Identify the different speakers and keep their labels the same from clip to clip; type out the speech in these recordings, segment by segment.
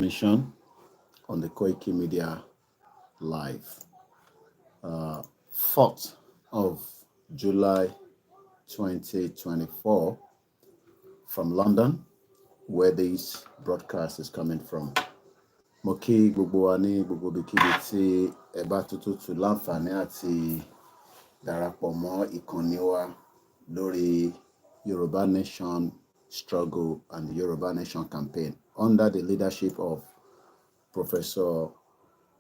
Speaker 1: transmission on the Koikimedia live. 4th of July 2024 from London, where this broadcast is coming from. Mo kí gbogbo wa ní gbogbo ibikíbi tí ẹ bá tuntun láǹfààní àti darapọ̀ mọ́ ìkànnì wa lórí Yoruba Nation Struggle and the Yoruba Nation Campaign under the leadership of Professor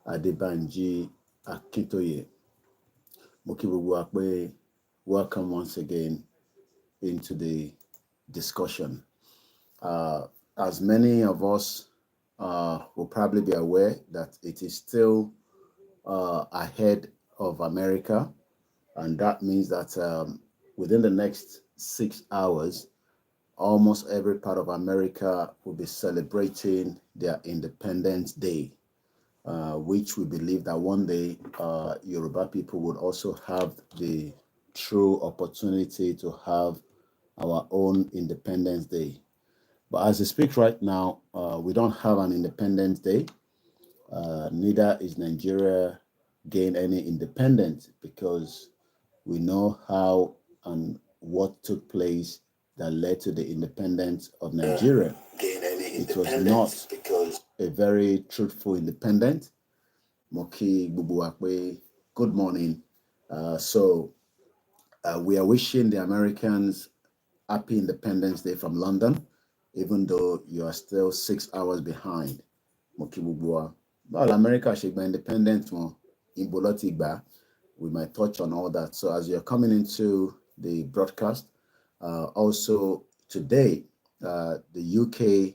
Speaker 1: Adebanji Akintoye. Mo kí gbogbo wa pé welcome once again into the discussion. As many of us will probably be aware that it is still ahead of America, and that means that within the next 6 hours, almost every part of America will be celebrating their Independence Day, which we believe that one day Yoruba people would also have the true opportunity to have our own Independence Day. But as I speak right now, we don't have an Independence Day. Neither is Nigeria gain any independence, because we know how and what took place that led to the independence of Nigeria. It was not a very truthful independence. Moki Bubuakwe, good morning. We are wishing the Americans happy Independence Day from London, even though you are still 6 hours behind. Moki Bubua. Well, America should be independent in Bolotigba. We might touch on all that. So as you're coming into the broadcast, also today, the UK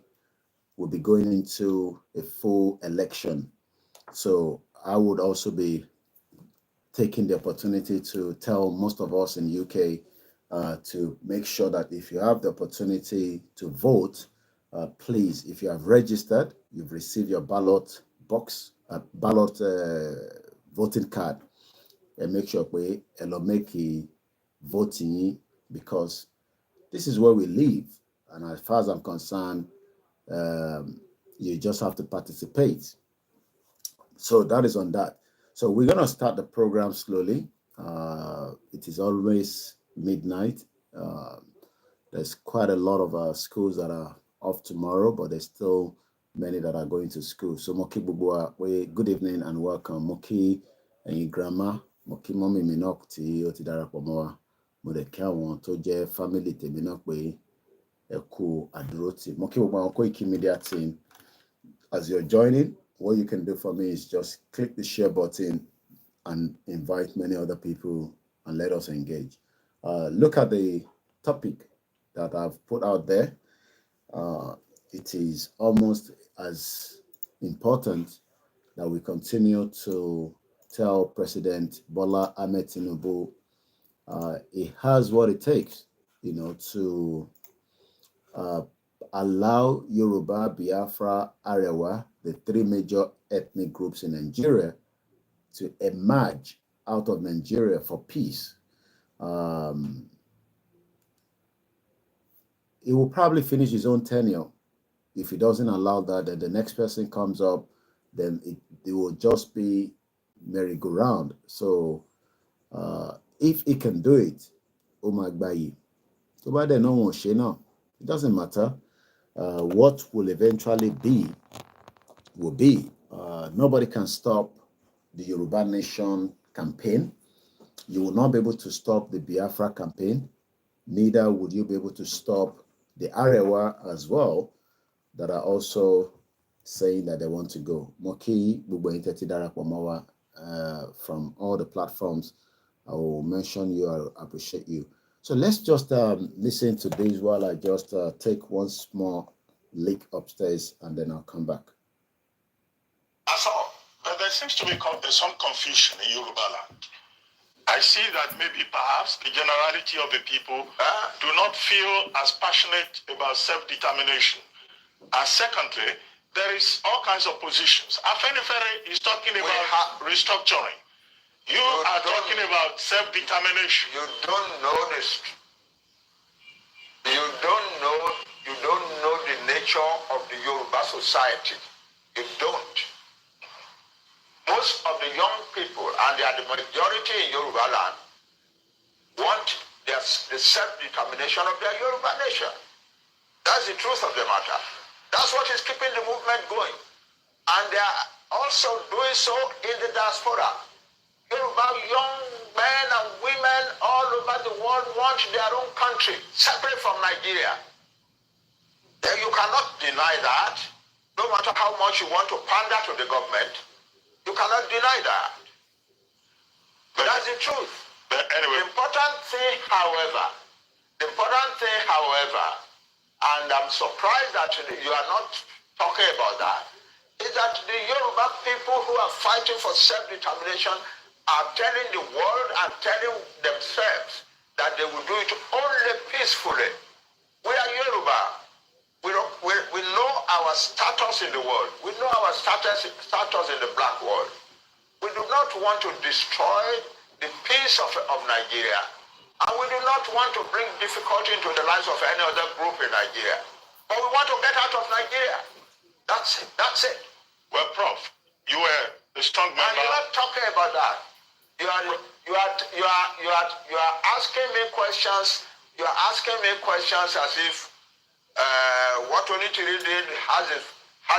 Speaker 1: will be going into a full election. So I would also be taking the opportunity to tell most of us in UK to make sure that if you have the opportunity to vote, please, if you have registered, you've received your ballot box, ballot voting card, and make sure we make voting, because this is where we live. And as far as I'm concerned, you just have to participate. So that is on that. So we're going to start the program slowly. It is always midnight. There's quite a lot of schools that are off tomorrow, but there's still many that are going to school. So Moki Bubua, good evening and welcome. Moki and grandma, Moki mommy minok ti oti darapọ̀ mọ́ wa. Mo de kí àwọn tó jẹ́ family tèmi náà pé ẹ kú àdúrótì. Moki Bubua Koikimedia team. As you're joining, what you can do for me is just click the share button and invite many other people and let us engage. Look at the topic that I've put out there. It is almost as important that we continue to tell President Bola Ahmed Tinubu he has what it takes, to allow Yoruba, Biafra, Arewa, the 3 major ethnic groups in Nigeria, to emerge out of Nigeria for peace. He will probably finish his own tenure. If he doesn't allow that, then the next person comes up, then it will just be merry-go-round. So if he can do it, Omagbayi. So by then, no one it doesn't matter. What will eventually be, will be. Nobody can stop the Yoruba Nation campaign. You will not be able to stop the Biafra campaign. Neither would you be able to stop the Arewa as well, that are also saying that they want to go. Moki Bubuinteti from all the platforms. I will mention you. I appreciate you. So let's just listen to this while I just take one small leak upstairs, and then I'll come back.
Speaker 2: That's all. But there seems to be some confusion in Yoruba land. I see that maybe perhaps the generality of the people do not feel as passionate about self-determination. And secondly, there is all kinds of positions. Afenifere is talking about restructuring. You are talking about self-determination.
Speaker 3: You don't know this. You don't know the nature of the Yoruba society.
Speaker 2: You don't. Most of the young people, and they are the majority in Yoruba land, want the self-determination of their Yoruba nation. That's the truth of the matter. That's what is keeping the movement going. And they are also doing so in the diaspora. Yoruba young men and women all over the world want their own country, separate from Nigeria. You cannot deny that. No matter how much you want to pander to the government, you cannot deny that. But that's the truth. But anyway, the important thing, however, and I'm surprised that you are not talking about that, is that the Yoruba people who are fighting for self-determination are telling the world and telling themselves that they will do it only peacefully. We are Yoruba. We know our status in the world. We know our status in the black world. We do not want to destroy the peace of Nigeria. And we do not want to bring difficulty into the lives of any other group in Nigeria. But we want to get out of Nigeria. That's it. That's it. Well, Prof, you were a strong member. And you're not talking about that. You are asking me questions. You are asking me questions as if what Onitiri did has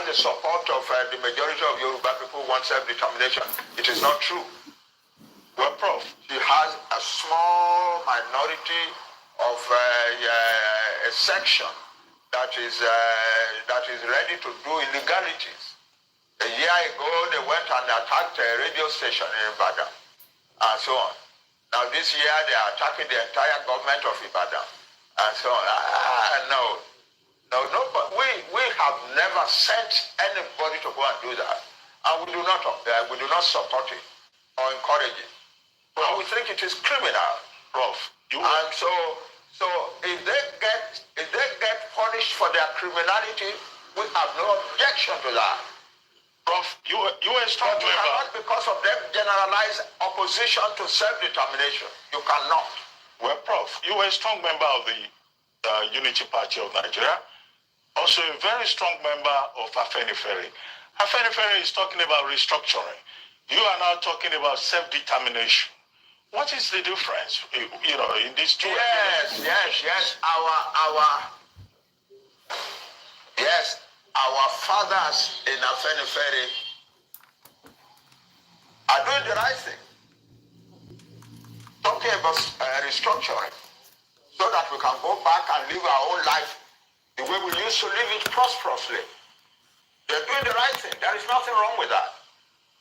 Speaker 2: the support of the majority of Yoruba people who want self-determination. It is not true. Well, Prof, she has a small minority of a section that is ready to do illegalities. A year ago, they went and attacked a radio station in Ibadan, and so on. Now this year, they are attacking the entire government of Ibadan, and so on. No, but we have never sent anybody to go and do that, and we do not support it or encourage it. But we think it is criminal, Prof. And so if they get punished for their criminality, we have no objection to that. Prof, you are strong member. You cannot, because of them, generalize opposition to self-determination. You cannot. Well, Prof, you are a strong member of the Unity Party of Nigeria, also a very strong member of Afenifere. Afenifere is talking about restructuring. You are now talking about self-determination. What is the difference, in these two? Yes. Our fathers in Afenifere are doing the right thing. Talking about restructuring, so that we can go back and live our own life the way we used to live it prosperously. They're doing the right thing. There is nothing wrong with that.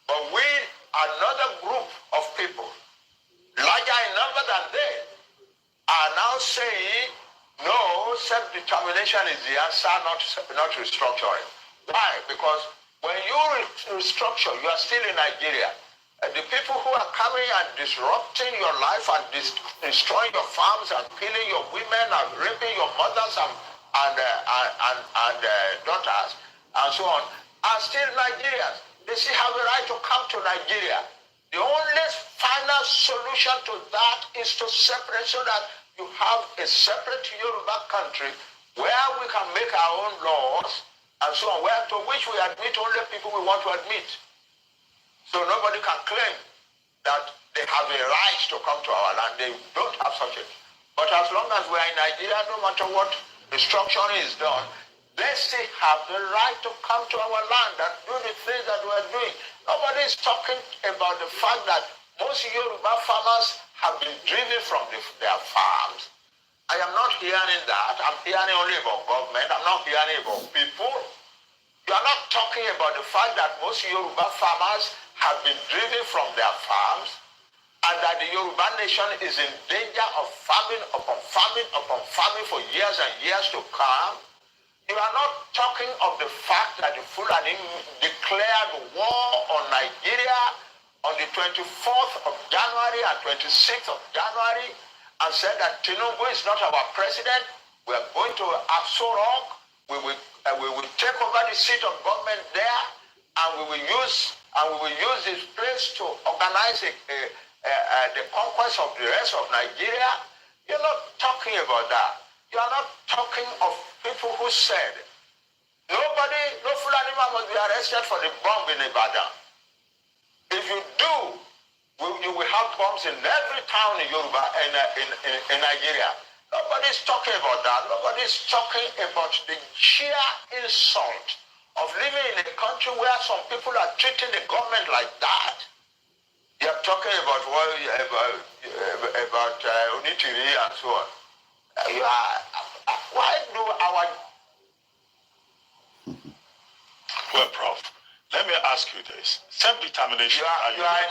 Speaker 2: But we, another group of people, larger in number than they, are now saying, no, self-determination is the answer, not restructuring. Why? Because when you restructure, you are still in Nigeria. And the people who are coming and disrupting your life and destroying your farms and killing your women and raping your mothers and daughters and so on are still Nigerians. They still have a right to come to Nigeria. The only final solution to that is to separate, so that you have a separate Yoruba country where we can make our own laws and so on, to which we admit only people we want to admit. So nobody can claim that they have a right to come to our land. They don't have such a thing. But as long as we are in Nigeria, no matter what restructuring is done, they still have the right to come to our land and do the things that we are doing. Nobody is talking about the fact that most Yoruba farmers have been driven from their farms. I am not hearing that. I'm hearing only about government. I'm not hearing about people. You are not talking about the fact that most Yoruba farmers have been driven from their farms, and that the Yoruba nation is in danger of famine upon famine upon famine for years and years to come. You are not talking of the fact that the Fulani declared war on Nigeria on the 24th of January and 26th of January and said that Tinubu is not our president. We are going to Aso Rock. We will take over the seat of government there, and we will use this place to organize the conquest of the rest of Nigeria. You're not talking about that. You are not talking of people who said Nobody, no Fulani man must be arrested for the bomb in Ibadan. If you do, you will have bombs in every town in Yoruba in Nigeria. Nobody's talking about that. Nobody's talking about the sheer insult of living in a country where some people are treating the government like that. You're talking about Onitiri and so on. Why do our... Well, Prof, let me ask you this. Self-determination... You are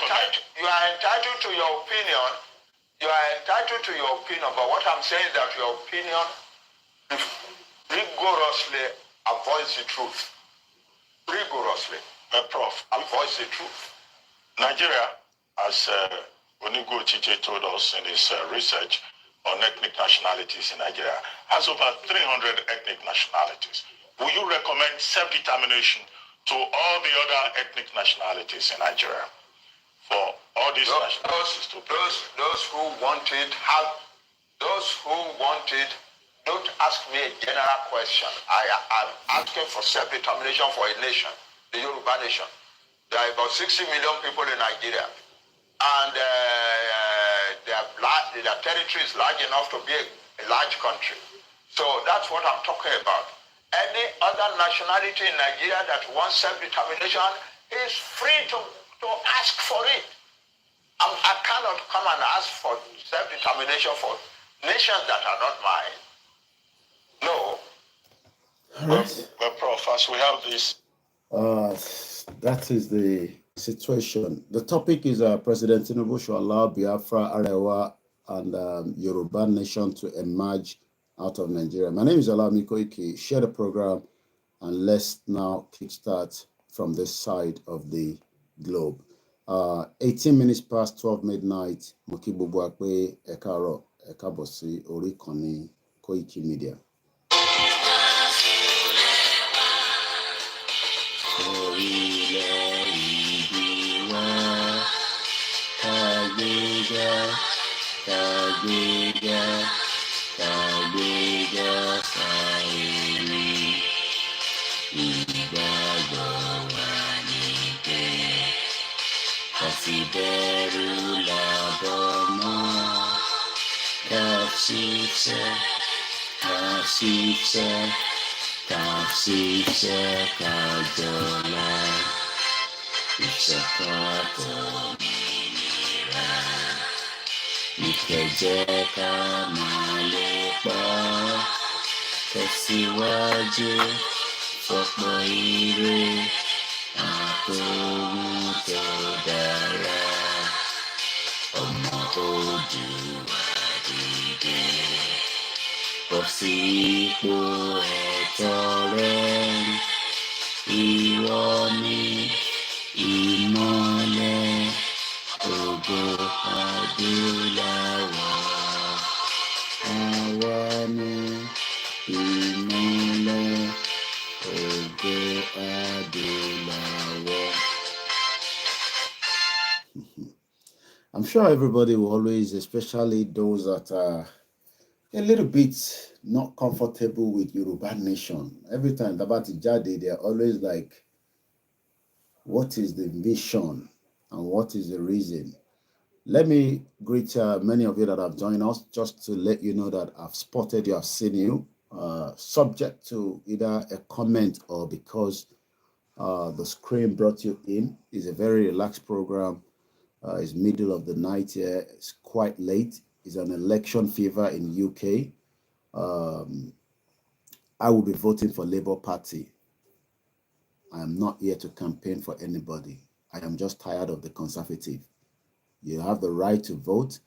Speaker 2: entitled to your opinion. You are entitled to your opinion, but what I'm saying is that your opinion rigorously avoids the truth. Rigorously. Prof, avoids the truth. Nigeria, as Onigo Chiche told us in his research on ethnic nationalities in Nigeria, has over 300 ethnic nationalities. Will you recommend self-determination to all the other ethnic nationalities in Nigeria? For all these nationalities to those who want it, don't ask me a general question. I'm asking for self-determination for a nation, the Yoruba nation. There are about 60 million people in Nigeria, and their territory is large enough to be a large country. So that's what I'm talking about. Any other nationality in Nigeria that wants self-determination is free to ask for it. I cannot come and ask for self-determination for nations that are not mine. No. Well, Prof, as we have this...
Speaker 1: that is the situation. The topic is President Tinubu should allow Biafra, Arewa, and Yoruba nation to emerge out of Nigeria. My name is OLAYOMI KOIKI. Share the program, and let's now kickstart from this side of the globe. 18 minutes past 12 midnight. Mo kí gbogbo wa pé ẹ káàárọ̀, ẹ káàbọ̀ sí orí ìkànnì Koikimedia. I'm sure everybody will always, especially those that are a little bit not comfortable with Yoruba nation. Every time Dabati Jade, they're always like, what is the vision and what is the reason? Let me greet many of you that have joined us, just to let you know that I've spotted you, I've seen you, subject to either a comment or because the screen brought you in. It's a very relaxed program. It's middle of the night here. It's quite late. It's an election fever in UK. I will be voting for Labour Party. I am not here to campaign for anybody. I am just tired of the Conservative. You have the right to vote.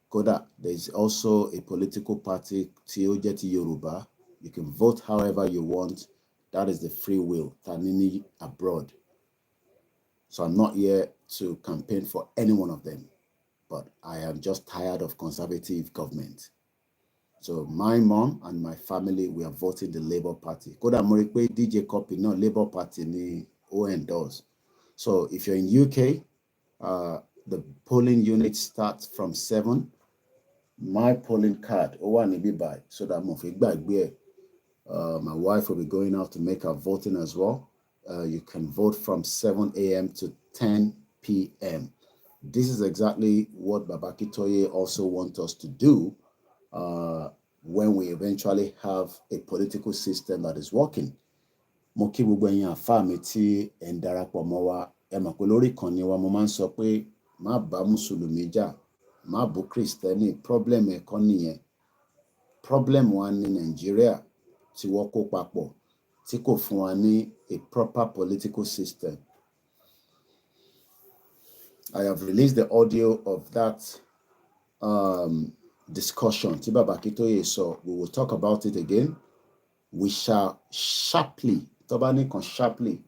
Speaker 1: Koda, there is also a political party, Tiojeti Yoruba. You can vote however you want. That is the free will. Tanini abroad. So I'm not here to campaign for any one of them. But I am just tired of Conservative government. So my mom and my family, we are voting the Labour Party. Koda Morikwe DJ copy, no Labour Party ni ON does. So if you're in UK, the polling unit starts from 7. My polling card, so that My wife will be going out to make her voting as well. You can vote from 7 a.m. to 10 p.m. This is exactly what Baba Akintoye also wants us to do when we eventually have a political system that is working. Mo kí gbogbo ẹ̀yin àfáà mi tí ẹ̀ ń darapọ̀ mọ́ wa, ẹ mọ̀ pé lórí ìkànnì wa mo máa ń sọ pé má bá mùsùlùmí jà, má bú kìrìsìtẹ́nì, problem ẹ̀kọ́ nìyẹn. Problem wa ní Nàìjíríà tí wọ́n kó papọ̀ tí kò fún wa ní a proper political system. I have released the audio of that discussion tí Baba Akintoye sọ. We will talk about it again. We shall sharply, tó bá ní kan sharply,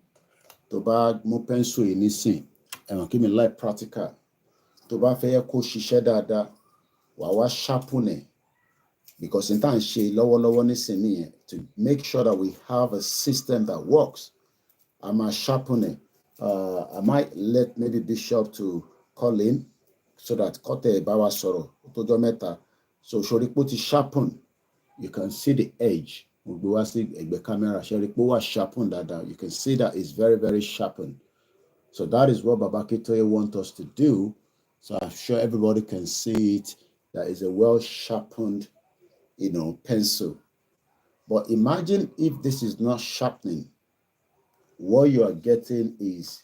Speaker 1: tó bá mú pencil yìí nísìn, ẹ̀wọ̀n kí mi like practical. Tó bá fẹ́ yẹ kó ṣiṣẹ́ dáadáa, wà wá sharpen ẹ̀. Because in time ṣe lọ́wọ́lọ́wọ́ nísìn nìyẹn, to make sure that we have a system that works. I might sharpen it. I might let maybe Bishop to call in so that Kote Bawa Soro, Otojo Meta. So Shorikpo to sharpen. You can see the edge. The camera Shorikpo was sharpened that you can see that it's very, very sharpened. So that is what Baba Akintoye wants us to do. So I'm sure everybody can see it. That is a well sharpened, pencil. But imagine if this is not sharpening. What you are getting is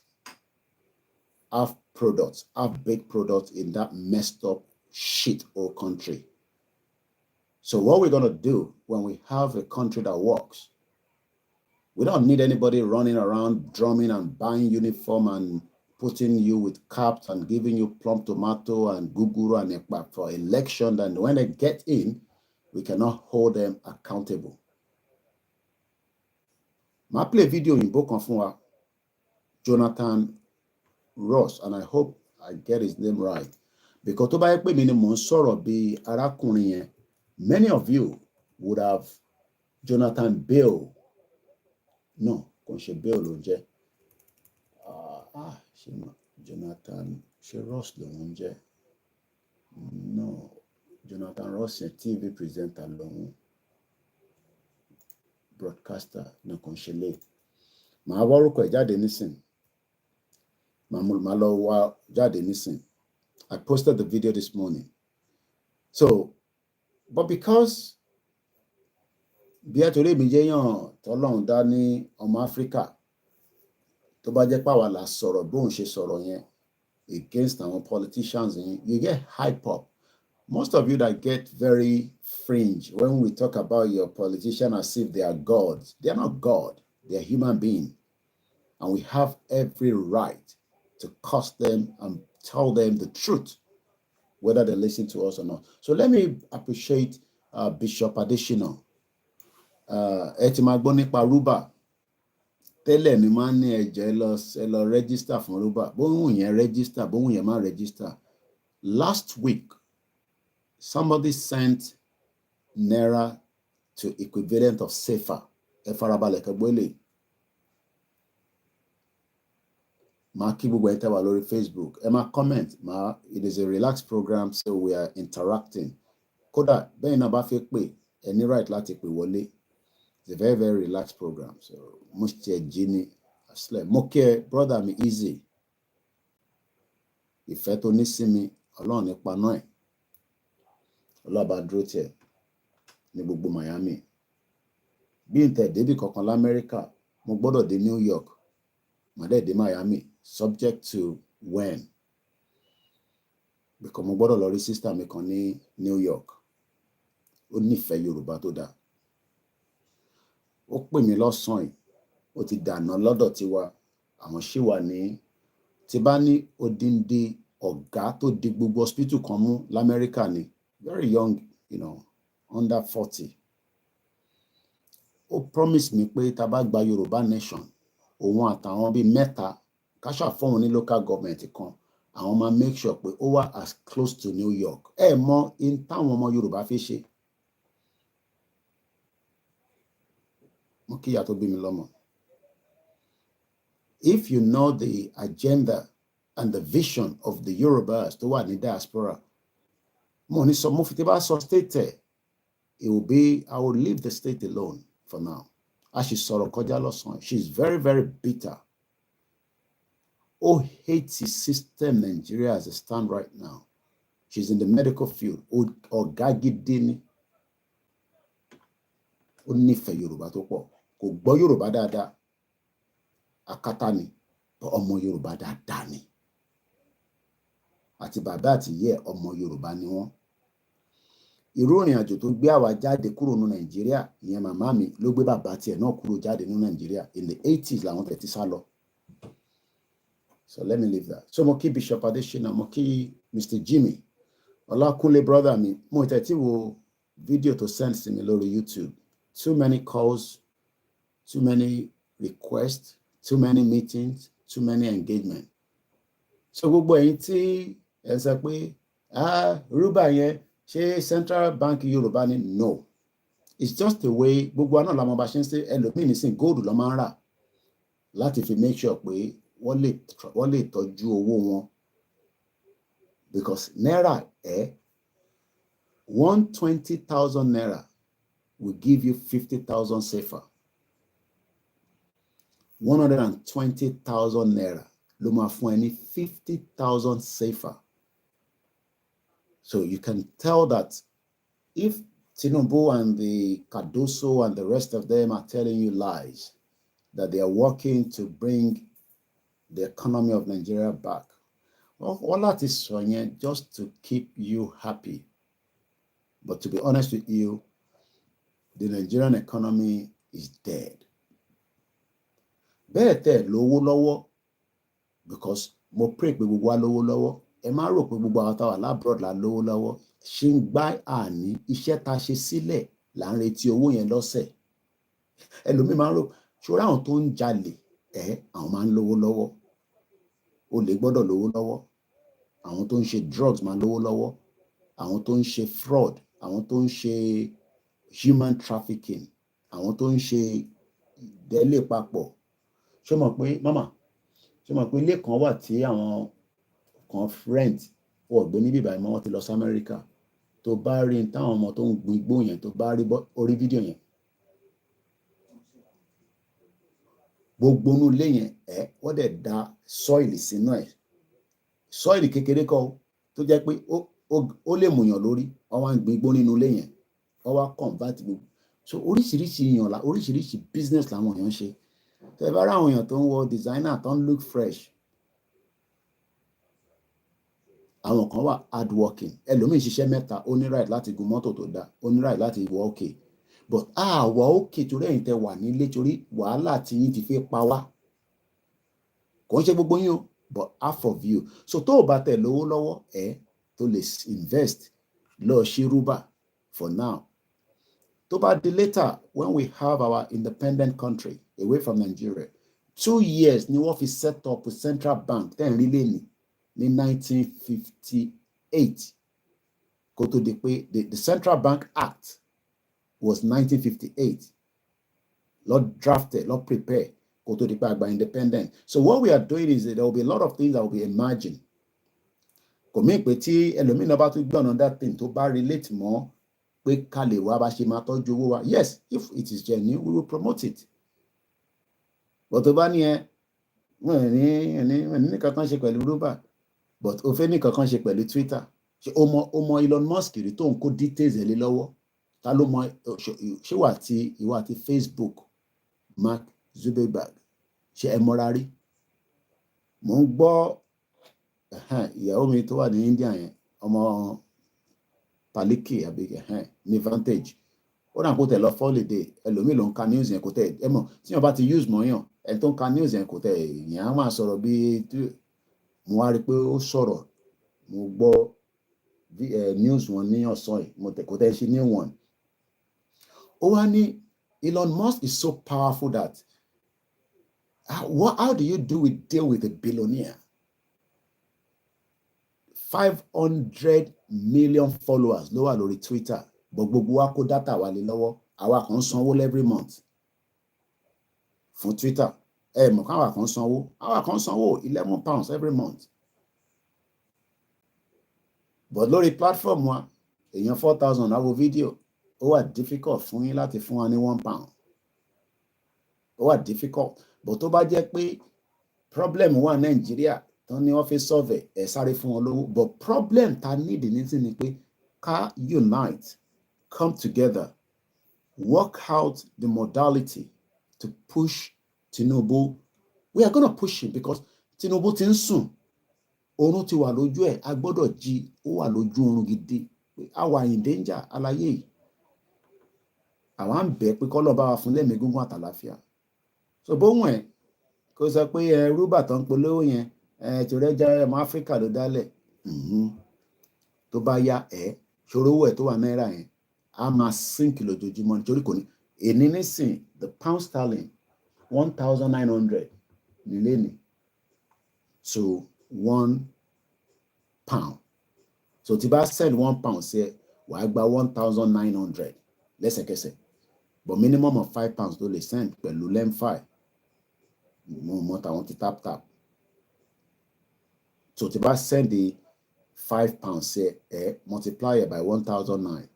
Speaker 1: half-baked products in that messed up shit old country. So what we're going to do when we have a country that works, we don't need anybody running around drumming and buying uniform and putting you with caps and giving you plum tomato and guguru and ekpa for election. And when they get in, we cannot hold them accountable. I play a video in book of Jonathan Ross, and I hope I get his name right. Because many of you would have Jonathan Bill. No, Bill Jonathan Ross no, Jonathan Ross is a TV presenter long. Broadcaster no konshele ma waruko e jade nisin ma lo wa jade nisin. I posted the video this morning. So but because bí a torí mi jẹ́yàn tọ́lọ́run dá ní ọmọ Africa tó bá jẹ́ pàwà la sọ̀rọ̀ bóun ṣe sọ̀rọ̀ yẹn against our politicians, you get hype up. Most of you that get very fringe when we talk about your politician as if they are gods. They are not God. They are human beings. And we have every right to curse them and tell them the truth, whether they listen to us or not. So let me appreciate Bishop Adesina. Etimagboni Paruba. Tẹ́lẹ̀ mi máa ń ní ẹ̀jẹ̀ ẹ lọ register fún Ruba. Bóun yẹn register, bóun yẹn má register. Last week, somebody sent Naira to equivalent of Sefa. Ma kibu lórí Facebook. Emma comment. It is a relaxed program, so we are interacting. Kódà bẹ́ẹ̀ náà bá fẹ́ pè, any right láti pè wọlé. It's a very, very relaxed program. So Mushti Jini Asle. Moke, brother me easy. Ìfẹ́ tó ní sí mi, Ọlọ́run nípa náà ẹ̀. Ọlọ́ba dúró tiẹ̀ ní gbogbo Miami. Bí n tẹ̀ débì kankan l'Amẹ́ríkà, mo gbọ́dọ̀ dé New York. Mà dẹ̀ dé Miami, subject to when. Because mo gbọ́dọ̀ lọ rí sister mi kan ní New York. Ó nífẹ̀ẹ́ Yorùbá tó dáa. Ó pè mí lọ́sàn-án yìí. Ó ti dànà lọ́dọ̀ tiwa. Àwọn ṣì wà ní tí bá ní odindi ọ̀gá tó di gbogbo hospital kan mú l'Amẹ́ríkà ni. Very young, under 40. Ó promise mi pé tá bá gba Yorùbá nation, òun àtàwọn bíi mẹ́ta ká ṣàfọ̀hún ní local government kan. Àwọn máa make sure pé ó wà as close to New York. Ẹ mọ in táwọn ọmọ Yorùbá fi ṣe. Mo kí ìyá tó bí mi lọ́mọ. If you know the agenda and the vision of the Yorubas tó wà ní diaspora, mo ní sọ mo fi tí bá sọ state it will be, I will leave the state alone. for now. As she sọ̀rọ̀ kọjá lọ́sàn, she's very, very bitter. Oh, hates the system Nigeria as it stands right now. She's in the medical field. Ọ̀gá gidi ni. Ó nífẹ̀ẹ́ Yorùbá tó pọ̀. Kò gbọ́ Yorùbá dáadáa. Akátá ni. Ọmọ Yorùbá dáadáa ni. Àti bàbá àti ìyá ọmọ Yorùbá ni wọ́n. Irú ìrìn àjò tó gbé àwa jáde kúrò ní Nàìjíríà, ìyẹn màmá mi ló gbé bàbá tiẹ̀ náà kúrò jáde ní Nàìjíríà. In the 80s làwọn tẹ̀ ti sá lọ. So let me leave that. So mo kí Bishop Adesina, mo kí Mr. Jimmy, Olakunle brother mi, mo tẹ̀tí wo video to send sí mi lórí YouTube. Too many calls, too many requests, too many meetings, too many engagement. So gbogbo ẹ̀yin tí ẹ sọ pé rúbà yẹn ṣé Central Bank Yorùbá ni? No. It's just the way gbogbo àná làwọn bá ṣe ń ṣe ẹlòmíì nísìn gold ló máa ń rà láti fi make sure pé wọ́n lè tọ́jú owó wọn. Because naira 120,000 naira will give you 50,000 safer. 120,000 naira ló máa fún ẹ ní 50,000 safer. So you can tell that if Tinubu and the Cardoso and the rest of them are telling you lies, that they are working to bring the economy of Nigeria back, all that is just to keep you happy. But to be honest with you, the Nigerian economy is dead. Bẹ́ẹ̀ tẹ́ lówó lọ́wọ́, because mo pray pé gbogbo wa lówó lọ́wọ́. Ẹ má rò pé gbogbo àwọn táwa lábroad la lówó lọ́wọ́. Ṣé ń gbá àní iṣẹ́ ta ṣe sílẹ̀ là ń retí owó yẹn lọ́sẹ̀. Ẹlòmíì máa ń rò ṣọ́ra àwọn tó ń jalè àwọn máa ń lówó lọ́wọ́. Olè gbọ́dọ̀ lówó lọ́wọ́. Àwọn tó ń ṣe drugs máa ń lówó lọ́wọ́. Àwọn tó ń ṣe fraud, àwọn tó ń ṣe human trafficking, àwọn tó ń ṣe délé papọ̀. Ṣé mọ̀ pé mama, ṣé mọ̀ pé ilé kan wà tí àwọn kan rent wọ́n gbé níbí báyìí mọ́, wọ́n ti lọ sí Amẹ́ríkà. Tó bá rí táwọn ọmọ tó ń gbin igbó yẹn, tó bá rí orí fídíò yẹn, gbogbo inú ilé yẹn wọ́n dẹ̀ da sọ́ìlì sínú ẹ̀. Sọ́ìlì kékeré kọ́ tó jẹ́ pé ó lè mùyàn lórí. Wọ́n wá ń gbin igbó nínú ilé yẹn. Wọ́n wá convert gbogbo. So oríṣiríṣi èèyàn oríṣiríṣi business làwọn èèyàn ń ṣe. Tẹ́ bá rí àwọn èèyàn tó ń wọ designer tó ń look fresh. Àwọn kan wà hard working. Ẹlòmíì ṣiṣẹ́ mẹ́ta, ó ní right láti gun mọ́tò tó dáa, ó ní right láti wọ òkè. But wọ òkè torí ẹ̀yin tẹ́ wà nílé torí wàhálà tí yín ti fi pa wá. Kò ń ṣe gbogbo yín o, but half of you. So tó o bá tẹ̀ lówó lọ́wọ́ tó lè invest lọ ṣí rúbà for now. Tó bá di later when we have our independent country away from Nigeria, 2 years ni wọ́n fi set up a central bank ten rí lẹ́ni ní 1958. Kó tó di pé the Central Bank Act was 1958. Lord drafted, Lord prepare kó tó di pé àgbà independent. So what we are doing is that there will be a lot of things that will be emerging. Kò mí pé tí ẹlòmíràn bá tún gbọ́ another thing tó bá relate mọ́ pé ká lè wá bá ṣe máa tọ́jú owó wa. Yes, if it is genuine, we will promote it. But tó bá ní wọ́n ní kankan ṣe pẹ̀lú rúbà, but ó fẹ́ ní kankan ṣe pẹ̀lú Twitter. Ṣé o mọ Elon Musk rí tó ń kó details ẹ̀ lé lọ́wọ́? Ta ló mọ ṣé ìwà àti Facebook, Mark Zuckerberg, ṣé ẹ mọ́ra rí? Mo ń gbọ́ ìyàwó mi tó wà ní India yẹn, ọmọ Paliki àbí ní Vantage. Ó dà kó tẹ̀ lọ holiday, ẹlòmíì ló ń ka news yẹn kò tẹ̀ ẹ mọ̀ tí wọ́n bá ti use mọ́yàn ẹ̀ tó ń ka news yẹn kò tẹ̀ yẹn á máa sọ̀rọ̀ bí mo wá rí pé ó sọ̀rọ̀. Mo gbọ́ news wọn ní ọ̀sán yìí, kò tẹ̀ ṣe new one. Ó wá ní Elon Musk is so powerful that how do you deal with a billionaire? 500 million followers ló wà lórí Twitter, but gbogbo wa kó data wà lé lọ́wọ́. Àwa kan sanwó every month fún Twitter. Mọ̀ káwa kan sanwó. Àwa kan sanwó £11 every month. But lórí platform wa, èèyàn 4,000 àwo fídíò, ó wà difficult fún yín láti fún wa ní £1. ó difficult but tó bá jẹ́ pé problem wà Nàìjíríà tán ní wọ́n fi solve ẹ̀ sáré fún wọn lówó but problem ta need nísìn ni pé ká unite, come together, work out the modality to push Tinubu. We are gonna push him because Tinubu ti ń sùn, oorun ti wà lójú ẹ̀, a gbọ́dọ̀ jí, ó wà lójú oorun gidi, a wà in danger aláyé yìí. Àwa ń bẹ̀ pé kọ́lọ́ bá wa fún lẹ́mìí gúngún àtàlàfíà. So bóhùn ẹ̀ kó sọ pé rúbà tó ń polówó yẹn tìrẹ́jà ọmọ Áfíríkà ló dálẹ̀. Tó bá yá ṣòro owó ẹ̀ tó wà náírà yẹn a máa sink lójoojúmọ́ nítorí kò ní èní nísìn the pound sterling 1,900 nílé ní so 1 pound. So tí bá send 1 pound sí ẹ wàá gba 1,900 lẹ́sẹ̀kẹsẹ̀ but minimum of 5 pounds tó lè send pẹ̀lú lemfi mo mọ tàwọn ti tap. So tí bá send the 5 pounds sí ẹ multiply it by 1,009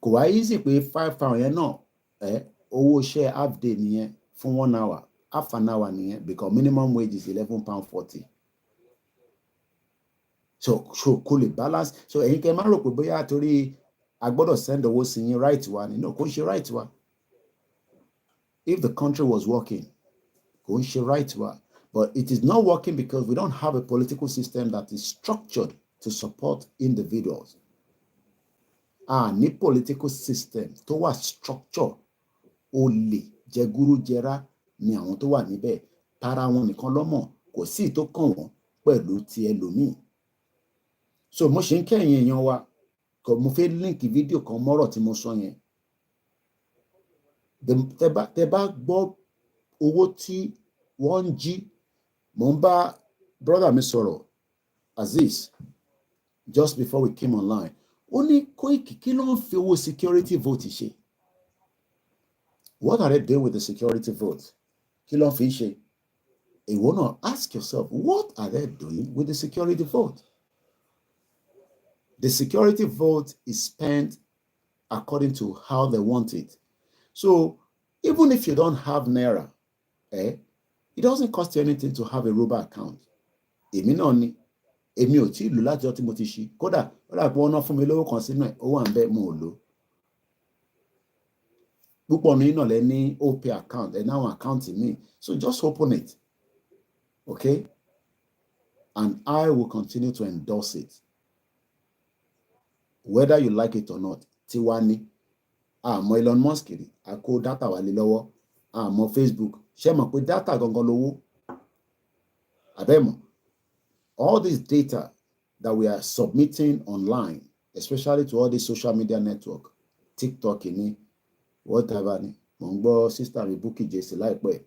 Speaker 1: kò wá easy pé 5 pounds yẹn náà owó iṣẹ́ half day nìyẹn fún 1 hour, half an hour nìyẹn because minimum wage is £11.40. So kò lè balance. So ẹ̀yin kẹ́ máa rò pé bóyá torí a gbọ́dọ̀ send owó sí yín right wa ni, no kò ń ṣe right wa. If the country was working kò ń ṣe right wa, but it is not working because we don't have a political system that is structured to support individuals. Ní political system tó wà structure, olè jẹgúrújẹrá ni àwọn tó wà níbẹ̀, para wọn nìkan lọ́mọ̀, kò sí tó kàn wọ́n pẹ̀lú ti ẹlòmíì. So mo ṣe ń kẹ́yìn èèyàn wa kò mo fẹ́ link fídíò kan mọ́rọ̀ tí mo sọ yẹn. Tẹ́ bá gbọ́ owó tí wọ́n ń jí, mo ń bá brother mi sọ̀rọ̀ Aziz just before we came online. Ó ní Koiki kí ló ń fi owó security vote ṣe? What are they doing with the security vote? Kí ló ń fi ṣe? Ìwọ náà ask yourself, what are they doing with the security vote? The security vote is spent according to how they want it. So even if you don't have Naira, it doesn't cost you anything to have a Yoruba account. Èmi náà ni, èmi ò tí ìlú láti ọtí mo ti ṣí. Kódà ó dà pé wọ́n ná fún mi lówó kan sínú ẹ̀, ó wà ń bẹ́ mo ò lò. Púpọ̀ ní náà lẹ ní OP account, ẹ̀ náà account mi. So just open it, okay? And I will continue to endorse it. Whether you like it or not, tiwa ni. Àmọ́ Elon Musk rí, a kó data wà lé lọ́wọ́. Àmọ́ Facebook, ṣé mọ̀ pé data gangan lówó? Àbẹ́mọ̀. All this data that we are submitting online, especially to all the social media network, TikTok ni, whatever ni. Mo ń gbọ́ sister mi Bukky Jesse láìpẹ́.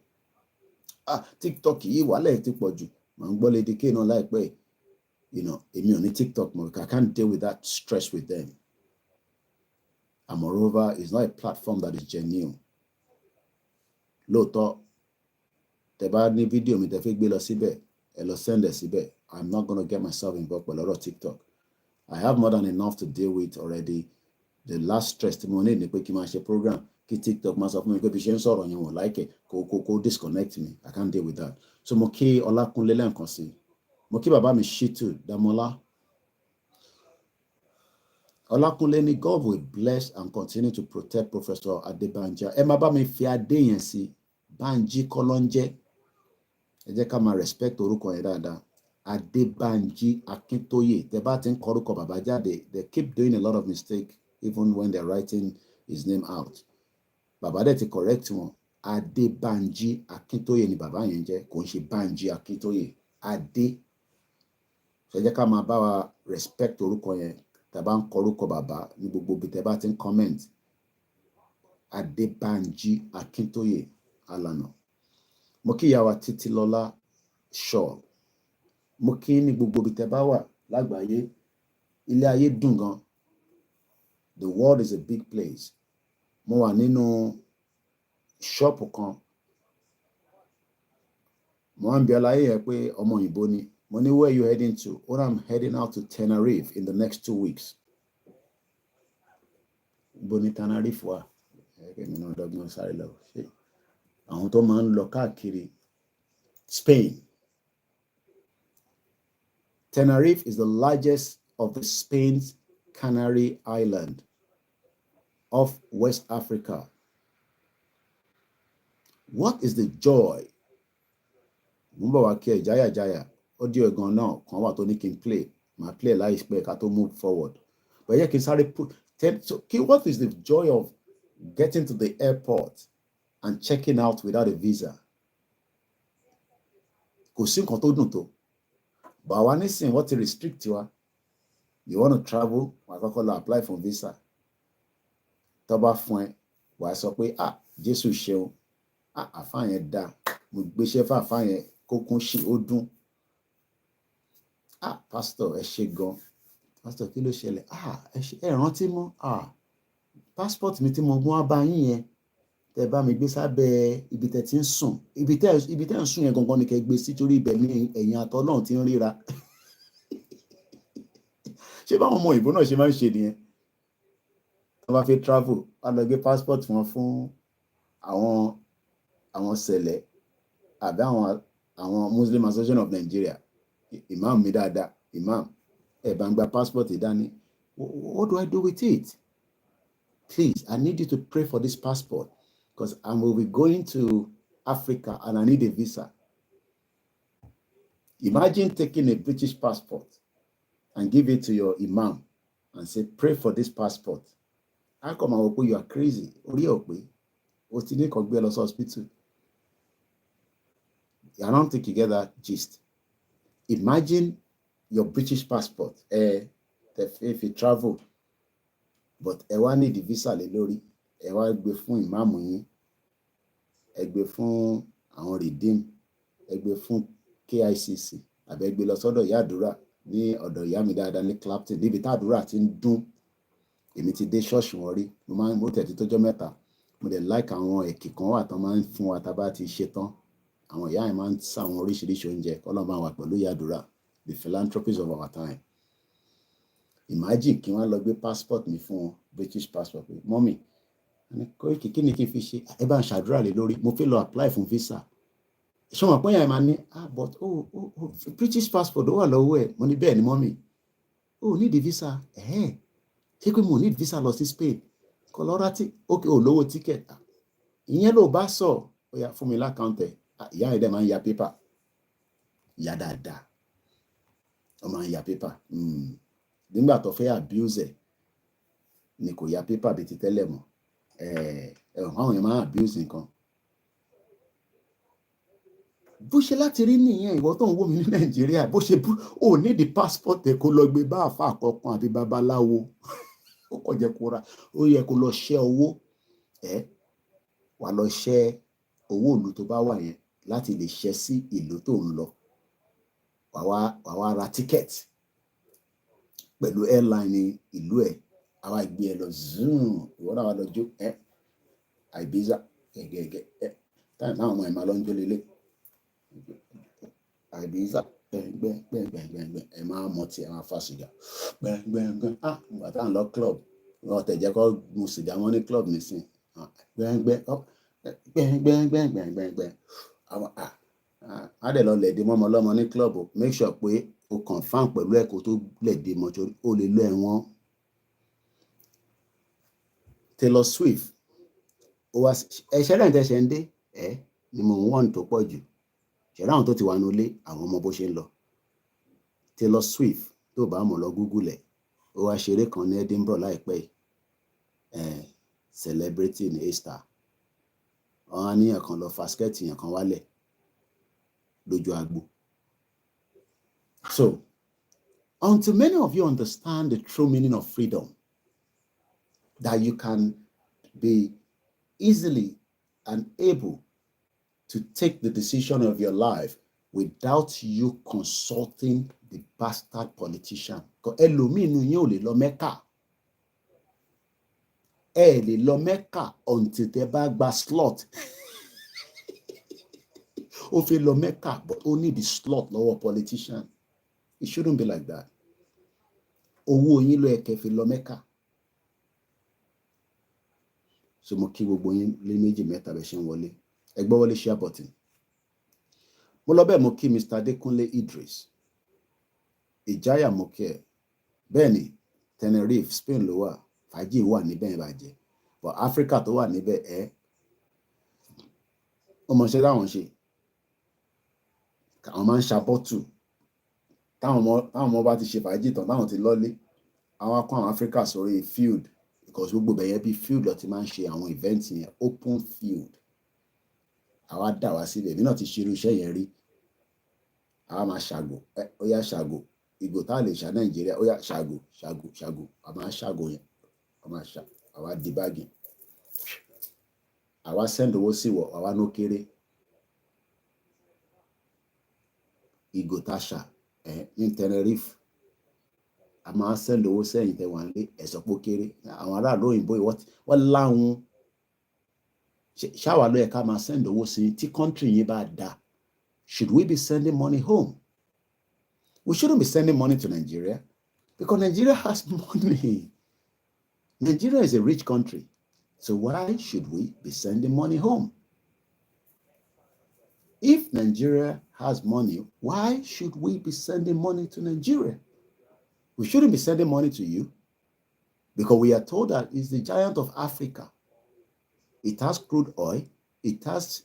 Speaker 1: TikTok yìí wàhálà ti pọ̀ jù. Mo ń gbọ́ Lady K náà láìpẹ́. You know, èmi ò ní TikTok mọ́, I can't deal with that stress with them. And moreover, it's not a platform that is genuine. Lóòótọ́, tẹ́ bá ní fídíò mi tẹ́ fẹ́ gbé lọ síbẹ̀, ẹ lọ send ẹ̀ síbẹ̀. I'm not going to get myself involved with a lot of TikTok. I have more than enough to deal with already. The last stress tí mo ní ni pé kí n máa ṣe program, kí TikTok máa sọ fún mi pé bí ṣe ń sọ̀rọ̀ yẹn wọ́n like it, kó disconnect me. I can't deal with that. So mo kí Ọlákúnlé lẹ́ǹkan sí. Mo kí bàbá mi Shitu Damola. Olakunle ni God will bless and continue to protect Professor Adebanja. Ẹ má bá mi fi adé yẹn sí. Banji Kolonje. Ẹ jẹ́ ká máa respect orúkọ yẹn dáadáa. Adebanji Akintoye. Tẹ́ bá ti ń kọ orúkọ bàbá jáde, they keep doing a lot of mistake even when they're writing his name out. Bàbá dẹ̀ ti correct wọn. Adebanji Akintoye ni bàbá yẹn jẹ́. Kò ń ṣe Banji Akintoye. Ade. Ẹ jẹ́ ká máa bá wa respect orúkọ yẹn. Tẹ́ bá ń kọ orúkọ bàbá ní gbogbo bí tẹ́ bá ti ń comment. Adebanji Akintoye Alana. Mo kí ìyá wa Títílọlá Shaw. Mo kí ní gbogbo bí tẹ́ bá wà lágbàáyé. Ilé ayé dùn gan. The world is a big place. Mo wà nínú ṣọ́ọ̀pù kan. Mo wá ń bi aláyé yẹn pé ọmọ òyìnbó ni. Mo ní, where you heading to? Well, I'm heading out to Tenerife in the next 2 weeks. Ibo ni Tenerife wà? Mi náà dọ́gbọ́n sáré lọ. àwọn tó máa ń lọ káàkiri Spain. Tenerife is the largest of the Spain's Canary Island of West Africa. What is the joy? Mumba wake jaya audio gone now. Kan wa tó ní kí n play. My play láìpẹ́ ká tó move forward. But yeah, kí n sáré put so what is the joy of getting to the airport and checking out without a visa? Kò sí nǹkan tó dùn tó. But àwa nísìn what to restrict you? You want to travel, wàá kọ́kọ́ lọ apply for visa. Tó bá fún ẹ, wàá sọ pé Jésù ṣeun. Àfáà yẹn dá. Mo gbéṣẹ́ fún àfáà yẹn kó kún ṣí ó dún. Pastor ẹ ṣé gan. Pastor kí ló ṣẹlẹ̀? Ẹ rántí mọ́. Passport mi tí mo mú wá bá yín yẹn. Tẹ́ bá mi gbé sábẹ́ ibi tẹ́ ti ń sùn. Ibi tẹ́ ń sùn yẹn gangan ni kẹ́ gbé sí torí ibẹ̀ ni ẹ̀yin àtọlọ́run ti ń ríra. Ṣé báwọn ọmọ ìbò náà ṣe máa ń ṣe nìyẹn? Wọ́n bá fẹ́ travel, wọ́n lọ gbé passport wọn fún àwọn sẹ̀lẹ̀ àbí àwọn Muslim Association of Nigeria. Imam mi dáadáa, imam, ẹ bá ń gba passport ìdání. What do I do with it? Please, I need you to pray for this passport because I will be going to Africa and I need a visa. Imagine taking a British passport and give it to your imam and say, pray for this passport. How come you are crazy? Hospital. I don't think you get that gist. Imagine your British passport. If you travel, but ẹ wá need the visa lé lórí. Ẹ wá gbé fún ìmáàmù yín. Ẹ gbé fún àwọn redeem. Ẹ gbé fún KICC. Àbí ẹ gbé lọ sọ́dọ̀ ìyá àdúrà ní ọ̀dọ̀ ìyá mi dáadáa ní Clapton. Níbi tá àdúrà ti ń dún. Èmi ti dé ṣọ́ọ̀ṣì wọn rí. Mo tẹ̀tí tọ́jọ́ mẹ́ta. Mo dẹ̀ like àwọn èkì kan wà tán máa ń fún wa tá bá ti ṣe tán. Àwọn ìyá yẹn máa ń sá àwọn oríṣiríṣi oúnjẹ. Ọlọ́run máa wà pẹ̀lú ìyá àdúrà. The philanthropists of our time. Imagine kí wọ́n lọ gbé passport mi fún wọn, British passport. Mommy, Koiki kí ni kí n fi ṣe? Ẹ bá ń ṣàdúrà lé lórí. Mo fẹ́ lọ apply fún visa. Ṣé wọn pọ́n yẹn máa ní, but British passport ó wà lọ́wọ́ ẹ̀. Mo ní bẹ́ẹ̀ ni mommy. Need the visa. Ṣé pé mo need visa lọ sí Spain? Colorado, okay, lówó ticket. Ìyẹn ló bá sọ, ó yá fún mi lákàntẹ̀. Ìyá ẹ̀dẹ̀ máa ń ya paper. Ìyá dáadáa. Ó máa ń ya paper. Nígbà tó fẹ́ abuse ẹ̀ ni kò ya paper bí ti tẹ́lẹ̀ mọ́. Àwọn èèyàn máa abuse nǹkan. Bó ṣe láti rí nìyẹn ìwọ tó ń wò mí ní Nàìjíríà bó ṣe ò ní the passport ẹ̀ kó lọ gbé bá àfa àkọ́kàn àbí babaláwo. Ó kọ̀ jẹ́ kó ra. Ó yẹ kó lọ ṣẹ́ owó. Wà lọ ṣẹ́ owó ìlú tó bá wà yẹn láti lè ṣẹ́ sí ìlú tó ń lọ. Wà wá ra ticket pẹ̀lú airline ìlú ẹ̀. Àwa gbé ẹ lọ zoom. Ìwọ náà wà lọ jó. Ibiza. Táyà náà ọmọ ẹ̀ máa lọ ń jó lélẹ̀. Ibiza. Gbẹ̀ngbẹ̀ngbẹ̀ngbẹ̀ngbẹ̀. Ẹ máa mọ̀ tí ẹ máa fa sìgá. Gbẹ̀ngbẹ̀ngbẹ̀. Ìgbà tá à ń lọ club. Wọ́n tẹ̀ jẹ́ kó mu sìgá wọn ní club nísìn. Gbẹ̀ngbẹ̀ngbẹ̀ngbẹ̀ngbẹ̀. Á dẹ̀ lọ lẹ̀dí mọ́mọ́ lọ́mọ ní club. Make sure pé o confirm pẹ̀lú ẹ̀ kó tó lẹ̀dí mọ́ torí o lè lọ ẹ̀wọ̀n. Taylor Swift. Ẹ̀ṣẹ̀ rẹ̀ ń tẹ̀ṣẹ̀ ń dé. Ni mo ń wọ́n tó pọ̀ jù. Ṣẹ̀rá àwọn tó ti wà ní ilé àwọn ọmọ bó ṣe ń lọ. Taylor Swift tó bá mọ̀ lọ Google ẹ̀. Ó wá ṣeré kan ní Edinburgh láìpẹ́ yìí. Celebrity ní A-star. Wọ́n á ní ẹ̀kan lọ faskẹ́ẹ̀tì yẹn kan wálẹ̀ lójú agbo. So, until many of you understand the true meaning of freedom, that you can be easily and able to take the decision of your life without you consulting the bastard politician. Ẹlòmíì nínú yín ò lè lọ Mẹ́kà. Ẹ lè lọ Mẹ́kà until tẹ́ bá gba slot. Ó fẹ́ lọ Mẹ́kà but ó need the slot lọ́wọ́ politician. It shouldn't be like that. Owó yín ló yẹ kẹ́ fi lọ Mẹ́kà. So mo kí gbogbo yín lé méjì mẹ́ta bẹ́ ṣe ń wọlé. Egbowole share button. Mo lọ bẹ́ẹ̀ mo kí Mr. Adekunle Idris. Ìjáyà mo kí ẹ. Bẹ́ẹ̀ ni Tenerife, Spain ló wà. Fàájì wà níbẹ̀ ìbàjẹ́. But Africa tó wà níbẹ̀ ẹ́. Ó mọ̀ ṣe táwọn ṣe. Àwọn máa ń ṣàbọ̀tù. Táwọn ọmọ bá ti ṣe fàájì tán, táwọn ti lọ́lé. Àwọn akọ́ àwọn Africa sórí field. Because gbogbo bẹ̀yẹ bí field lọ ti máa ń ṣe àwọn event yẹn. Open field. Àwa dà wá síbẹ̀. Èmi náà ti ṣerú iṣẹ́ yẹn rí. Àwa máa ṣàgò. Ó yá ṣàgò. Ìgò tá lè ṣà Nàìjíríà. Ó yá ṣàgò. A máa ṣàgò yẹn. Àwa di báàgì. Àwa send owó sí wọ̀. Àwa ló kéré. Ìgò tá ṣà ní Tenerife. A máa send owó sẹ́yìn tẹ wà nílé. Ẹ̀sọ́ pó kéré. Àwọn aráàlú òyìnbó wọ́n láwọn. Ṣáwà ló yẹ ká máa send owó sí tí country yìí bá dá. Should we be sending money home? We shouldn't be sending money to Nigeria because Nigeria has money. Nigeria is a rich country. So why should we be sending money home? If Nigeria has money, why should we be sending money to Nigeria? We shouldn't be sending money to you because we are told that it's the giant of Africa. It has crude oil. It has,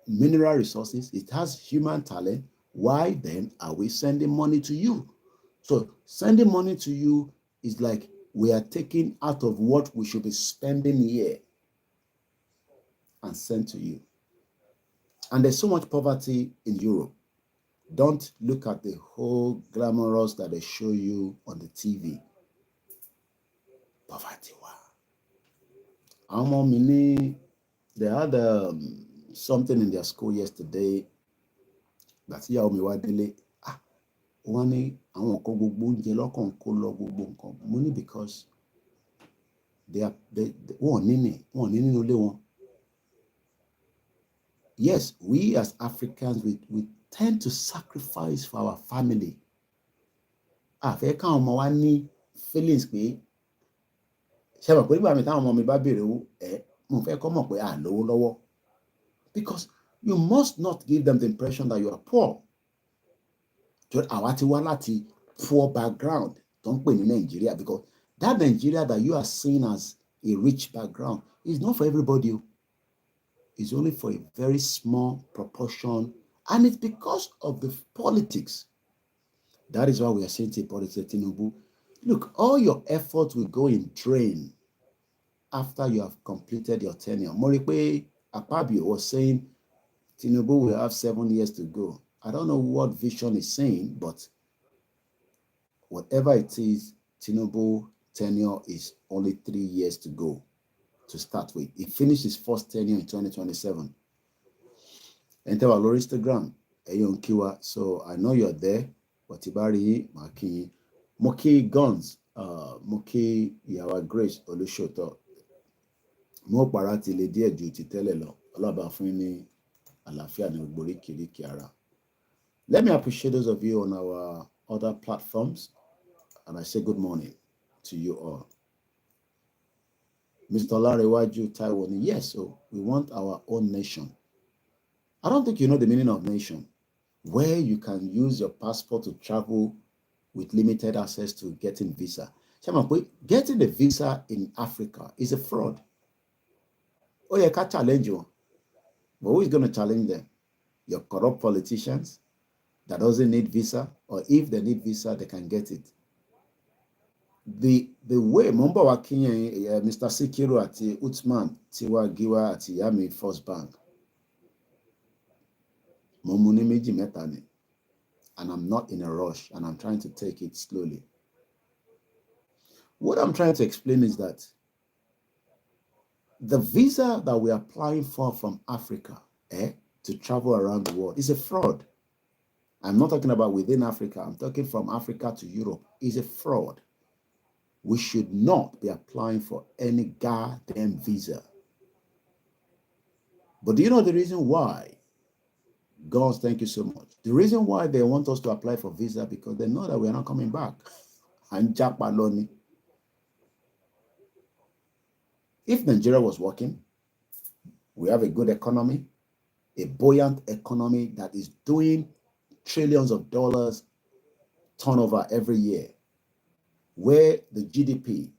Speaker 1: mineral resources. It has human talent. Why then are we sending money to you? So sending money to you is like we are taking out of what we should be spending here and send to you. And there's so much poverty in Europe. Don't look at the whole glamorous that they show you on the TV. Poverty, wow. They had something in their school yesterday. That's ìyàwó mi wá délé. Wọ́n ní àwọn kan gbogbo oúnjẹ lọ́kàn kó lọ gbogbo nǹkan. Mo ní because wọ́n ní nínú ilé wọn. Yes, we as Africans, we tend to sacrifice for our family. Àfẹ́ káwọn ọmọ wa ní feelings pé ṣe mọ̀ pé nígbà mi táwọn ọmọ mi bá béèrè owó mo fẹ́ kọ́ mọ̀ pé à lówó lọ́wọ́. Because you must not give them the impression that you are poor. Àwa ti wá láti poor background tó ń pè ní Nigeria, because that Nigeria that you are seeing as a rich background is not for everybody. It's only for a very small proportion, and it's because of the politics. That is why we are saying to President Tinubu, look, all your efforts will go in drain after you have completed your tenure. Moripe Akpabio was saying Tinubu will have 7 years to go. I don't know what vision is saying, but whatever it is, Tinubu tenure is only 3 years to go to start with. He finished his first tenure in 2027. Enter our Instagram, Eyon Kiwa. So I know you're there. Watibari, Maki, Moki Guns, Moki Yawa Grace, Olushoto. Mo parati le díẹ̀ ju ti tẹ́lẹ̀ lọ. Ọlọ́ba fún ní àlàáfíà ní gbogbo oríkìríkì ara. Let me appreciate those of you on our other platforms, and I say good morning to you all. Mr. Larewaju Taiwan, yes, so we want our own nation. I don't think you know the meaning of nation, where you can use your passport to travel with limited access to getting visa. Getting a visa in Africa is a fraud. Oh, you can't challenge you. But who is going to challenge them? Your corrupt politicians that doesn't need visa, or if they need visa, they can get it. The way Mumba wa Kenya, Mr. Sikiru ati Uthman Tiwa Giwa ati Yami First Bank. Momuni meji meta ni. And I'm not in a rush, and I'm trying to take it slowly. What I'm trying to explain is that the visa that we're applying for from Africa to travel around the world is a fraud. I'm not talking about within Africa. I'm talking from Africa to Europe. It's a fraud. We should not be applying for any goddamn visa. But do you know the reason why? God, thank you so much. The reason why they want us to apply for visa, because they know that we are not coming back. If Nigeria was working, We have a good economy, a buoyant economy that is doing trillions of dollars turnover every year, where the GDP,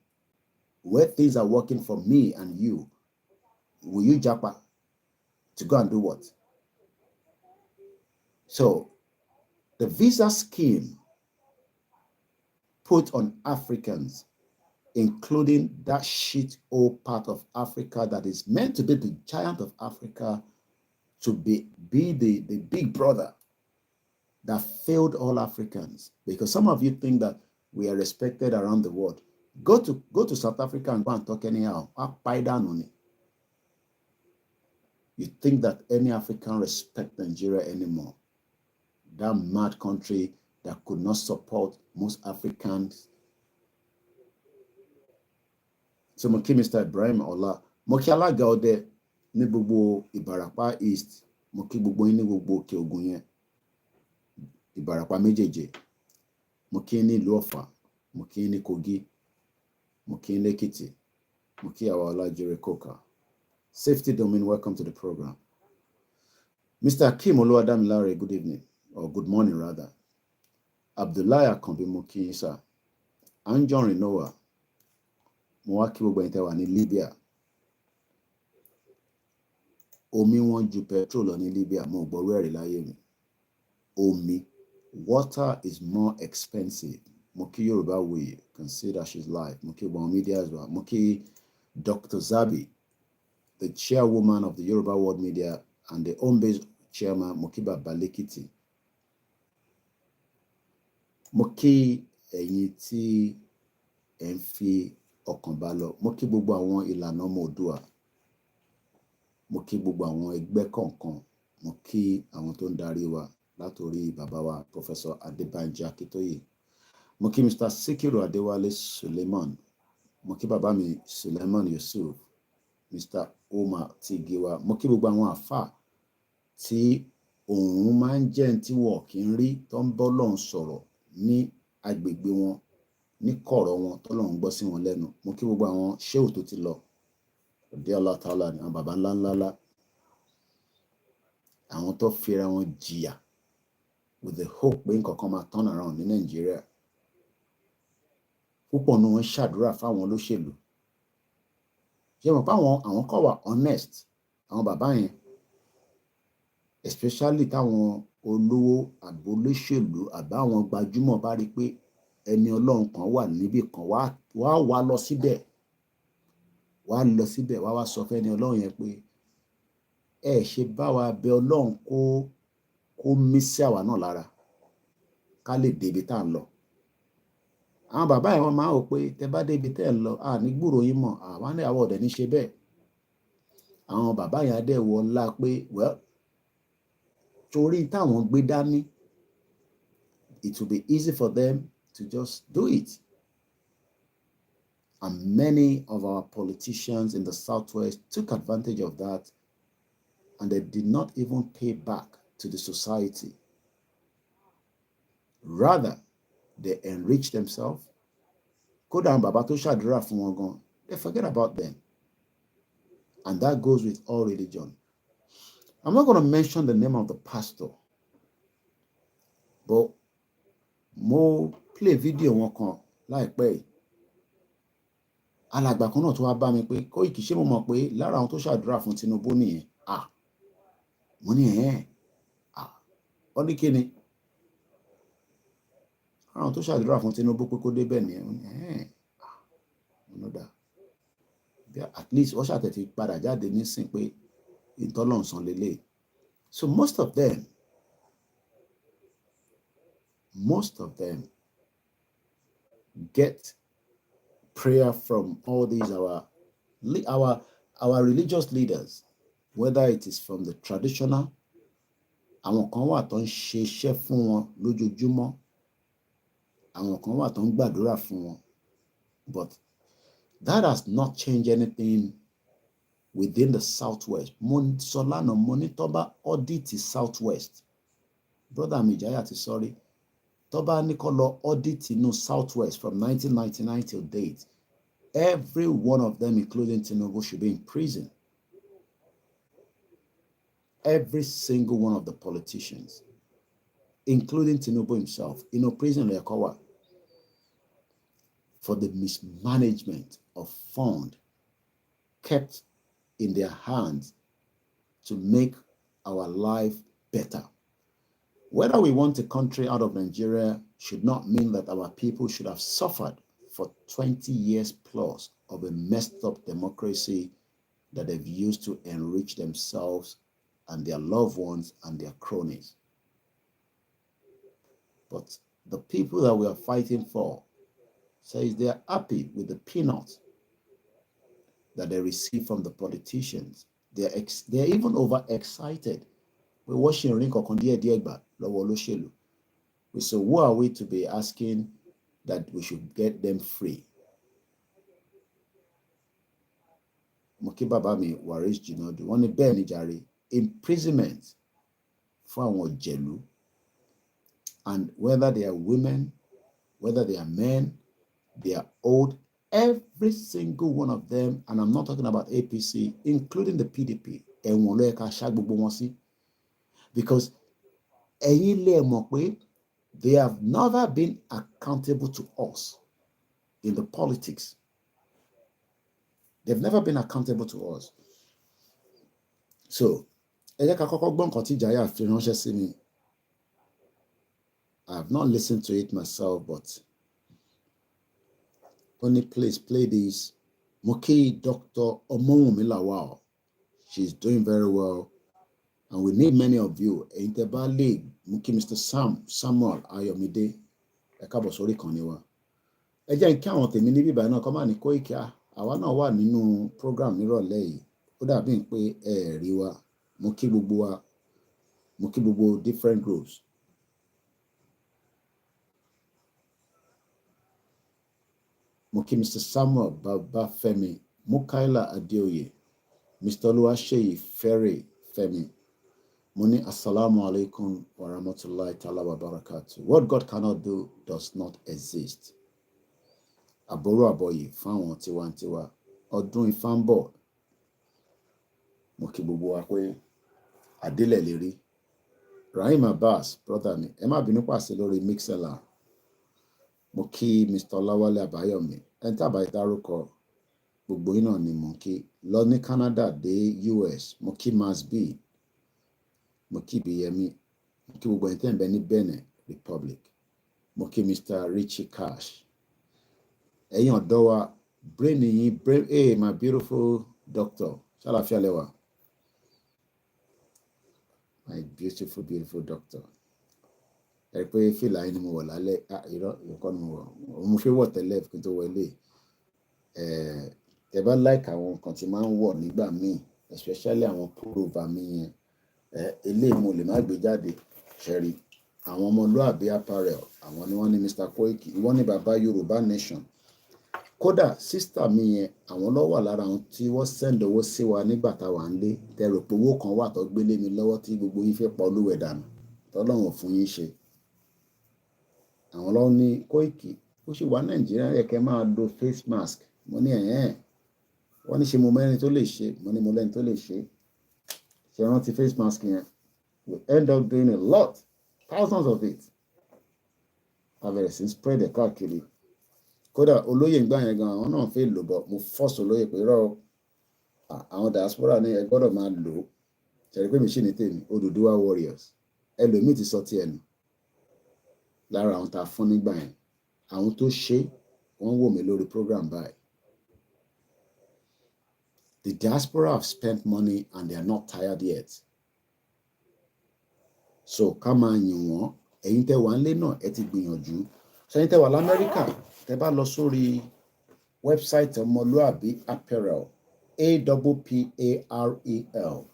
Speaker 1: where things are working for me and you. Will you japa to go and do what? So the visa scheme put on Africans, including that shit old part of Africa that is meant to be the giant of Africa, to be the big brother that failed all Africans. Because some of you think that we are respected around the world. Go to South Africa and go and talk anyhow. You think that any African respect Nigeria anymore? That mad country that could not support most Africans. So mo kí Mr. Ibrahim Ola, mo kí alága ọdẹ ní gbogbo Ìbàràpá East, mo kí gbogbo yín ní gbogbo Òkè Ògùn yẹn, Ìbàràpá méjèèjì, mo kí ní ìlú Ọ̀fà, mo kí ní Kogi, mo kí ní Èkìtì, mo kí àwa Ọlájírè Kókà. Safety Domain, welcome to the program. Mr. Akim Oluwadamilare, good evening, or good morning rather. Abdullahi Akambi, mo kí yín sir. Anjorin Noah, mo wá kí gbogbo ẹ̀yin tẹ́ wà ní Libya. Omi wọ́n ju petrol lọ ní Libya, mo gbọ́rú ẹ̀rí láyé mi. Omi, water is more expensive. Mo kí Yorubawuyi, consider she's live. Mo kí One Media as well. Mo kí Dr. Zabi, the chairwoman of the Yoruba World Media and the home-based chairman, mo kí Baba Lekiti. Mo kí ẹ̀yin tí ẹ ń fi ọkàn bá lọ. Mo kí gbogbo àwọn ìlànà ọmọ Oòduà. Mo kí gbogbo àwọn ẹgbẹ́ kọ̀ọ̀kan. Mo kí àwọn tó ń darí wa látorí bàbá wa Professor Adébánjí Akíntóyè. Mo kí Mr. Sikiru Adéwálé Suleiman. Mo kí bàbá mi Suleiman Yusuf, Mr. Omar Tigiwa. Mo kí gbogbo àwọn àfáà tí òun máa ń jẹ́ tí wọ́n kì í rí tó ń bọ́ lọ́hùn sọ̀rọ̀ ní agbègbè wọn, ní kọ̀rọ̀ wọn tó lọ́hùn gbọ́ sí wọn lẹ́nu. Mo kí gbogbo àwọn ṣéhù tó ti lọ. Òde Allah Ta'ala ni àwọn bàbá ńláńlá. Àwọn tó fira wọn jìyà with the hope pé nǹkan kan máa turn around ní Nàìjíríà. Púpọ̀ nínú wọn ṣàdúrà fáwọn olóṣèlú. Ṣé mo pa àwọn kọ̀ wà honest, àwọn bàbá yẹn, especially táwọn olówó àbólóṣèlú àbáwọn gbajúmọ̀ bá rí pé ẹni Ọlọ́run kan wà níbì kan, wá lọ síbẹ̀, wá sọ fẹ́ni Ọlọ́run yẹn pé ẹ ṣe bá wa bẹ Ọlọ́run kó mí sí àwa náà lára ká lè débi tá à ń lọ. Àwọn bàbá yẹn wọ́n máa ń wò pé tẹ bá débi tẹ́ ẹ lọ, ní gbúròó yín mọ̀, àwọn ní àwọn ọ̀dẹ̀ ní ṣe bẹ́ẹ̀. Àwọn bàbá yẹn adé wọ ńlá pé well, torí táwọn gbé dání, it will be easy for them to just do it. And many of our politicians in the Southwest took advantage of that, and they did not even pay back to the society. Rather, they enrich themselves. Kódà àwọn bàbá tó ṣàdúrà fún wọn gan, they forget about them. And that goes with all religion. I'm not going to mention the name of the pastor, but mo play video wọn kan láìpẹ́ yìí. Alàgbà kan náà tó wá bá mi pé Koiki, ṣé mo mọ̀ pé lára àwọn tó ṣàdúrà fún Tinubu nìyẹn? Mo ní ó ní kí ni? Àwọn tó ṣàdúrà fún Tinubu pé kó débẹ̀ nìyẹn. Mo ní mo dá. At least wọ́n ṣàtẹ̀tì padà jáde nísìn pé ìtọ́lọ́nsán lélẹ̀. So most of them get prayer from all these our religious leaders, whether it is from the traditional, àwọn kan wà tó ń ṣe iṣẹ́ fún wọn lójoojúmọ́, àwọn kan wà tó ń gbàdúrà fún wọn, but that has not changed anything within the Southwest. Solana money toba audit Southwest. Brother Mijaya ti sorry. Toba Nicolo audit in Southwest from 1999 till date. Every one of them, including Tinubu, should be in prison. every single one of the politicians, including Tinubu himself, prison Arewa for the mismanagement of funds kept in their hands to make our life better. Whether we want a country out of Nigeria should not mean that our people should have suffered for 20 years plus of a messed up democracy that they've used to enrich themselves and their loved ones and their cronies. But the people that we are fighting for says they are happy with the peanuts that they receive from the politicians. They're even overexcited. We're watching Rinko Kondia Diegba, Lowoloshelu. So who are we to be asking that we should get them free? Mokibabami Waris Jinodu, one Ben Jari, imprisonment for our jelu, and whether they are women, whether they are men, they are old, every single one of them, and I'm not talking about APC, including the PDP, because they have never been accountable to us in the politics. They've never been accountable to us. So, I have not listened to it myself, but only please play this. Moki Dr. Omowumi Lawal. She's doing very well. And we need many of you. Inteba League, Moki Mr. Samuel Ayomide. Ekabo sori kaniwa. Eja nki àwọn tèmi ní bíbá náà kọ́ máa ní Koiki àwa náà wà nínú program nírọ̀lẹ́ yìí. Ó dàbí pé ẹ rí wa. Mo kí gbogbo different groups. Mo kí Mr. Samuel Babafemi, Mukaila Adeoye, Mr. Oluwaseyi Ferry Femi. Moni assalamu alaikum wa rahmatullahi ta'ala wa barakatuh. What God cannot do does not exist. Aboro aboye fáwọn tiwantiwa. Ọdún Ifá ń bọ̀. Mo kí gbogbo wa pé Adélẹ̀ lérí. Rahim Abbas, brother mi, ẹ má bínú pàṣẹ lórí Mixlr. Mo kí Mr. Olawale Abayomi, ẹni tí àbáyé dárúkọ gbogbo yín náà ni mo kí. Lọ ní Canada dé US, mo kí Mas B, mo kí Biyemi, mo kí gbogbo ẹni tí ń bẹ ní Benin Republic, mo kí Mr. Richie Cash. Ẹ̀yin ọ̀dọ́ wa, brain yín, hey, my beautiful doctor, ṣàlàáfíà lẹ́wà. My beautiful, beautiful doctor. Ẹ pé fìlà yín ni mo wọ̀ lálẹ́, ìkọ́ ni mo wọ̀. Mo fi wọ̀ tẹ́lẹ̀ kí n tó wọlé. Ẹ bá like àwọn nǹkan tí máa ń wọ̀ nígbà míì, especially àwọn pullover mi yẹn. Eléyìí mo lè má gbé jáde, ṣẹ́rí. Àwọn ọmọlúàbí apparel, àwọn ni wọ́n ní Mr. Koiki, wọ́n ní bàbá Yoruba Nation. Kódà sister mi yẹn, àwọn ló wà lára àwọn tí wọ́n send owó sí wa nígbà tá wà ń lé. Tẹ̀rò pé owó kan wà tó gbélé mi lọ́wọ́ tí gbogbo yín fẹ́ pa olúwẹ̀ dànù. Tọ́lọ́run fún yín ṣe. Àwọn ló ní Koiki, ó sì wà Nàìjíríà yẹ kẹ́ máa lo face mask. Mo ní wọ́n ní ṣe mo mẹ́rin tó lè ṣe, mo ní mo lẹ́ni tó lè ṣe. Ṣé rántí face mask yẹn? We end up doing a lot, thousands of it. A bẹ̀rẹ̀ sí spread the káàkiri. Kódà olóyè ìgbà yẹn gan àwọn náà fẹ́ lò bọ̀ mo force olóyè pé rọ́ àwọn diaspora ní ẹ gbọ́dọ̀ máa lò ó. Ṣẹ̀rí pé mi ṣì ní tèmi, Odùduwà warriors. Ẹlòmíì ti sọ ti ẹnu. Lára àwọn tá a fún nígbà yẹn. Àwọn tó ṣe wọ́n wò mí lórí program báyìí. The diaspora have spent money and they are not tired yet. So ká máa yìn wọ́n. Ẹ̀yin tẹ́ wà nílé náà ẹ ti gbìyànjú. Ṣẹ́yìn tẹ́ wà l'Amẹ́ríkà, tẹ́ bá lọ sórí website Ọmọlúàbí Apparel, APPAREL.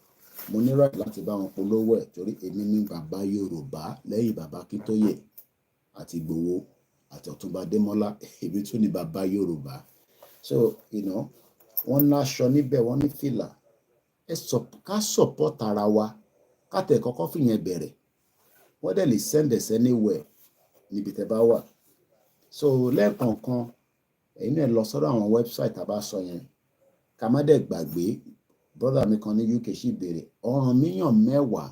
Speaker 1: Mo ní right láti bá wọn polówó ẹ̀ torí èmi ní bàbá Yorùbá lẹ́yìn bàbá Kítóyè àti Ìgbòho àti Ọ̀túnba Démọ́lá, èmi tún ní bàbá Yorùbá. So, wọ́n láṣọ níbẹ̀, wọ́n ní fìlà. Ká support ara wa, ká tẹ̀ kọ́kọ́ fìyẹn bẹ̀rẹ̀. Wọ́n dẹ̀ lè send us anywhere níbi tẹ́ bá wà. So lẹ́ẹ̀kọ̀ọ̀kan ẹ̀yin náà lọ sọ́dọ̀ àwọn website àbá sọ yẹn. Ká má dẹ̀ gbàgbé brother mi kan ní UK sì béèrè ọ̀ràn mílíọ̀n mẹ́wàá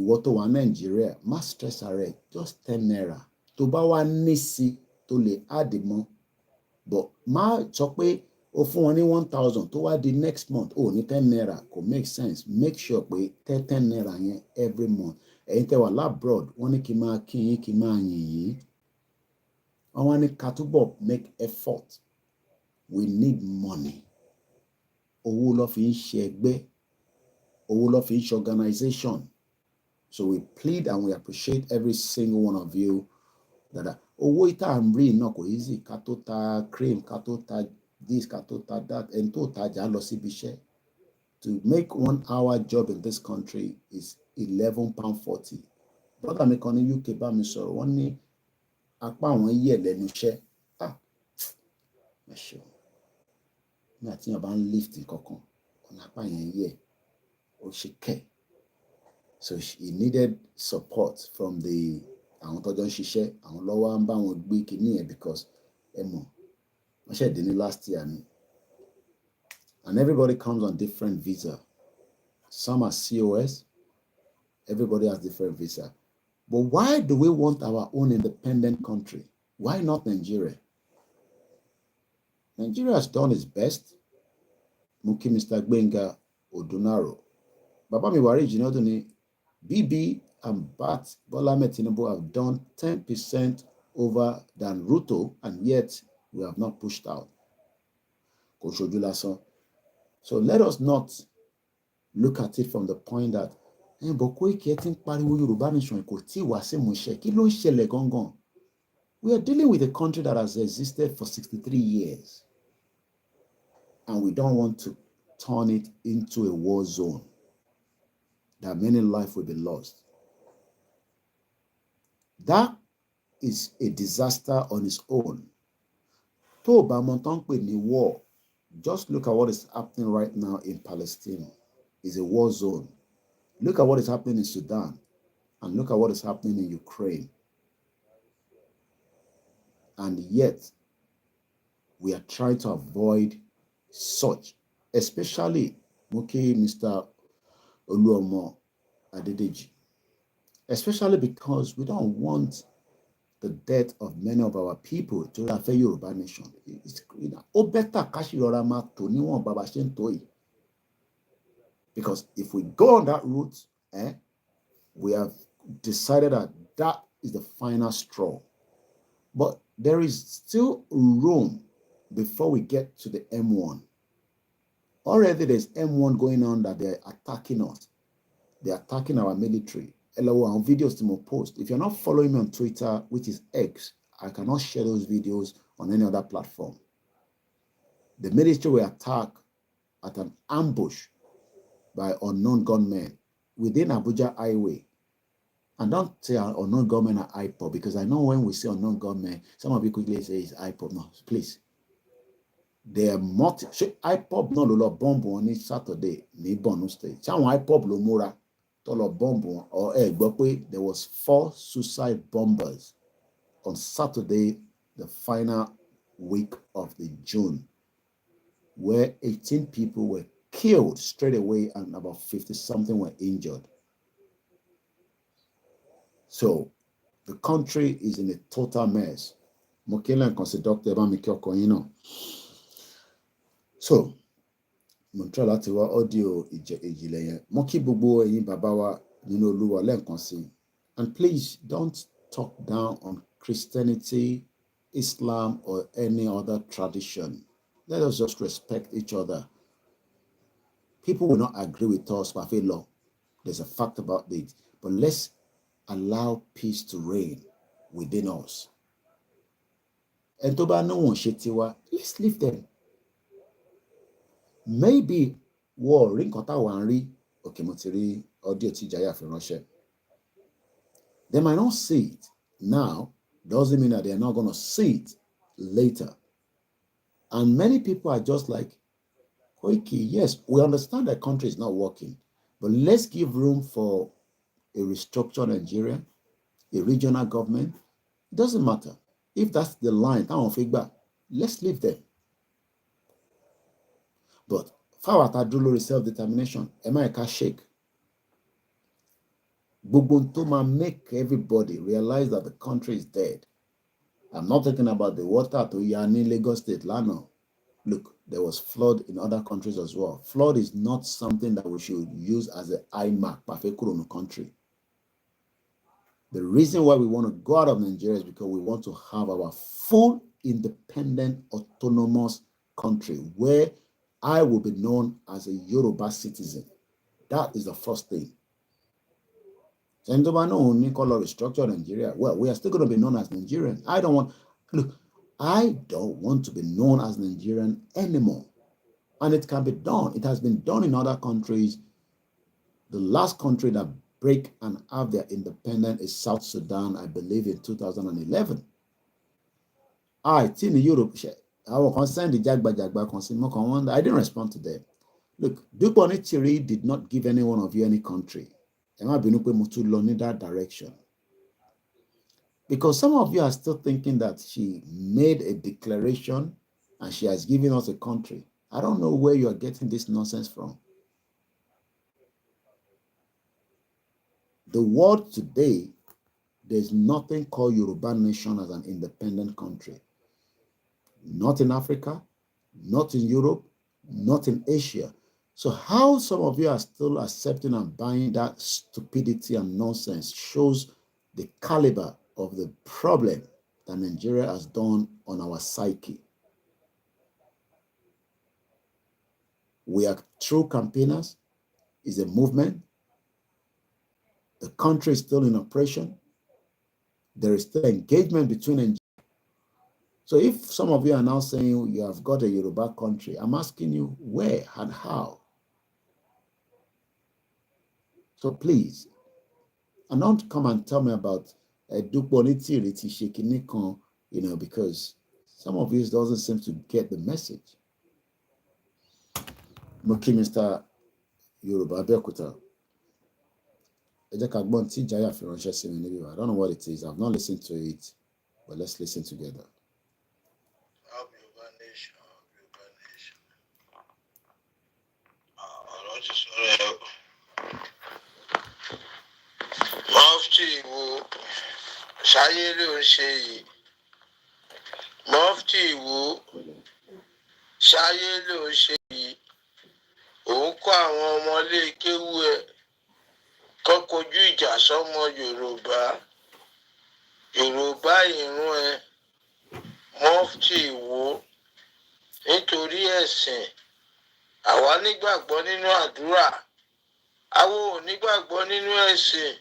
Speaker 1: ìwọ tó wà Nàìjíríà má stress ààrẹ just 10 naira tó bá wá ní sí tó lè add mọ́ but má sọ pé o fún wọn ní 1,000 tó wá di next month ó ní 10 naira kò make sense make sure pé 10 naira yẹn every month ẹ̀yin tẹ́ wà labroad wọ́n ní kí n máa kí yín kí n máa yìn yín wọ́n ní ká túbọ̀ make effort we need money owó ló fi ń ṣe ẹgbẹ́ owó ló fi ń ṣe organization so we plead and we appreciate every single one of you that owó ìta ń rí náà kò easy ká tó ta cream ká tó ta this ká tó ta that ẹni tó tajà lọ síbi iṣẹ́ to make 1 hour job in this country is £11.40 brother mi kan ní UK bá mi sọ̀rọ̀ wọ́n ní apá àwọn yẹ̀ lẹ́nu iṣẹ́ ẹ ṣeun ní àtìyàn bá ń lift kankan ọ̀nà apá yẹn yẹ̀ ó ṣe kẹ̀ so he needed support from the àwọn tọ́jọ́ ń ṣiṣẹ́ àwọn lọ́wọ́ ń bá wọn gbé kinní yẹn because ẹ mọ̀ wọ́n ṣẹ̀dé ní last year ni and everybody comes on different visa some are COS everybody has different visa but why do we want our own independent country why not Nigeria? Nigeria has done its best Muki Mr. Gbenga Odunaro bàbá mi wàrí ìjìnà ọdún ni BB and Bat Bola Ahmed Tinubu have done 10% over than Ruto and yet we have not pushed out. So let us not look at it from the point that but Koiki ti ń pariwo Yorùbá nation kò tí wá sí ìmúṣẹ kí ló ń ṣẹlẹ̀ gangan? We are dealing with a country that has existed for 63 years and we don't want to turn it into a war zone that many lives will be lost. That is a disaster on its own. Tó bá mọ̀ tán pè ní war, just look at what is happening right now in Palestine. It's a war zone. Look at what is happening in Sudan and look at what is happening in Ukraine. And yet, we are trying to avoid such, especially Muki Mr. Oluomo Adedeji, especially because we don't want the death of many of our people to affect Yoruba nation. It's better because if we go on that route, we have decided that that is the final straw. But there is still room before we get to the M1. Already there's M1 going on that they're attacking us. They're attacking our military. Hello, our videos to post. If you're not following me on Twitter, which is X, I cannot share those videos on any other platform. The military will attack at an ambush by unknown gunmen within Abuja Highway. And don't say unknown gunmen are IPOB, because I know when we say unknown gunmen, some of you quickly say it's IPOB. No, please. They are multi. IPOB no lo bomb on it Saturday, ni Borno State. Some IPOB lo mura. Bomb or there was 4 suicide bombers on Saturday, the final week of the June, where 18 people were killed straight away and about 50-something were injured. So the country is in a total mess. So mo try láti wá audio ìjìnlẹ̀ yẹn mo kí gbogbo ẹ̀yin bàbá wa nínú Olúwa lẹ́ẹ̀kan sí and please don't talk down on Christianity, Islam or any other tradition. Let us just respect each other. People will not agree with us, but I feel law. There's a fact about it. But let's allow peace to reign within us. And to ba no one ṣe tiwa, let's leave them. Maybe war rí nǹkan táwa ń rí okay mo ti rí audio tí Jaya fi ránṣẹ́. They might not see it now, doesn't mean that they are not going to see it later. And many people are just like, Koiki, yes, we understand that country is not working, but let's give room for a restructured Nigeria, a regional government. It doesn't matter. If that's the line, let's leave them. But Fáwọn àtàdúró lórí self-determination, ẹ má ẹ̀ka shake. Gbogbo tó máa make everybody realize that the country is dead. I'm not talking about the water to Yani, Lagos State, Lano. Look, there was flood in other countries as well. Flood is not something that we should use as an eye mark, perfectly in the country. The reason why we want to go out of Nigeria is because we want to have our full, independent, autonomous country where I will be known as a Yoruba citizen. That is the first thing. Restructure Nigeria. Well, we are still going to be known as Nigerian. I don't want to be known as Nigerian anymore. And it can be done. It has been done in other countries. The last country that break and have their independence is South Sudan, I believe, in 2011. In Europe, our concern the Jagba concern. I didn't respond to them. Look, Dupont-Chiri did not give any one of you any country. That direction. Because some of you are still thinking that she made a declaration and she has given us a country. I don't know where you are getting this nonsense from. The world today, there's nothing called Yoruba nation as an independent country. Not in Africa, not in Europe, not in Asia. So how some of you are still accepting and buying that stupidity and nonsense shows the caliber of the problem that Nigeria has done on our psyche. We are true campaigners. It's a movement. The country is still in operation. There is still engagement between Nigeria. So if some of you are now saying you have got a Yoruba country, I'm asking you where and how. So please, and don't come and tell me about because some of you doesn't seem to get the message. Mr. Yoruba Bekuta. I don't know what it is. I've not listened to it, but let's listen together.
Speaker 2: Mufti wo ṣayé ló ń ṣe yìí. Mufti wo ṣayé ló ń ṣe yìí. Òun kọ́ àwọn ọmọlé kéwú ẹ̀ kó kojú ìjà sọ́mọ Yorùbá. Yorùbá ìrún ẹ̀ Mufti wo nítorí ẹ̀sìn. Àwa nígbàgbọ́ nínú àdúrà. Àwa ò nígbàgbọ́ nínú ẹ̀sìn.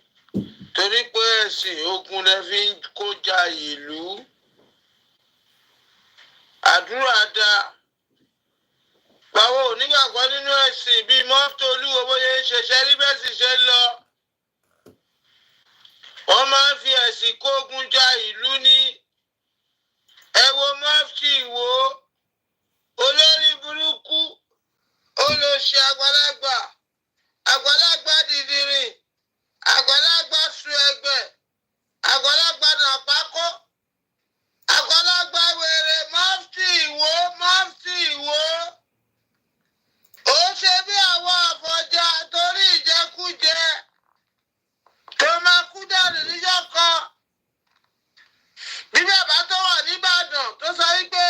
Speaker 2: Torí pé ẹ̀sìn ogun lẹ fi ń kójà ìlú. Àdúrà dá. Báwo ò nígbàgbọ́ nínú ẹ̀sìn bí Mọ́tò Olúwo bóyá ń ṣiṣẹ́ rí bẹ́ẹ̀ sì ṣe lọ. Wọ́n máa ń fi ẹ̀sìn kógun jà ìlú ní. Ẹ wo Mufti wo olórí burúkú olóṣì àgbàlagbà àgbàlagbà dìdìrìn àgbàlagbà sùn ẹgbẹ́ àgbàlagbà nàpákó àgbàlagbà wèrè Mufti wo ó ṣe bí àwọn àfọ̀jà torí ìjẹkújẹ tó máa kú dànù níjọ́ kan. Bí bàbá tó wà nìbàdàn tó sọ wípé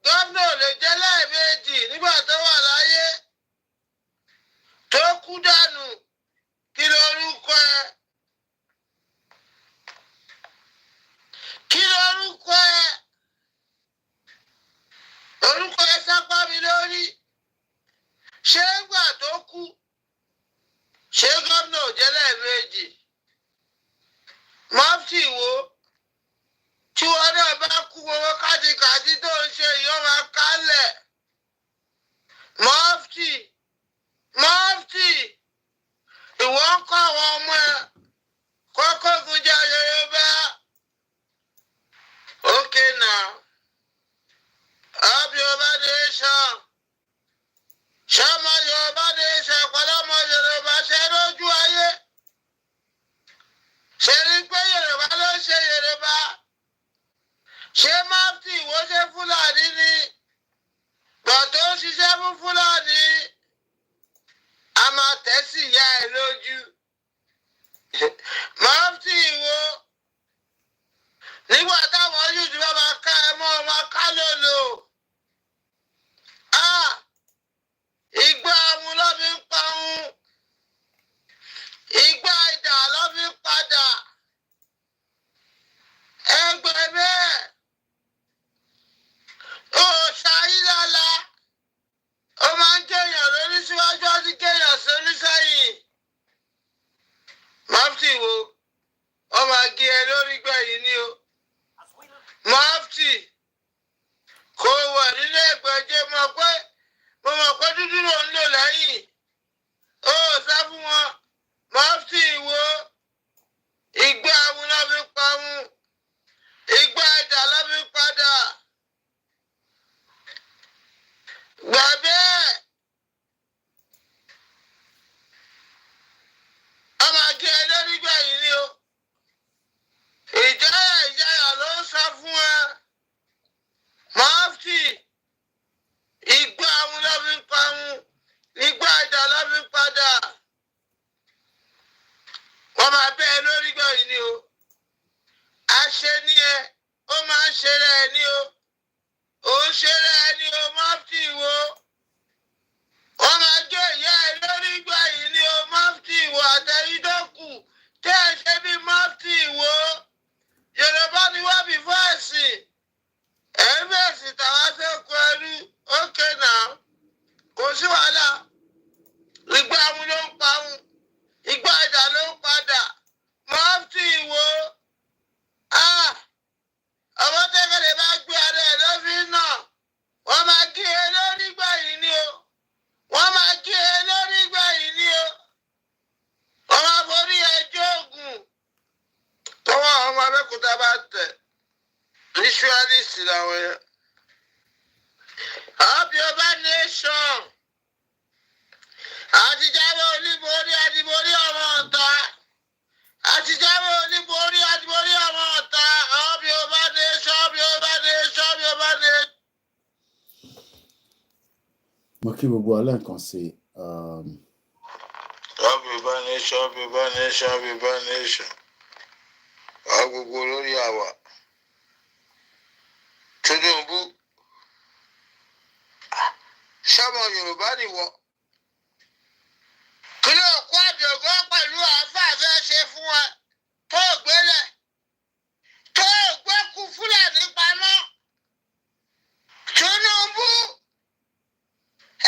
Speaker 2: gómìnà ò lè jẹ́ lẹ́ẹ̀mejì nígbà tó wà láyé tó kú dànù. Kí lorúkọ ẹ? Kí lorúkọ ẹ? Orúkọ ẹ sápá mi lórí. Ṣé ìgbà tó kú? Ṣé gómìnà ò jẹ́ lẹ́ẹ̀mejì? Mufti wo tí wọn náà bá kú owó kádìkádì tó ń ṣe ìyọ́ máa kálẹ̀. Mufti ìwọ ń kọ́ àwọn ọmọ ẹ kọ́kọ́ gunjà Yorùbá. Okay now, up Yorùbá nation. Ṣọmọ Yorùbá nation pẹ̀lọ́mọ Yorùbá ṣe lójú ayé. Ṣé rí pé Yorùbá ló ń ṣe Yorùbá? Ṣé Mufti ìwọ ṣe Fúlàní ni? Gbọ̀n tó ń ṣiṣẹ́ fún Fúlàní.
Speaker 3: lórí gbẹ̀yìn ni o. Mọ́fìtì kò wà nínú ẹgbẹ̀jẹ̀ mọ̀ pé dúdú ló ń lò lẹ́yìn. Ó sá fún wọn. Mọ́fìtì wo ìgbà àwọn náà fi pa wọn. Ìgbà ìdá ló fi padà. Gbà bẹ́ẹ̀. Ọmọ akí ẹ lórí gbẹ̀yìn ni o. Ìjáyà ló ń sá fún ẹ. Mọ́fìtì ìgbà àwọn ló fi pa wọn. Ìgbà ìdá ló fi padà. Wọ́n máa bẹ́ ẹ lórí gbẹ̀yìn ni o. Àṣẹ ni ẹ, ó máa ń ṣeré ẹ ní o. Ó ń ṣeré ẹ ní o, Mọ́fìtì wo. Wọ́n máa jẹ́ ìyá ẹ lórí gbẹ̀yìn ni o, Mọ́fìtì wo àtẹ̀yídọ́kù. Tẹ́ ẹ ṣe bí Mọ́fìtì wo. Yorùbá ni wá bí fọ́ọ̀sì. Ẹ ń bẹ̀sì tàwa sẹ́kọ̀ọ́ ẹrú. Ókè náà. Kò sí wàhálà. Ìgbà àwọn ló ń pa wọn. Ìgbà ìdá ló ń padà. Mọ́fìtì wo. Ọmọ tẹ́kẹ̀lẹ́ bá gbé ara ẹ̀ lọ́fíìn náà. Wọ́n máa gé e lórí gbẹ̀yìn ni o. Wọ́n máa gé e lórí gbẹ̀yìn ni o. Wọ́n máa forí ẹjọ́ ògùn. Tọ́wọ́ àwọn ọmọ Abẹ́òkúta bá tẹ̀. Ritualist làwọn yẹn. Happy Urban Nation. Àtijáwé olúborí àdìborí ọmọ ọ̀tá. Àtijáwé olúborí àdìborí ọmọ ọ̀tá. Happy Urban Nation, Happy Urban Nation, Happy Urban Nation.
Speaker 1: Mo kí gbogbo alẹ́ nǹkan sí
Speaker 3: Happy Urban Nation, Happy Urban Nation, Happy Urban Nation. Àwọn gbogbo olórí àwa. Tinubu. Ṣọ́mọ Yorùbá nìwọ. Kí ló kó àjọ̀gọ́ pẹ̀lú àáfàá ṣe fún wa tó gbélé tó gbẹ́kú Fúlàní pamọ́? Tinubu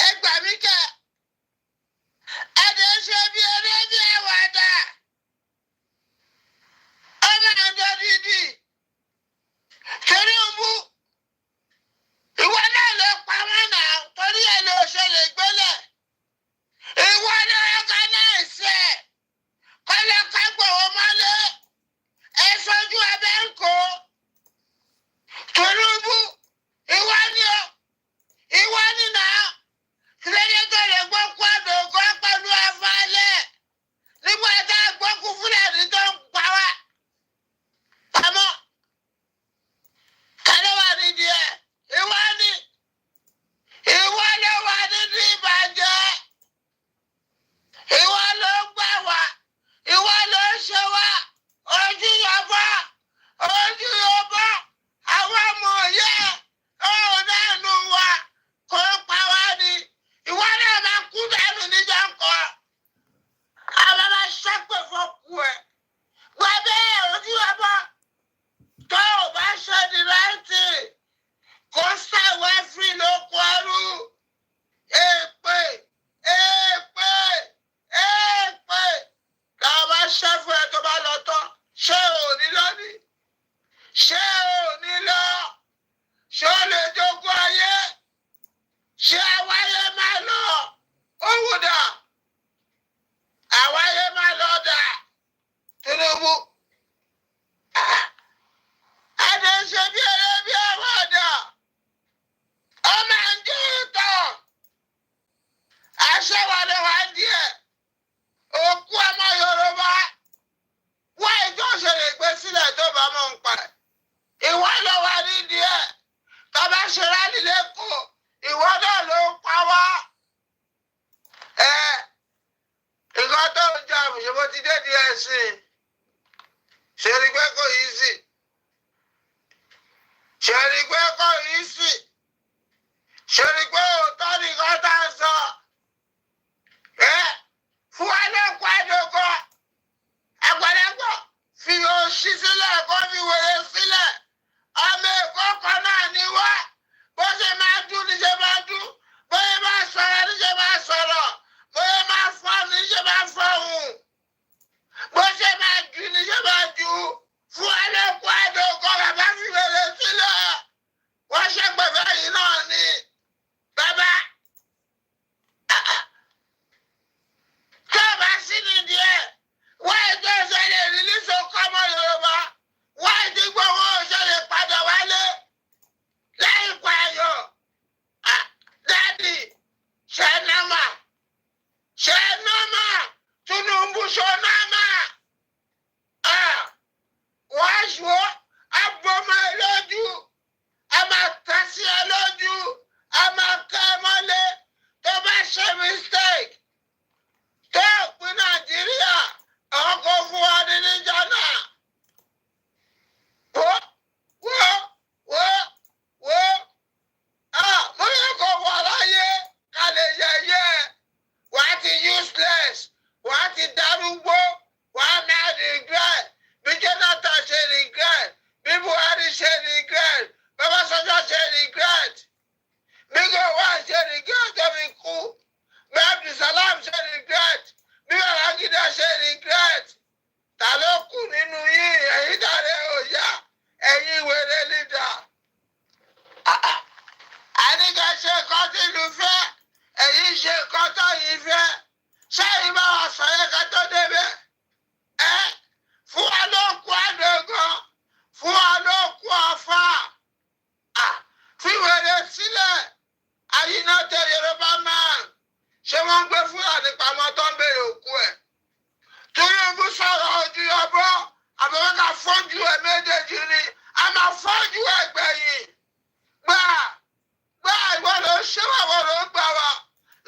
Speaker 3: ẹ gbà mí kẹ́ ẹ̀dẹ̀ ṣe bí eré bí àwàdà ọmọ àjọ dídì. Tinubu ìwọ náà ló pamọ́ náà torí ẹ̀ ló ṣe lè gbélé. Ìwọ ló organize ẹ̀ kọ́lọ́ kágbọ̀wọ́ mọ́lé ẹ sójú abẹ́ ń kó. Tinubu ìwọ ni o ìwọ ni náà kìlẹ́dẹ́gbẹ́ lè gbọ́ kwádò kọ́ pẹ̀lú afálẹ̀ nígbà tá a gbọ́ kú Fúlàní tó ń pa wá pamọ́. Kálọ́ wà nídìí ẹ̀ ìwọ ni ìwọ ló wà nídìí ìbàjẹ́. Ìwọ ló gbà wá, ìwọ ló ṣe wá, ojú yọbọ, àwọn ọmọ yẹ, òun náà nù wá, kò pa wá ní. Ìwọ náà máa kú dànù níjà ńkọ́. Àwọn máa ṣẹ́pẹ̀ fọ́kù ẹ̀. Wà bẹ́ẹ̀ ojú yọbọ, tó o bá ṣe ní láti, kò sáwọ́ fún lóko ẹrú. Èpè, èpè. Káwá ṣẹ́fù ẹ tó bá lọ tán, ṣé ò ní lọ ní? Ṣé ò ní lọ? Ṣé ó lè jogún ayé? Ṣé àwáyé máa lọ? Owó dà. Àwáyé máa lọ dà. Tinubu. Adé ṣe bí eré bí àwàdà. Ó máa ń dín ìtàn. Àṣẹ wà ló wá díẹ̀. Òkú ọmọ Yorùbá wá ìjọ ṣẹlẹ̀ gbé sílẹ̀ tó bá mọ̀ ń pa ẹ̀. Ìwọ ló wà nídìí ẹ̀. Tó bá ṣe rálì lẹ́kọ̀ọ́, ìwọ náà ló ń pa wá. Nǹkan tó ń jà mí ṣe mo ti dé di ẹ̀sìn. Ṣé rí pé kò yí sí? Ṣé rí pé kò yí sí? Ṣé rí pé òótọ́ nìkan tá a sọ? Fún ẹlẹ́kọ̀ọ́ ẹ̀dọ́gọ́, àgbàlagbà fi òṣì sílẹ̀ kó fi wèrè sílẹ̀. Ọmọ Èkó kan náà ni wá. Bó ṣe máa dún níṣẹ́ máa dún. Bóyá máa sọ̀rọ̀ níṣẹ́ máa sọ̀rọ̀. Bóyá máa fọ́ níṣẹ́ máa fọ́hùn. Bó ṣe máa jù níṣẹ́ máa jù. Fún ẹlẹ́kọ̀ọ́. máa fọ́jú ẹgbẹ̀yìn. Gbà ìwọ ló ń ṣe wà, ìwọ ló ń gbà wá.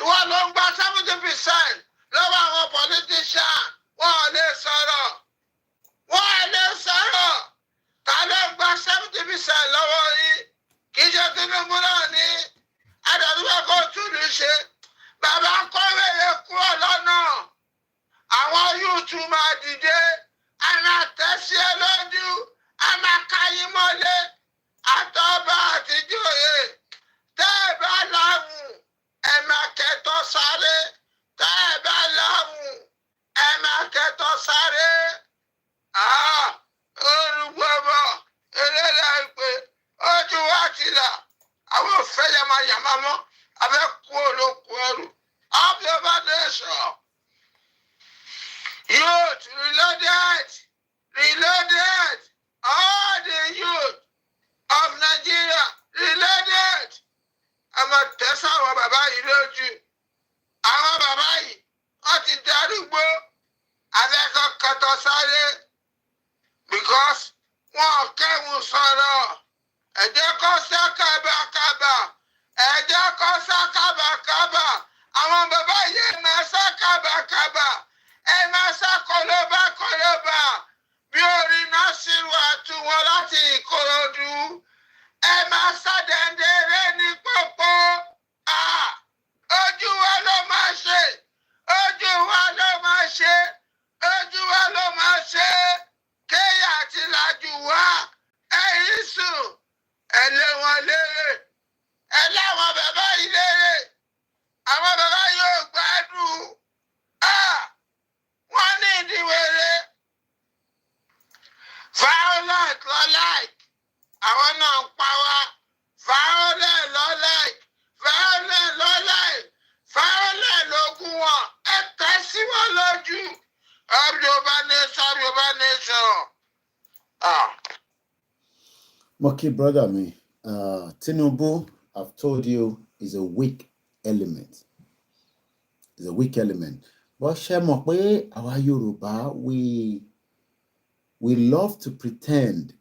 Speaker 3: Ìwọ ló ń gba 70% lọ́wọ́ àwọn politician. Wọ́n ò lè sọ̀rọ̀. Wọ́n ò lè sọ̀rọ̀. Ta ló ń gba 70% lọ́wọ́ yín? Kì í ṣe Tinubu náà ní. Adàdúgbò kò túlù ṣe. Bàbá Kọ́wéèrè kúrò lọ́nà. Àwọn yúùtù máa dìde. A máa tẹ̀sí ẹ lójú. A máa káyí mọ́lé. Àtọ́ba àtijọ́yè. Tẹ́ ẹ bá láwùn, ẹ máa kẹtọ́ sáré. Tẹ́ ẹ bá láwùn, ẹ máa kẹtọ́ sáré. Olùgbọ́bọ̀ eléyà ìpè ojú wa ti là. Àwọn òfẹ́ yamayama mọ́. Abẹ́ kú olóko ẹrú. Of Yoruba nation. Youth reloaded. Reloaded. All the youth of Nigeria reloaded. Àmọ́ tẹ̀sán àwọn bàbá yìí lójú. Àwọn bàbá yìí wọ́n ti darúgbó. Abẹ́kọ̀ kẹtọ sáré. Because wọn kẹ́hùn sọ̀rọ̀. Ẹ jẹ́ kó sá kábàkábà. Ẹ jẹ́ kó sá kábàkábà. Àwọn bàbá yìí máa sá kábàkábà. Ẹ máa sá kọlọ́bà. Bí orin náà sì wà tú wọn láti Ìkòròdú. Ẹ máa sá dẹ́ndẹ́rẹ́ ní pópó. Ojú wa ló máa ṣe. Ojú wa ló máa ṣe. Ojú wa ló máa ṣe. Kéyà ti làjù wá. Ẹ̀yìn sùn. Ẹ lé wọn lérè. Ẹ láwọn bàbá yìí lérè. Àwọn bàbá yóò gbádùn. Wọ́n ní ìdíwèrè. Violent lọ like. Àwọn náà ń pa wá. Violent lọ like. Violent lọ like. Violent lógún wọn. Ẹ tẹ́ sí wọn lójú. Yoruba nation, Yoruba nation.
Speaker 1: Moki brother me, Tinubu, I've told you, is a weak element. Is a weak element. But ṣé mọ̀ pé àwa Yorùbá, we love to pretend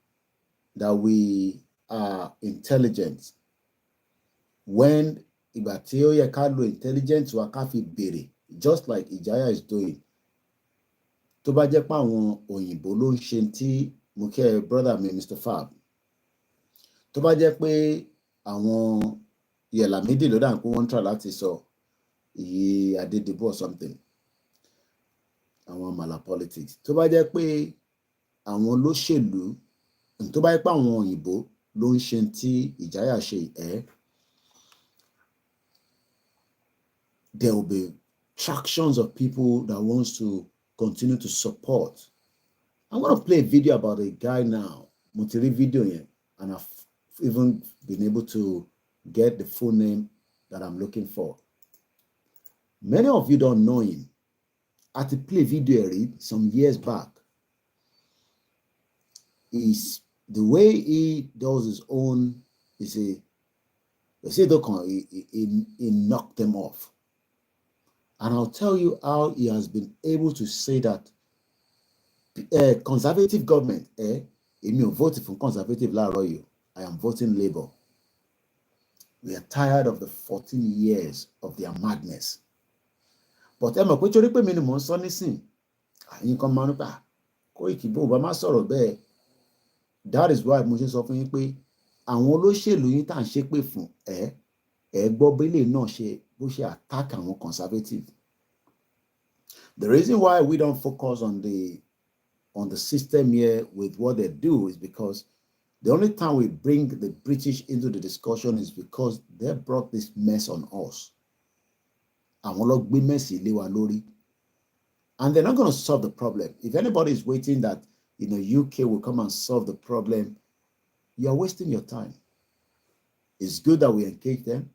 Speaker 1: that we are intelligent. When ìgbà tí ó yẹ ká lo intelligence wa ká fi béèrè, just like Ijaya is doing. Tó bá jẹ́ pé àwọn òyìnbó ló ń ṣe tí mo kí brother mi Mr. Fab. Tó bá jẹ́ pé àwọn Yẹ̀lámídì ló dà pé wọ́n ń try láti sọ iye Adédìbò or something. Àwọn mala politics. Tó bá jẹ́ pé àwọn olóṣèlú, tó bá jẹ́ pé àwọn òyìnbó ló ń ṣe tí Ìjáyà ṣe there will be tractions of people that wants to continue to support. I'm going to play a video about a guy now. Mo ti rí video yẹn, and I've even been able to get the full name that I'm looking for. Many of you don't know him. I had to play video some years back. Is the way he does his own, he knocked them off. And I'll tell you how he has been able to say that conservative government, I'm voting for conservative láàárọ̀ yìí. I am voting Labour. We are tired of the 14 years of their madness. But ẹ mọ̀ pé torí pé mi ni mò ń sọ nísìn, àyín kan máa ń pa Koiki bó bá má sọ̀rọ̀ bẹ́ẹ̀. That is why mo ṣe sọ fún yín pé àwọn olóṣèlú yín tá à ń ṣépè fún ẹ gbọ́ bílẹ̀ náà ṣe bó ṣe attack àwọn conservative. The reason why we don't focus on the system here with what they do is because the only time we bring the British into the discussion is because they brought this mess on us. Àwọn ló gbé mess lé wa lórí. And they're not going to solve the problem. If anybody is waiting that UK will come and solve the problem, you are wasting your time. It's good that we engage them.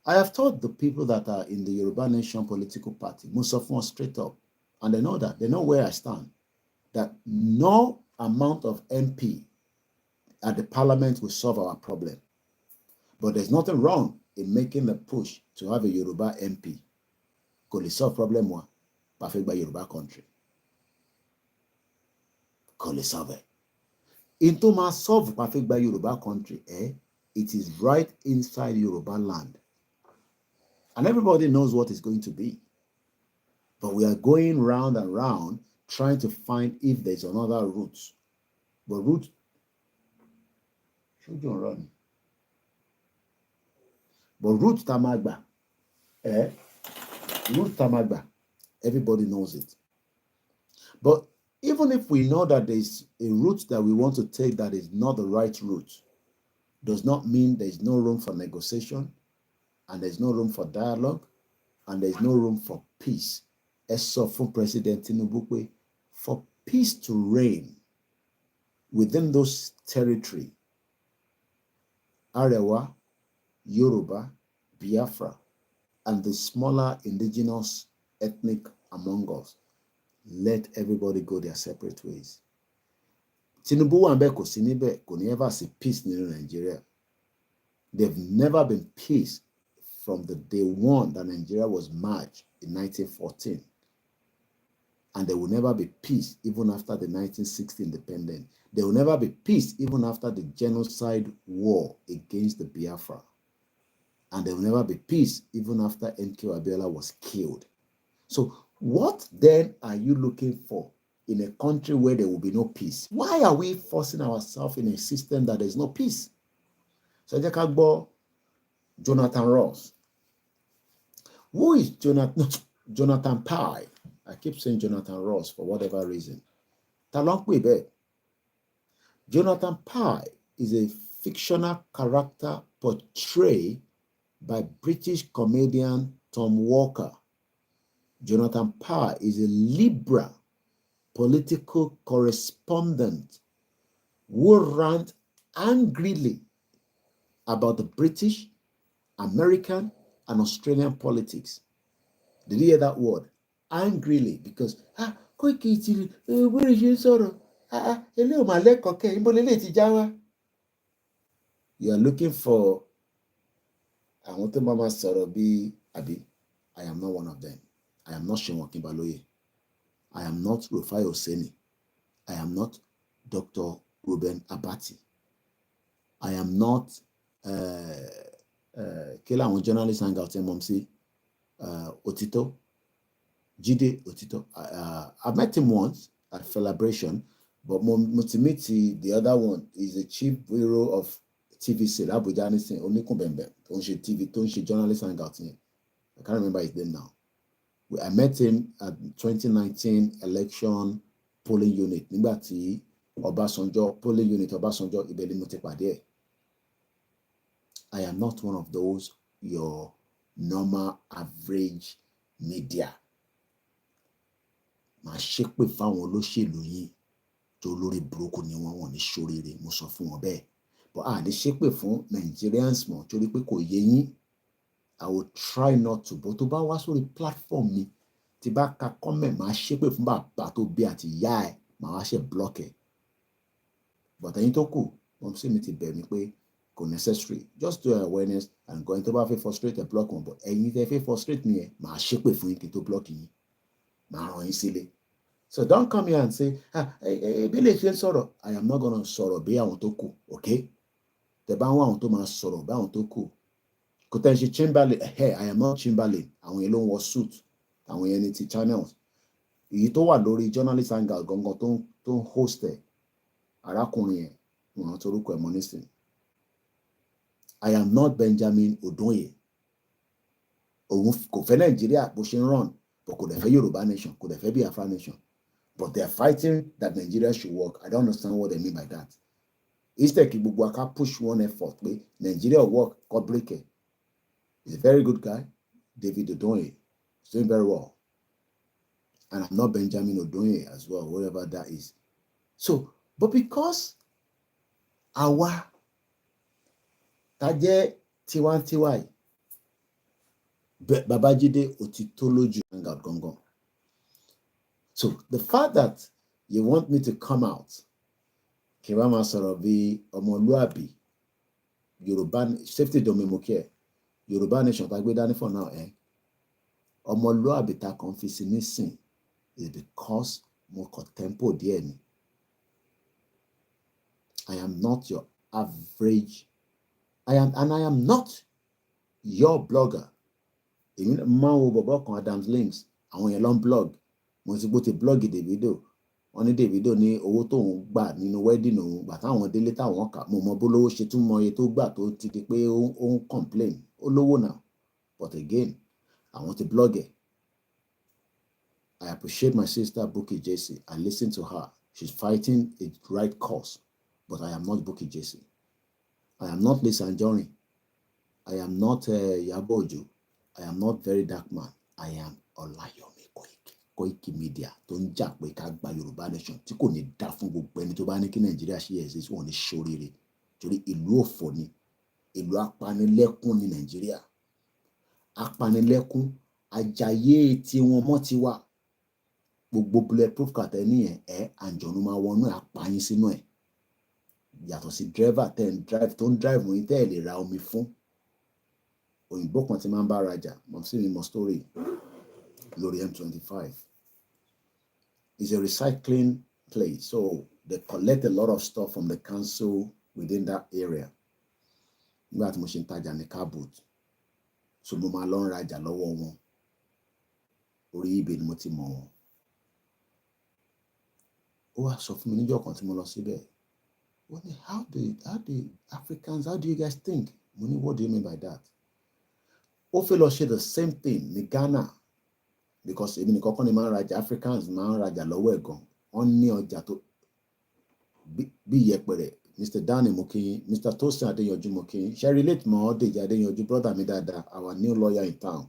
Speaker 1: I have told the people that are in the Yoruba Nation political party, most of them straight up, and they know that, they know where I stand, that no amount of MP at the parliament will solve our problem. But there's nothing wrong in making the push to have a Yoruba MP. Kò lè solve problem wa, bá fẹ́ gba Yoruba country. Kò lè solve it. Into my solve perfect by Yoruba country, it is right inside Yoruba land. And everybody knows what it's going to be. But we are going round and round trying to find if there's another route. But route, should you run? But route Tamagba, route Tamagba, everybody knows it. But even if we know that there's a route that we want to take that is not the right route, does not mean there's no room for negotiation, and there's no room for dialogue, and there's no room for peace. As so from President Tinubu, for peace to reign within those territories, Arewa, Yoruba, Biafra, and the smaller indigenous ethnic among us, let everybody go their separate ways. Tinubu and Beko Sinibe could never see peace in Nigeria. They've never been peace from the day one that Nigeria was merged in 1914. And there will never be peace even after the 1960 independence. There will never be peace even after the genocide war against the Biafra. And there will never be peace even after NK Abiola was killed. So what then are you looking for in a country where there will be no peace? Why are we forcing ourselves in a system that there's no peace? So Jonathan Ross. Who is Jonathan Pye? I keep saying Jonathan Ross for whatever reason. Jonathan Pye is a fictional character portrayed by British comedian Tom Walker. Jonathan Pye is a liberal political correspondent who rant angrily about the British, American, and Australian politics. Did you hear that word? Angrily, because Koiki, where is you sorrow? You are looking for I want to Mama Sorobi Abi. I am not one of them. I am not Shimon Kimbaloye. I am not Rufai Oseni. I am not Dr. Ruben Abati. I am not Kila journalist hang out in Momsi Otito. Jide Otito. I met him once at Celebration, but Mutimiti, the other one, is the chief bureau of TVC, Abuja Nisi, Onikumbembe, Tonshi TV, Tonshi journalist hang out in. I can't remember his name now. I met him at 2019 election polling unit. Nibati Obasanjo polling unit Obasanjo Ibeli Mutepade. I am not one of those your normal average media. Ma ṣépè fáwọn olóṣèlú yín tó lórí burúkú ni wọ́n ní ṣoríire mo sọ fún wọn bẹ́ẹ̀. But lè ṣépè fún Nigerians mọ̀ torí pé kò yé yín. I will try not to, but tó bá wá sórí platform mi tí bá ka comment máa ṣépè fún bàbá tó bí àti ìyá ẹ̀ máa wá ṣe block ẹ̀. But ẹ̀yin tó kù wọ́n sì mi ti bẹ̀ mí pé kò necessary, just do awareness and going tó bá fẹ́ frustrate block wọn, but ẹ̀yin tẹ́ fẹ́ frustrate mi ẹ̀ máa ṣépè fún yín kí n tó block yín. So don't come here and say, I am not going to sọ̀rọ̀ bí àwọn tó kù, okay? Tẹ́ bá wá àwọn tó máa sọ̀rọ̀ bí àwọn tó kù. Kò tẹ́ ṣe Chamberlain, I am not Chamberlain. Àwọn yẹn ló ń wọ suit, àwọn yẹn ní ti channels. Èyí tó wà lórí journalist angle gangan tó ń host ẹ̀, arákùnrin yẹn, wọ́n torúkọ ẹ̀ mọ́ nísìn. I am not Benjamin Odoye. Òun kò fẹ́ Nàìjíríà bó ṣe ń run. But could they Yoruba nation? Could they be Biafra nation? But they are fighting that Nigeria should work. I don't understand what they mean by that. Instead, Kibubuaka push one effort. Nigeria work, God break it. He's a very good guy. David Odoye. He's doing very well. And I'm not Benjamin Odoye as well, whatever that is. So, but because our Taje Tiwantiwai, Babajide Otitoloju and Gongo. So the fact that you want me to come out, Kiwama Sorobi, Omoluabi, Yoruba safety domain Yoruba nation Tagwedani for now, Omoluabi ta confessing is because more contempo DNA. I am not your average. I am not your blogger. Èmi máa ń wo bọ̀bọ̀ kan Adams Links, àwọn yẹn ló ń blog. Mo ti bó ti blog Davido. Wọ́n ní Davido ní owó tóun gbà nínú wedding òun gbà táwọn délé táwọn kà. Mo mọ bólówó ṣe tún mọ iye tó gbà tó ti di pé ó ń complain. Ó lówó náà. But again, àwọn ti blog ẹ̀. I appreciate my sister Bukky Jesse. I listen to her. She's fighting a right cause. But I am not Bukky Jesse. I am not Lisa Anjorin. I am not Yabo Ojo. I am not Very Dark Man. I am OLAYOMI KOIKI. Koikimedia tó ń jà pé ká gba Yorùbá nation tí kò ní dá fún gbogbo ẹni tó bá ní kí Nàìjíríà ṣe ẹ̀sìn tí wọ́n ní ṣoríire. Torí ìlú òfò ni. Ìlú apanilẹ́kún ní Nàìjíríà. Apanilẹ́kún àjàyè tí wọ́n mọ́ ti wà. Gbogbo bulletproof kàtẹ́ nìyẹn àǹjọ̀nú máa wọnú àpáyín sínú ẹ̀. Yàtọ̀ sí driver tó ń drive wọ̀nyí tẹ́ ẹ̀ lè ra omi fún. Òyìnbó kan ti máa ń bá rajà, mo sì ní mo story lórí M25. It's a recycling place, so they collect a lot of stuff from the council within that area. Nígbà tí mo ṣe ń tajà ní car boot, so mo máa lọ ń rajà lọ́wọ́ wọn. Orí ibẹ̀ ni mo ti mọ̀ wọ́n. Ó wá sọ fún mi níjọ́ kan tí mo lọ síbẹ̀. What the, how do Africans, how do you guys think? Money, what do you mean by that? Ó fẹ́ lọ ṣe the same thing ní Ghana because èmi nìkan kọ́ ni máa ń rajà, Africans máa ń rajà lọ́wọ́ ẹ̀ gan. Wọ́n ní ọjà tó bí yẹpẹrẹ. Mr. Danny Mokin, Mr. Tosin Adeyanju Mokin, ṣe relate mọ́ Deji Adeyanju, brother mi dáadáa, our new lawyer in town.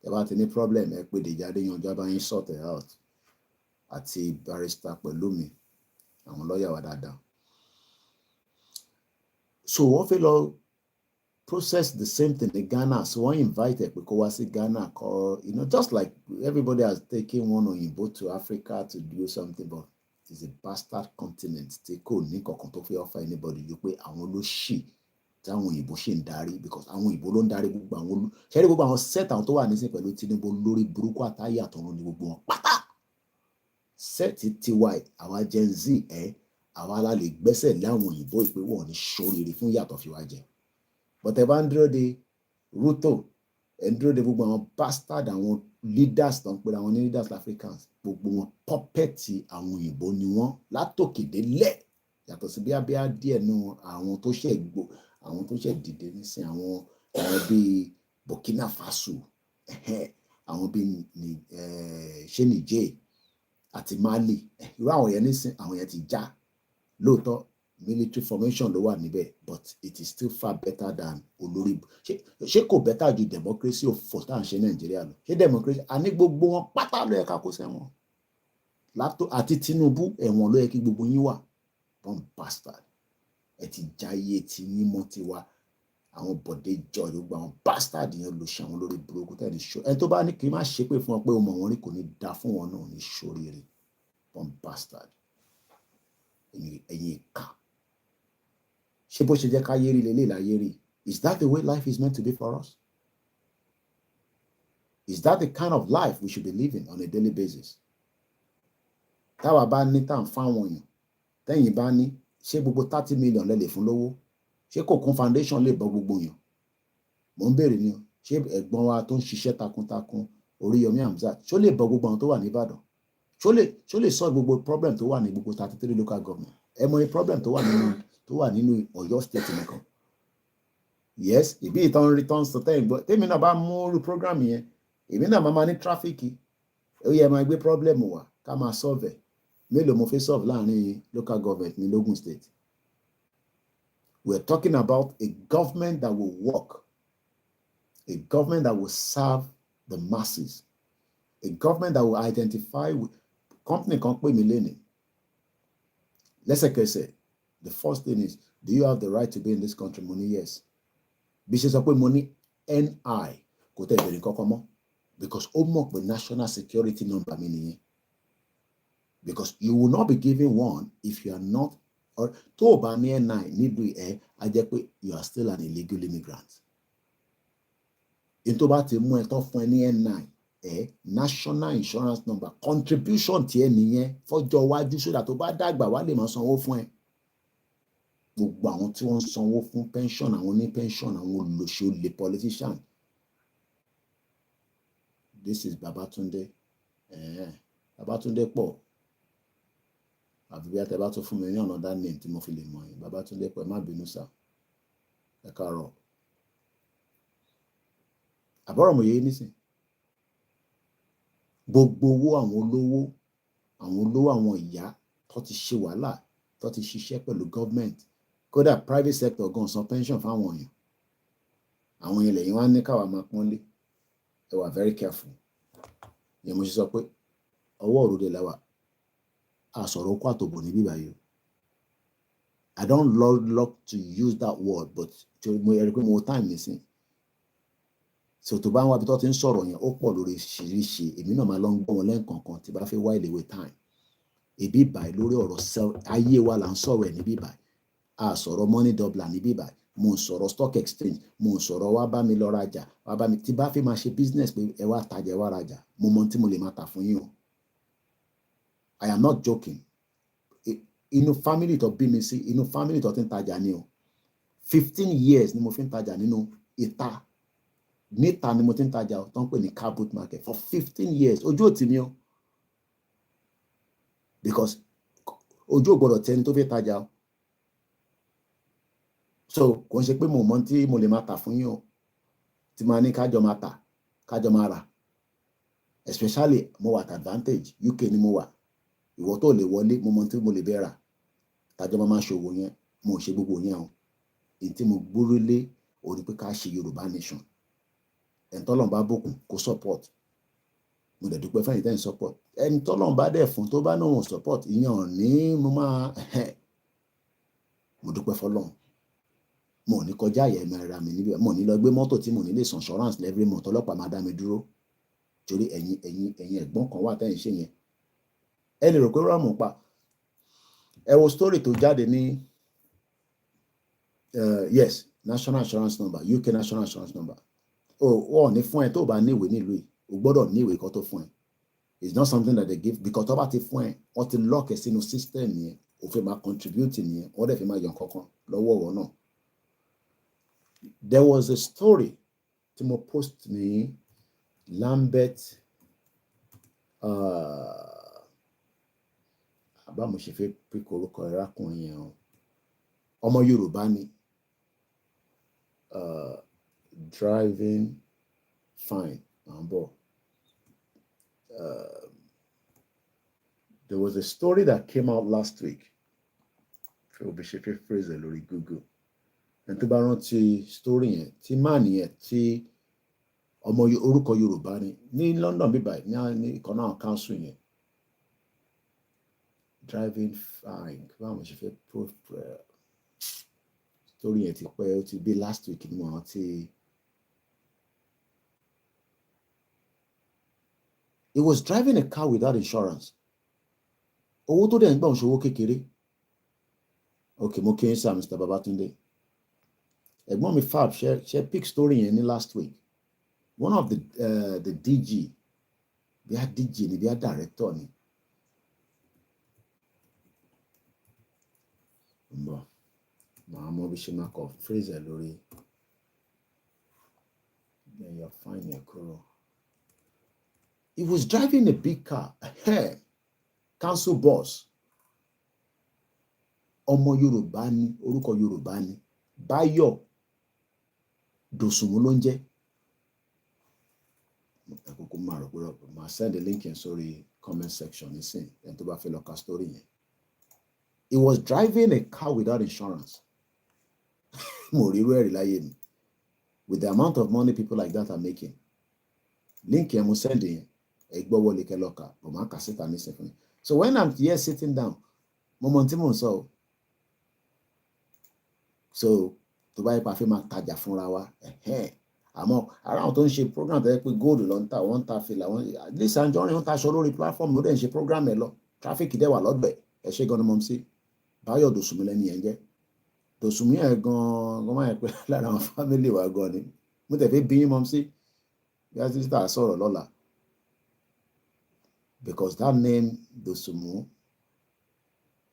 Speaker 1: Ẹ bá ti ní problem ẹ pé Deji Adeyanju bá yín sort it out. Àti barrister pẹ̀lú mi, àwọn lawyer wa dáadáa. So wọ́n fẹ́ lọ process the same thing in Ghana. So wọ́n invited pé kó wá sí Ghana kọ́, just like everybody has taken one Òyìnbó to Africa to do something, but it's a bastard continent. Tí kò ní kankan tó fẹ́ offer anybody yóò pé àwọn ló ṣì tí àwọn Òyìnbó ṣì ń darí because àwọn Òyìnbó ló ń darí gbogbo àwọn ṣẹ́rí gbogbo àwọn set àwọn tó wà nísìn pẹ̀lú Tinubu lórí burúkú àtàyè àtọ̀run ní gbogbo wọn pátá. Set tiwa àwa Gen Z àwa la lè gbẹ́sẹ̀ lé àwọn Òyìnbó ìpé wọ́n ní ṣoríire fún yàtọ̀ fi wá jẹ. But ẹ bá ń dúró de Ruto, ẹ ń dúró de gbogbo àwọn bastard àwọn leaders tó ń pera wọn ní leaders Africans, gbogbo wọn puppet àwọn Òyìnbó ni wọ́n látòkè délẹ̀. Yàtọ̀ sí bíá díẹ̀ nù àwọn tó ṣẹ̀ dìde nísìn àwọn bíi Burkina Faso, àwọn bíi ṣé Niger àti Mali, irú àwọn yẹn nísìn àwọn yẹn ti já. Lóòótọ́ military formation ló wà níbẹ̀, but it is still far better than olórí. Ṣé kò better ju democracy òfò tá à ń ṣe Nàìjíríà lọ? Ṣé democracy àní gbogbo wọn pátá ló yẹ ká kó sẹ́wọ̀n? Àti Tinubu ẹ̀wọ̀n ló yẹ kí gbogbo yín wà. One bastard. Ẹ ti jáyé tí yín mọ́ ti wá. Àwọn Bọ̀dé George gbogbo àwọn bastard yẹn ló ṣe àwọn lórí burúkú tẹ́lẹ̀ ṣó. Ẹni tó bá ní kí n má ṣe pé fún wọn pé o mọ̀ wọn rí kò ní dá fún wọn náà ní ṣoríire. One bastard. Ẹ̀yin ìkà. Ṣé bó ṣe jẹ́ ká yérí lélẹ̀ láyé rí? Is that the way life is meant to be for us? Is that the kind of life we should be living on a daily basis? Táwa bá ní tàn fáwọn èèyàn, tẹ́yìn bá ní, ṣé gbogbo 30 million lẹ lè fún lówó? Ṣé Kòkun foundation lè bọ́ gbogbo èèyàn? Mo ń béèrè ni o, ṣé ẹ̀gbọ́n wa tó ń ṣiṣẹ́ takuntakun Oríyọmí Hamzat, ṣó lè bọ́ gbogbo àwọn tó wà ní Ìbàdàn? Ṣó lè solve gbogbo problem tó wà ní gbogbo 33 local government? Ẹ mọ̀ ní problem tó wà nínú Ọ̀yọ́ state nìkan. Yes, ìbí ìtàn return sọ tẹ́yìn gbọ́. Tèmi náà bá mú irú program yẹn, èmi náà máa ní tráfíkì. Ó yẹ máa gbé problem wá ká máa solve ẹ̀. Mélòó mo fẹ́ solve láàrin local government ní Logun state? We're talking about a government that will work, a government that will serve the masses, a government that will identify with company kan pè mí lénìí. Lẹ́sẹ̀kẹsẹ̀, the first thing is, do you have the right to be in this country? Mo ní yes. Bí ṣe sọ pé mo ní NI kò tẹ̀ bẹ̀rẹ̀ kankan mọ́ because ó mọ̀ pé national security number mi nìyẹn. Because you will not be given one if you are not, or tó o bá ní NI nílùú á jẹ́ pé you are still an illegal immigrant. In tó bá ti mú ẹ tán fún ẹ ní NI, national insurance number, contribution ti ẹ nìyẹn fọ́jọ́ iwájú sódà tó bá dàgbà wá lè máa sanwó fún ẹ. gbogbo àwọn tí wọ́n ń sanwó fún pension, àwọn ní pension, àwọn olóṣèlú politician. This is Babatunde. Babatunde pọ̀. Àbí bí àtẹ bá tún fún mi ní another name tí mo fi lè mọ̀ yín. Babatunde pọ̀, ẹ má bínú sá. Ẹ káàárọ̀. Àbọ̀rọ̀ mo yé nísìn. Gbogbo owó àwọn olówó àwọn ìyá tó ti ṣe wàhálà, tó ti ṣiṣẹ́ pẹ̀lú government. Kódà private sector gan san pension fáwọn èèyàn. Àwọn yẹn lẹ́yìn wá ní káwa máa pọ́nlé. Ẹ wà very careful. Ìyẹn mo ṣe sọ pé ọwọ́ òrùlé làwà. A sọ̀rọ̀ okó àtòbò ní bíbá yìí. I don't love to use that word, but mo rí pé mo time nísìn. So tó bá ń wá bí tó ti ń sọ̀rọ̀ yẹn, ó pọ̀ lórí ṣìíríṣìí. Èmi náà máa lọ ń gbọ́ wọn lẹ́ǹkankan tí bá fẹ́ wá ìléwé time. Ibi báyìí lórí ọ̀rọ̀ ayé wa là ń sọ̀rọ̀ ẹ̀ níbí báyìí. A sọ̀rọ̀ money doubler níbí báyìí. Mo ń sọ̀rọ̀ stock exchange. Mo ń sọ̀rọ̀ wá bá mi lọ rajà. Wá bá mi tí bá fi máa ṣe business pé ẹ wá tajà, ẹ wá rajà. Mo mọ tí mo lè máa tà fún yín o. I am not joking. Inú family tó bí mi sí, inú family tó ti ń tajà ni o. 15 years ni mo fi ń tajà nínú ìta. Níta ni mo ti ń tajà tó ń pè ní car boot market for 15 years. Ojú ò tì mí o. Because ojú ò gbọdọ̀ tẹni tó fẹ́ tajà o. So kò ń ṣe pé mo mọ tí mo lè máa tà fún yín o. Tí máa ní kájọ máa tà, kájọ máa rà. Especially mo wà at advantage. UK ni mo wà. Ìwọ tó lè wọlé, mo mọ tí mo lè bẹ́ rà. Tájọ máa ṣòwò yẹn, mo ò ṣe gbogbo yẹn o. Èyí tí mo gbórí lé orí pé ká ṣe Yorùbá nation. Ẹni tọ́lọ́run bá bùkún kó support. Mo dẹ̀ dúpẹ́ fẹ́yìn tẹ́yìn support. Ẹni tọ́lọ́run bá dẹ̀ fún tó bá náà wọ́n support, ìyẹn ò ní mo máa mo dúpẹ́ fọlọ́run. Mo ò ní kọjá àyè ẹ̀mẹ́ra mi níbẹ̀. Mo ò ní lọ gbé mọ́tò tí mo ní lè san insurance every month. Ọlọ́pàá máa dá mi dúró. Torí ẹ̀yin ẹ̀gbọ́n kan wà tẹ́yìn ṣe yẹn. Ẹ lè rò pé rọ́ọ̀mù pa. Ẹ wo story tó jáde ní yes, national insurance number, UK national insurance number. Wọ́n ní fún ẹ tó bá níwèé nílùú yìí. O gbọ́dọ̀ níwèé kan tó fún ẹ. It's not something that they give because tó bá ti fún ẹ, wọ́n ti lock ẹ sínú system yẹn. O fẹ́ máa contribute nìyẹn. Wọ́n dẹ̀ fi máa yọ kankan lọ́wọ́ ọ̀rọ̀ náà. There was a story tí mo post ní Lambert bá mo ṣe fẹ́ pick orúkọ arákùnrin yẹn o. Ọmọ Yorùbá ni. Driving fine. There was a story that came out last week. Fẹ́ phrase ẹ̀ lórí Google. Ẹni tó bá rántí story yẹn, tí máà nìyẹn tí ọmọ orúkọ Yorùbá ni ní London bíbá ní ìkan náà council yẹn. Driving fine. Báwo ṣe fẹ́ story yẹn ti pẹ́, ó ti bí last week ni mo rántí. He was driving a car without insurance. Owó tó dẹ̀ ń gbà ń ṣòwò kékeré. Okay, mo kí n sá Mr. Babatunde. Ẹ̀gbọ́n mi Fab ṣe pick story yẹn ní last week. One of the DG, bí a DG ni bí a director ni. Màá mọ bí ṣe máa kọ phrase ẹ̀ lórí. Then you're fine yẹn kúrò. He was driving a big car. Council bus. Ọmọ Yorùbá ni, orúkọ Yorùbá ni. Báyọ̀ Dòsùnmú ló ń jẹ́. Àkókò máa rò pé máa send the link yẹn sórí comment section nísìn. Ẹni tó bá fẹ́ lọ ka story yẹn. He was driving a car without insurance. Mo rí irú ẹ̀rí láyé mi. With the amount of money people like that are making. Link yẹn mo send yẹn. Ẹ gbọ́ wọlé kẹ́ lọ kà. Mo máa kà síta nísìn fún yín. So when I'm here sitting down, mo mọ tí mò ń sọ. So tó bá yẹ pa fi máa tajà fúnra wa. Àmọ́ ara àwọn tó ń ṣe program tó yẹ pé gold ló ń ta, wọ́n ń ta fìlà, Lisa Anjorin ń taṣọ lórí platform ló dẹ̀ ń ṣe program ẹ̀ lọ. Traffic dẹ̀ wà lọ́dọ̀ ẹ̀. Ẹ ṣe gan-an mọ̀ sí. Báyọ̀ Dòsùnmú lẹ́ni yẹn jẹ́. Dòsùnmú yẹn gan-an máa yẹ pé lára àwọn family wa gan ni. Mo tẹ̀ fẹ́ bí yín mọ̀ sí. Bí a ti ta sọ̀rọ̀ lọ́la. Because that name Dòsùnmú,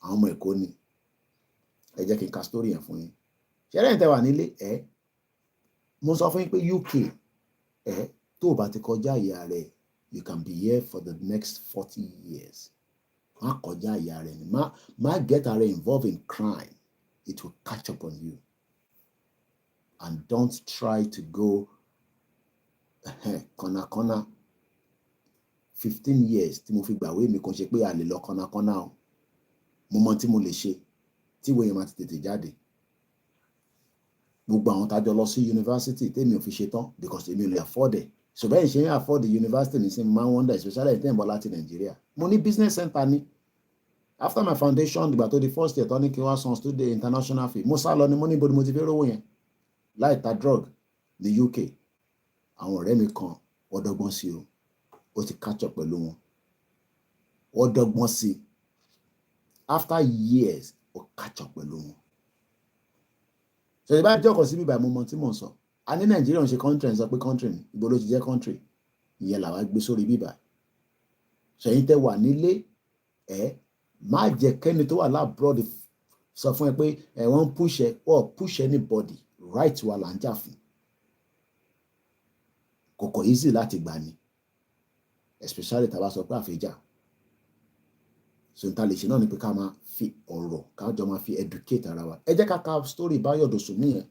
Speaker 1: àwọn ọmọ Èkó ni. ẹ jẹ́ kí n ka story yẹn fún yín. Ṣé ẹ̀rẹ́ ìtẹ́wà nílé mo sọ fún yín pé UK tó o bá ti kọjá ìyá rẹ̀, you can be here for the next 40 years. Má kọjá ìyá rẹ̀ ni, má get her involved in crime. It will catch up on you. And don't try to go kọ́nà 15 years tí mo fi gbàwé mi kàn ṣe pé a lè lọ kọ́nà o. Mo mọ tí mo lè ṣe tí ìwé yẹn máa ti tètè jáde. Gbogbo àwọn tájọ lọ sí university tèmi ò fi ṣe tán because èmi ò lè afford it. So bẹ́ẹ̀ ṣe ń afford the university ní sin máa ń wonder especially ìtẹ́ ìbọn láti Nigeria. Mo ní business center ni. After my foundation ìgbà tó di first year tó ní kí wá san student international fee, mo sá lọ ni mo ní ibo ni mo ti fi rówó yẹn láì ta drug ní UK. Àwọn ọ̀rẹ́ mi kan wọ́n dọ́gbọ́n sí o, ó ti catch up pẹ̀lú wọn, wọ́n dọ́gbọ́n sí after years ó catch up pẹ̀lú wọn. So ìbá jọ́kọ̀ sí bíbá ìmọ̀mọ́ tí mò ń sọ, a ní Nàìjíríà ń ṣe country ń sọ pé country ni, ibo ló ti jẹ́ country, ìyẹn làwa gbé sórí bíbá. Ṣẹ̀yìn tẹ́ wà nílé má jẹ́ kẹ́ni tó wà lábroad sọ fún ẹ pé wọ́n push anybody, right wa là ń jà fún. Kòkò easy láti gbà ni, especially tá bá sọ pé àfẹ́jà. So n ta lè ṣe náà ni pé ká máa fi ọ̀rọ̀ ká jọ máa fi educate ara wa. Ẹ jẹ́ ká ka story Báyọ̀ Dòsùnmí yẹn,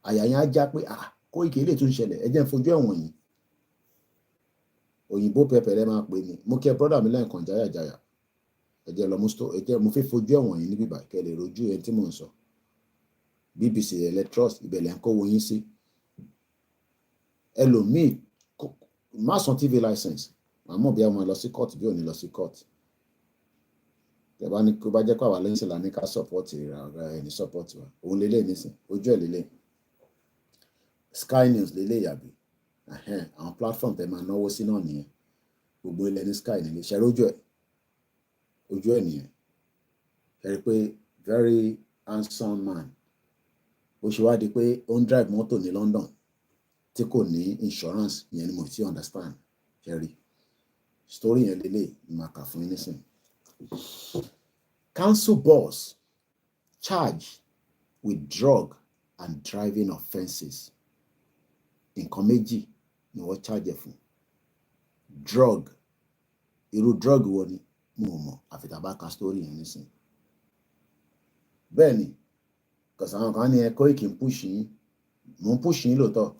Speaker 1: àyà yẹn á já pé Kóìkì lè tún ṣẹlẹ̀, ẹ jẹ́ ń fojú ẹ̀wọ̀n yìí. Òyìnbó pẹpẹrẹ máa pè ní, mo kí ẹ brother mi lẹ́ẹ̀kan jáyàjáyà. Ẹ jẹ́ lọ mú story, ẹ jẹ́ mo fi fojú ẹ̀wọ̀n yìí ní bíbá kẹ́ lè rojú ẹni tí mò ń sọ. BBC Electrust ìbẹ̀lẹ̀ ń kówó yín sí. Ẹlòmíì má san TV license, àmọ́ bí àwọn lọ sí court bí ò ní lọ sí court. Tẹ́ bá ní kó bá jẹ́ pé àwa lẹ́yìn sí la ní ká support ẹni support wa. Òun lélẹ̀ nísìn, ojú ẹ̀ lélẹ̀. Sky News lélẹ̀ yàbí. Àwọn platform tẹ́ máa náwó sí náà nìyẹn. Gbogbo ilẹ̀ ní Sky nílé. Ṣẹ̀rí ojú ẹ̀ nìyẹn. Ṣẹ̀rí pé very handsome man. Ó ṣe wá di pé ó ń drive mọ́tò ní London tí kò ní insurance, ìyẹn ni mo ti understand. Ṣẹ̀rí story yẹn lélẹ̀ ni màá kà fún yín nísìn. Council boss charged with drug and driving offences. Nǹkan méjì ni wọ́n charge fún. Drug, irú drug wo ni mo mọ̀ àfi tá bá ka story yẹn nísìn. Bẹ́ẹ̀ ni, because àwọn kan ní Kóìkì ń push yín, mo ń push yín lóòótọ́,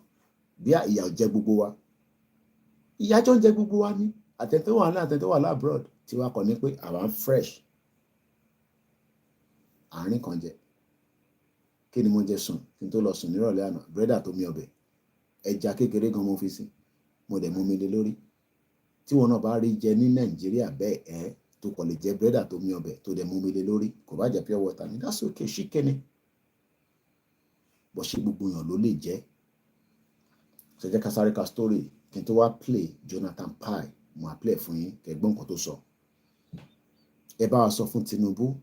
Speaker 1: bí ìyà ò jẹ gbogbo wa. Ìyà jọ ń jẹ gbogbo wa ní àtẹ̀tẹ̀ wà ní àtẹ̀tẹ̀ wà lábroad tí wàá kọ́ ni pé àwa ń fresh. Àárín kan jẹ. Kí ni mo jẹ sùn kí n tó lọ sùn nírọ̀lẹ́ àná? Bírẹ́dà tó mi ọbẹ̀. Ẹja kékeré gan mo fi sí. Mo dẹ̀ mú mi lé lórí. Tí wọn náà bá rí jẹ ní Nàìjíríà bẹ́ẹ̀ tó kọ̀ lè jẹ bírẹ́dà tó mi ọbẹ̀ tó dẹ̀ mú mi lé lórí. Kò bá jẹ pure water ni, that's okay, ṣíkẹ́ni. Bọ̀ ṣé gbogbo èèyàn ló lè jẹ́? Ṣé jẹ́ ká sáré ka story kí n tó wá play Jonathan Pie, mo á play fún yín kẹ́gbọ́n nǹkan tó sọ. Ẹ bá wa sọ fún Tinubu,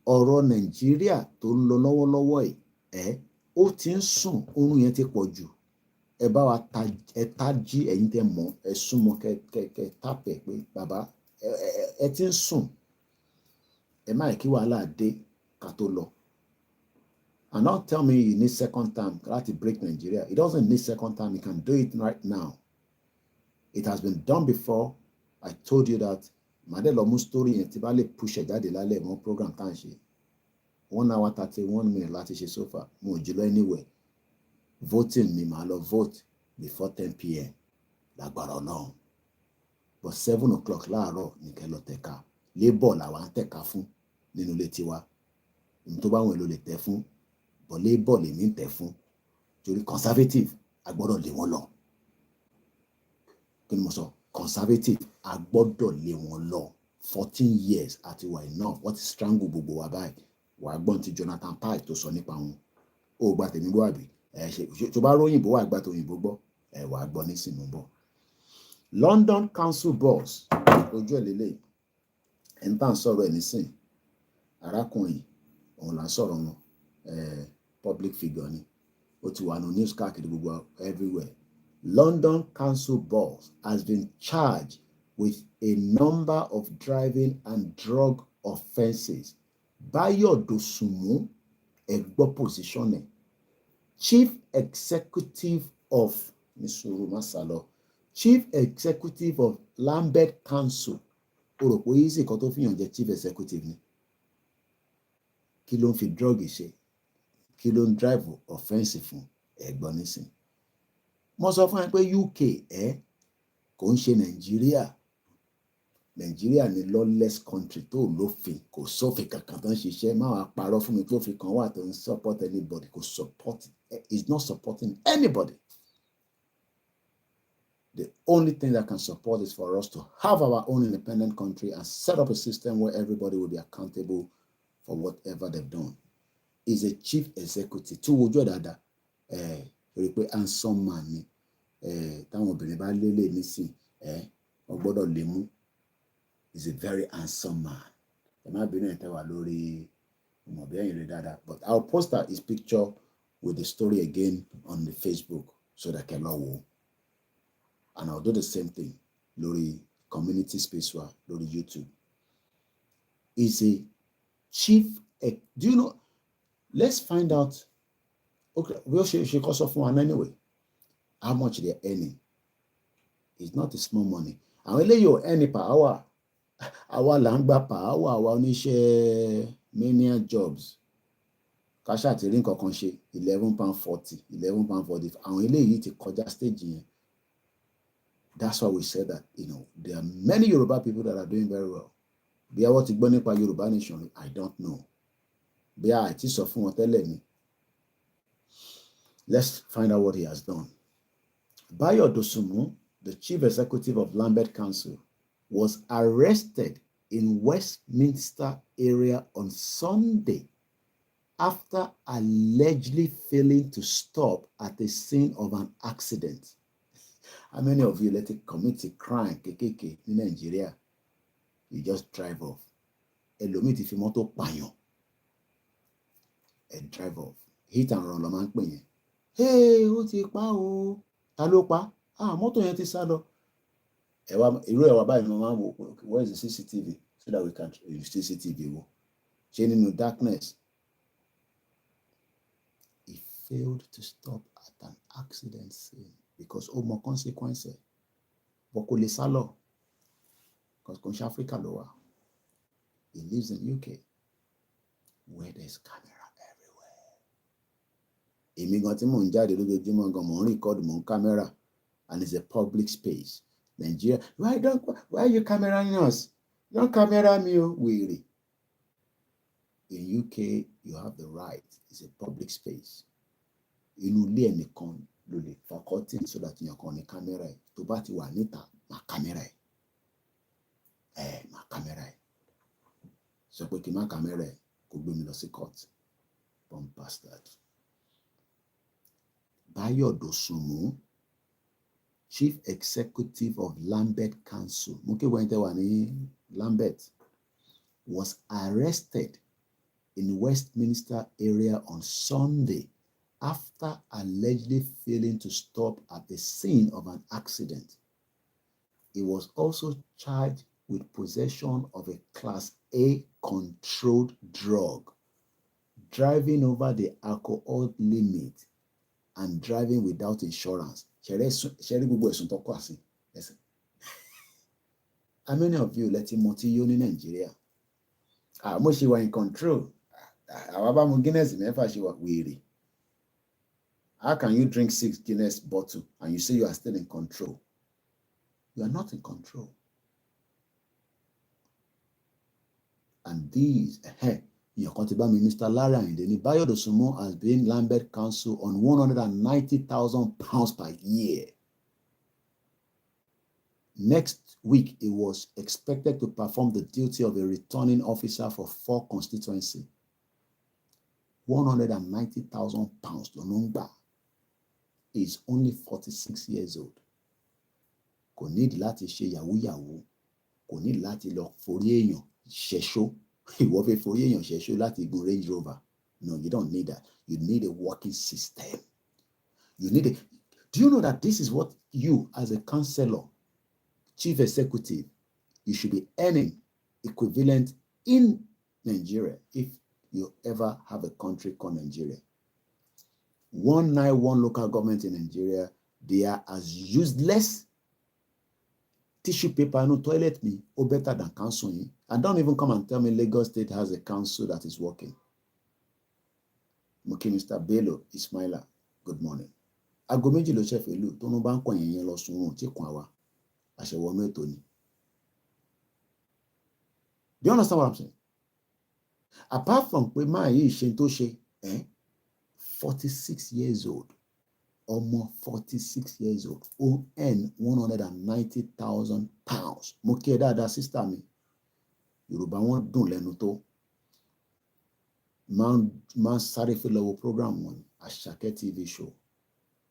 Speaker 1: ọ̀rọ̀ Nàìjíríà tó ń lọ lọ́wọ́lọ́wọ́ ó ti ń sùn, oorun yẹn ti pọ̀ jù. Ẹ bá wa tají ẹ̀yin tẹ́ mọ̀, ẹ súnmọ́ kẹ́ tápẹ̀ pé bàbá ẹ ti ń sùn. Ẹ má kí wàhálà dé ká tó lọ. And don't tell me you need second term to break Nigeria. It doesn't need second term. You can do it right now. It has been done before. I told you that. Màdé lọ mú story yẹn tí bá lè push ẹ̀ jáde lálẹ́ mọ́ program tá à ń ṣe. 1 hour 31 minutes láti ṣe so far. Mo ò jùlọ anywhere. Voting ni màá lọ vote before 10 p.m. Lágbára Ọlọ́run. But 7 o'clock láàárọ̀ ní kẹ́ lọ tẹ̀ka. Labour làwa ń tẹ̀ka fún nínú ilé tiwa. Ohun tó bá wọn èlò lè tẹ̀ fún. But Labour lèmi ń tẹ̀ fún. Torí conservative a gbọ́dọ̀ lé wọn lọ. Kí ni mo sọ? Conservative a gbọ́dọ̀ lé wọn lọ. 14 years àti wà enough. Wọ́n ti strangle gbogbo wa báyìí. Wà á gbọ́n ti Jonathan Pie tó sọ nípa wọn. Ó gba tèmi gbọ́ àbí? Tó bá róyìnbó wà gba tòyìnbó gbọ́. Wà á gbọ́ nísìnyí bọ̀. London Council boss ojú ẹ̀ lélẹ̀. Ẹ̀ ń tà ń sọ̀rọ̀ ẹ̀ nísìn. Arákùnrin òun là ń sọ̀rọ̀ wọn. Public figure ni. Ó ti wà ní news káàkiri gbogbo everywhere. London Council boss has been charged with a number of driving and drug offences Bayo Dosumu, Egbo position, Chief Executive of Misuru Masalo, Chief Executive of Lambeth Council. Oropo easy koto fi yan je Chief Executive ni. Kí ló ń fi drug ṣe? Kí ló ń drive offensive fún ẹ̀gbọ́n nísìn? Mo sọ fún ẹ pé UK kò ń ṣe Nàìjíríà. Nàìjíríà ni lawless country tó lófin, kò sófin kankan tó ń ṣiṣẹ́. Má wàá parọ́ fún mi pé òfin kan wà tó ń support anybody, kò support, it's not supporting anybody. The only thing that can support is for us to have our own independent country and set up a system where everybody will be accountable for whatever they've done. Is a chief executive. Tí wojú dáadáa, rí pé handsome man ni. Táwọn obìnrin bá lélẹ̀ nísìn, wọ́n gbọ́dọ̀ lè mú. Is a very handsome man. Ẹ má bínú ẹ̀ tẹ́ wà lórí ọmọbìnrin rẹ̀ dáadáa. But I'll post his picture with the story again on the Facebook so that can know. And I'll do the same thing lórí community space wa lórí YouTube. Is a chief. Do you know? Let's find out. Okay, we'll she cost of one anyway. How much they're earning? It's not a small money. And when you earn per hour, our langba per hour, our oníṣẹ́ mania jobs. Kasha ti rí nǹkan kan ṣe £11.40, £11.40. Àwọn eléyìí ti kọjá stage yẹn. That's why we said that, there are many Yoruba people that are doing very well. Bí a wọ́n ti gbọ́ nípa Yoruba nation, I don't know. Bí a ti sọ fún wọn tẹ́lẹ̀ ni. Let's find out what he has done. Bayo Dosumu, the chief executive of Lambeth Council, was arrested in Westminster area on Sunday after allegedly failing to stop at the scene of an accident. How many of you let it commit a crime in Nigeria? You just drive off. Ẹlòmíì ti fi mọ́tò pààyàn. And drive off. Hit and run ló máa ń pè yẹn. Hey, ó ti pa o. Ta ló pa? Mọ́tò yẹn ti sá lọ. Irú ẹ̀wà báyìí mo máa ń wò. Where is the CCTV? So that we can use CCTV wo. Ṣé nínú darkness? He failed to stop at an accident scene because ó mọ consequence. But kò lè sá lọ. Because kò ń ṣe Africa ló wà. He lives in UK where there's camera everywhere. Èmi gan tí mò ń jáde lójoojúmọ́ gan mò ń record mò ń camera and it's a public space. Nigeria, why are you cameraing us? Don't camera me, weary. In UK, you have the right. It's a public space. Inú ilé ẹnìkan ló lè fa curtain so that you can camera ẹ̀. Tó bá ti wà níta, má camera ẹ̀. Má camera ẹ̀. Sọ pé kí má camera ẹ̀ kó gbé mi lọ sí court. Bomb bastard. Bayo Dosumu, Chief Executive of Lambeth Council, Lambeth, was arrested in Westminster area on Sunday after allegedly failing to stop at the scene of an accident. He was also charged with possession of a Class A controlled drug, driving over the alcohol limit, and driving without insurance. How many of you let him multi in Nigeria? She was in control. How can you drink 6 Guinness bottles and you say you are still in control? You are not in control. And these, Mr. Lara Indeni, Bayo Dosumu has been Lambeth Council on £190,000 per year. Next week, he was expected to perform the duty of a returning officer for 4 constituencies. £190,000 Lonongba is only 46 years old. Kò need láti ṣe yahoo. Kò need láti lọ forí èèyàn ṣẹ̀ṣó. Ìwọ fẹ́ forí èèyàn ṣẹ̀ṣó láti gun Range Rover. No, you don't need that. You need a working system. Do you know that this is what you, as a councillor, chief executive, you should be earning equivalent in Nigeria, if you ever have a country called Nigeria, 191 local government in Nigeria, they are as useless tissue paper no toilet me or better than council. And don't even come and tell me Lagos State has a council that is working. Moki Mr. Bello Ismaila, good morning. Ago méjì ló ṣe fèlú tó no bá ń kọ yẹn lọ sunrun tí kan àwa àṣẹwọnú ètò ni. Do you understand what I'm saying? Apart from pé máa yìí ṣe tó ṣe 46 years old, almost 46 years old, ó earn 190,000 pounds. Mo kí ẹ dáadáa sister mi, Yorùbá wọn dùn lẹ́nu tó. Man sáré fi lọ́wọ́ program wọn Àṣàkẹ́ TV show.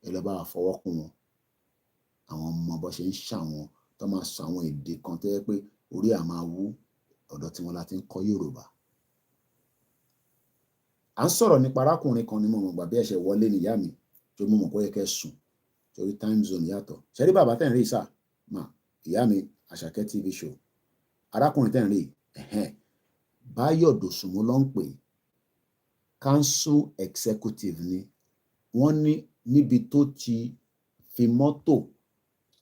Speaker 1: Ẹ lọ bá àfọwọ́kùn wọn. Àwọn ọmọ bó ṣe ń ṣàwọn tó máa sọ àwọn èdè kan tó yẹ pé orí à máa wú ọ̀dọ̀ tí wọn láti ń kọ́ Yorùbá. À ń sọ̀rọ̀ nípa arákùnrin kan ní mo mọ̀ gbà bí ẹ̀ṣẹ̀ wọlé níyà mi tó mú mọ̀ kó yẹ kẹ́ sùn torí time zone yàtọ̀. Ṣé rí bàbá tẹ̀ ń rí sà? Mà ìyá mi Àṣàkẹ́ TV show. Arákùnrin tẹ̀ ń rí Báyọ̀ Dòsùnmú ló ń pè council executive ni. Wọ́n ní níbi tó ti fi mọ́tò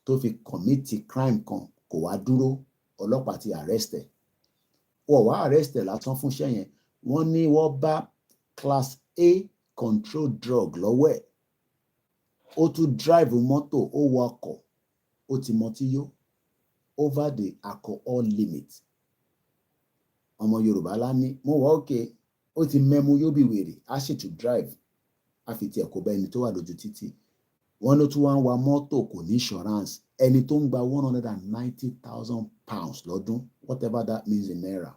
Speaker 1: tó fi commit crime kan kò wá dúró, ọlọ́pàá ti arrest ẹ̀. Wọ́n wá arrest ẹ̀ lásán fún iṣẹ́ yẹn. Wọ́n ní wọ́n bá class A control drug lọ́wọ́ ẹ̀. Ó tún drive mọ́tò, ó wakọ̀, ó ti mọtí yó over the alcohol limit. Ọmọ Yorùbá lá ní mo wà okay, ó ti mẹ́mu yó bí wèrè, á sì tún drive. A fi tiẹ̀ kó bá ẹni tó wà lójú títì. Wọ́n ló tún wá ń wa mọ́tò kò ní insurance. Ẹni tó ń gba 190,000 pounds lọ́dún, whatever that means in naira,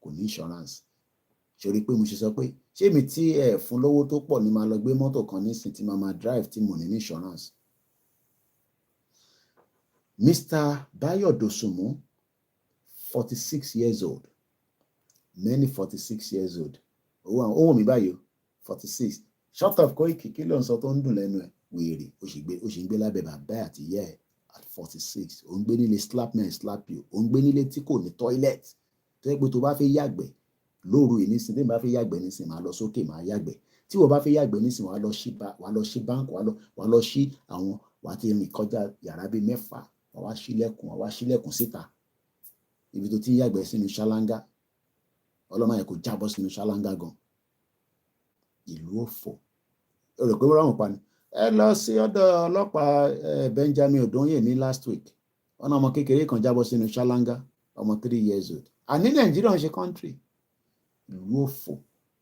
Speaker 1: kò ní insurance. Ṣorí pé mo ṣe sọ pé ṣé mi tí ẹ fún lówó tó pọ̀ ni máa lọ gbé mọ́tò kan nísìn tí máa drive tí mo ní insurance. Mr. Bayo Dosunmu, 46 years old. Many 46 years old. Oh, mi báyìí 46. Shut up Koiki, kí ló ń sọ tó ń dùn lẹ́nu ẹ̀? Wèrè, ó sì ń gbé lábẹ́ bàbá àti ìyá ẹ̀ at 46. Ó ń gbé nílé slap me and slap you. Ó ń gbé nílé tí kò ní toilet. Tó yẹ pé tó bá fẹ́ yàgbẹ́ lóru yìí nísìn, tí bá fẹ́ yàgbẹ́ nísìn máa lọ sókè máa yàgbẹ́. Tí wọ́n bá fẹ́ yàgbẹ́ nísìn wàá lọ sí bank, wàá lọ sí àwọn, wàá ti rìn kọjá yàrá bíi 6, wàá ṣílẹ̀kùn síta. Ibi tó ti ń yàgbẹ́ sínú ṣáláńgá. Ọlọ́mọ yẹn kò jábọ́ sínú ṣáláńgá gan. Ìlú òfò. Ó rò pé wọ́n ráhùn pa ni. Ẹ lọ sí ọ̀dọ̀ ọlọ́pàá Benjamin Odonye ní last week. Ọ̀nà ọmọ kékeré kan jábọ́ sínú ṣáláńgá, ọmọ 3 years old. Àní Nàìjíríà ń ṣe country. Ìlú òfò.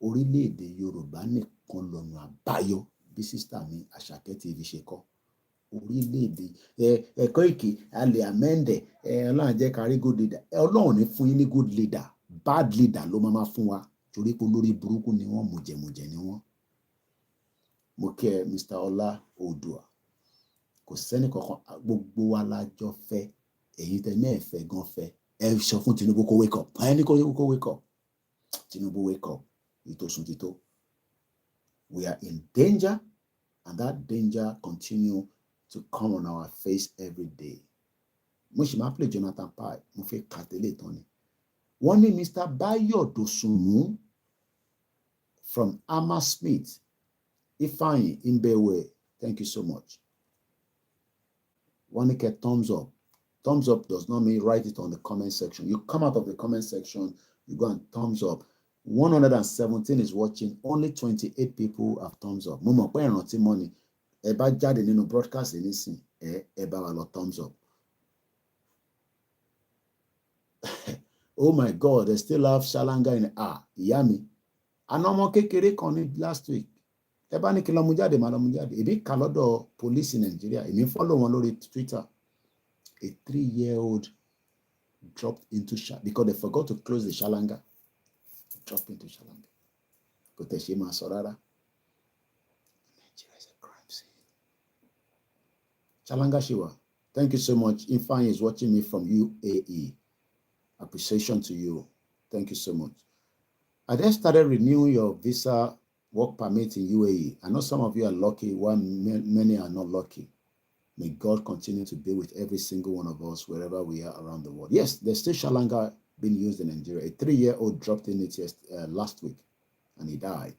Speaker 1: Orílẹ̀-èdè Yorùbá nìkan lọ́nà àbáyọ bí sísítà mi Àṣàkẹ́ TV ṣe kọ́. Orílẹ̀-èdè Koiki a lè amẹ́ndẹ̀ Ọlọ́run jẹ́ ká rí good leader. Ọlọ́run ní fún yín ní good leader. Bad leader ló máa fún wa torí pé olórí burúkú ni wọ́n, mùjẹ̀mùjẹ̀ ni wọ́n. Mo kí ẹ Mr. Ọlá Oòduà. Kò sẹ́ni kankan, gbogbo wa lájọ fẹ́. Èyí tẹ́ ní ẹ̀fẹ́ gan fẹ́. Ẹ sọ fún Tinubu kó wake up. Ẹni kó wake up. Tinubu wake up. Ìtòsùn ti tó. We are in danger and that danger continue to come on our face every day. Mo ṣì máa play Jonathan Pye. Mo fẹ́ kàtẹ́lẹ̀ tán ni. Wọ́n ní Mr. Bayo Dosunmu from Hammersmith, Ifeanyi Imbewe. Thank you so much. Wọ́n ní kẹ́ thumbs up. Thumbs up does not mean write it on the comment section. You come out of the comment section, you go and thumbs up. 117 is watching. Only 28 people have thumbs up. Mo mọ̀ pé ìrántí mọ́ ni. Ẹ bá jáde nínú broadcast nísìn, ẹ bá wa lọ thumbs up. Oh my God, they still have Shalanga in ìyá mi. Àná ọmọ kékeré kan ní last week. Ẹ bá ní kí lọ mú jáde, máa lọ mú jáde. Èmi kà lọ́dọ̀ police in Nigeria. Èmi follow wọn lórí Twitter. A 3-year-old dropped into because they forgot to close the Shalanga. Dropped into Shalanga. Kò tẹ̀ ṣe máa sọ rárá. Nigeria is a crime scene. Shalanga Shiwa. Thank you so much. Ifeanyi is watching me from UAE. Appreciation to you. Thank you so much. I just started renewing your visa work permit in UAE. I know some of you are lucky, while many are not lucky. May God continue to be with every single one of us wherever we are around the world. Yes, there's still Shalanga being used in Nigeria. A 3-year-old dropped in it last week, and he died.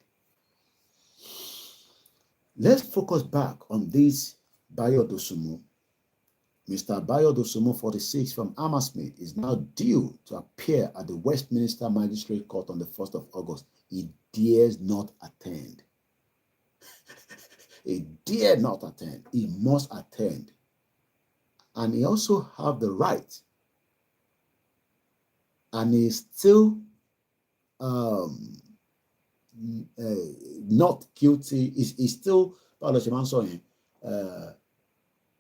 Speaker 1: Let's focus back on this Bayo Dosumu. Mr. Bayo Dosumu, 46, from Hammersmith, is now due to appear at the Westminster Magistrate Court on the 1st of August. He dares not attend. He dare not attend. He must attend. And he also have the right. And he's still not guilty. He's still,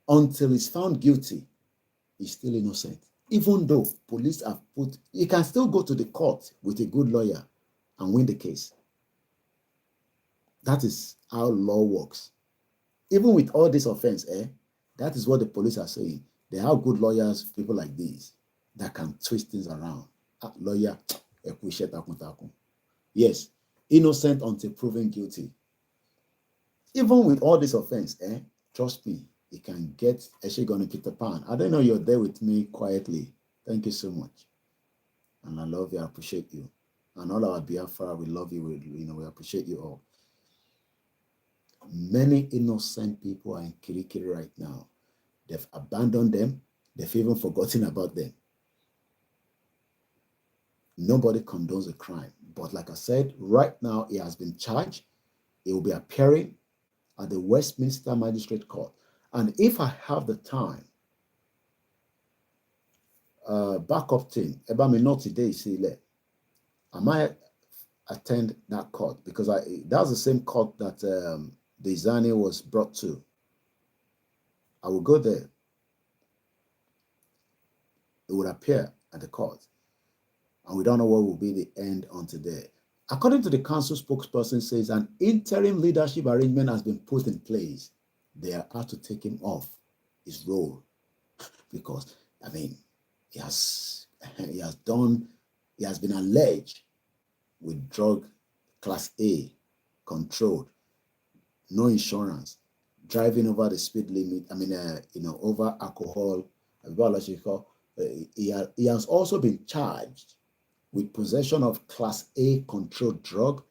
Speaker 1: until he's found guilty, he's still innocent. Even though police have put, he can still go to the court with a good lawyer and win the case. That is how law works. Even with all this offense, that is what the police are saying. They have good lawyers, people like these, that can twist things around. Lawyer, yes, innocent until proven guilty. Even with all this offense, trust me, you can get Eshegon Peter Pan. I don't know you're there with me quietly. Thank you so much. And I love you, I appreciate you. And all our Biafra, we love you, we appreciate you all. Many innocent people are in Kirikiri right now. They've abandoned them. They've even forgotten about them. Nobody condones a crime. But like I said, right now he has been charged. He will be appearing at the Westminster Magistrate Court. And if I have the time, backup team, Eba me not today, I might attend that court, because that's the same court that the Zani was brought to. I will go there. It would appear at the court. And we don't know what will be the end on today. According to the council spokesperson, says an interim leadership arrangement has been put in place. They are out to take him off his role, because he has been alleged with drug class A, controlled, no insurance, driving over the speed limit. Over alcohol. He has also been charged with possession of class A controlled drug,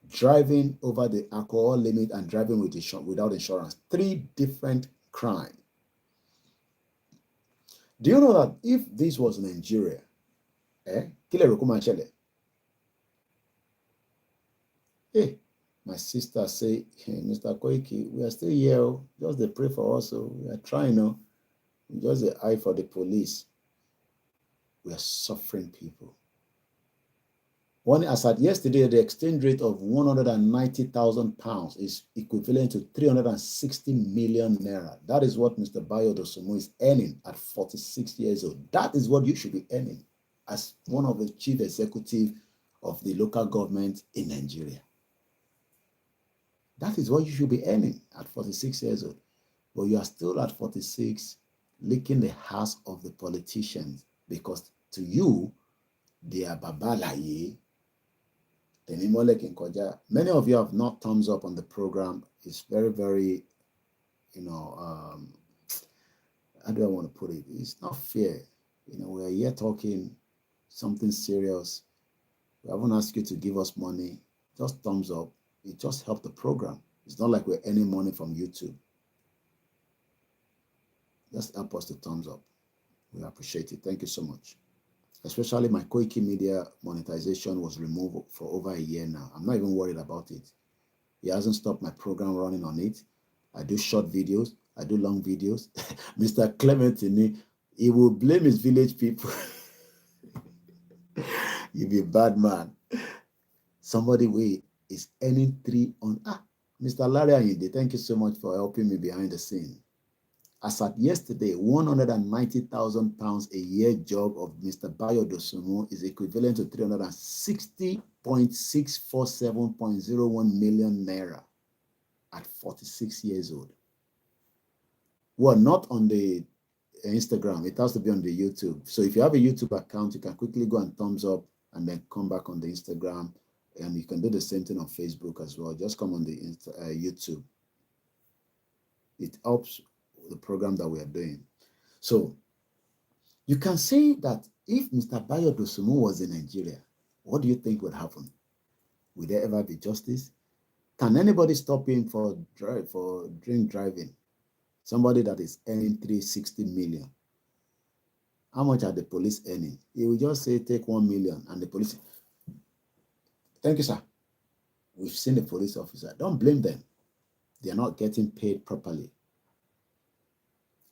Speaker 1: driving over the alcohol limit, and driving without insurance. 3 different crimes. Do you know that if this was Nigeria, my sister say, hey, Mr. Koiki, we are still here. Just they pray for us. So we are trying. Just the eye for the police. We are suffering people. As at yesterday, the exchange rate of 190,000 pounds is equivalent to 360 million naira. That is what Mr. Bayo Dosumu is earning at 46 years old. That is what you should be earning as one of the chief executive of the local government in Nigeria. That is what you should be earning at 46 years old. But you are still at 46, licking the ass of the politicians, because to you, they are babalaye. Many of you have not thumbs up on the program. It's very, very, how do I want to put it? It's not fair. We're here talking something serious. We haven't asked you to give us money. Just thumbs up. It just helped the program. It's not like we're earning money from YouTube. Just help us to thumbs up. We appreciate it. Thank you so much. Especially my Koikimedia monetization was removed for over a year now. I'm not even worried about it. He hasn't stopped my program running on it. I do short videos. I do long videos. Mr. Clement in me, he will blame his village people. You be a bad man. Somebody is earning 3 on. Mr. Larry Ayinde, thank you so much for helping me behind the scene. As at yesterday, 190,000 pounds a year job of Mr. Bayo Dosumu is equivalent to 360.647.01 million naira at 46 years old. Well, not on the Instagram. It has to be on the YouTube. So if you have a YouTube account, you can quickly go and thumbs up and then come back on the Instagram. And you can do the same thing on Facebook as well. Just come on the YouTube. It helps the program that we are doing. So You can say that if Mr. Bayo Dosumu was in Nigeria, what do you think would happen? Will there ever be justice? Can anybody stop him for drink driving? Somebody that is earning 360 million. How much are the police earning? He will just say, take 1 million, and the police. Thank you, sir. We've seen the police officer. Don't blame them. They are not getting paid properly.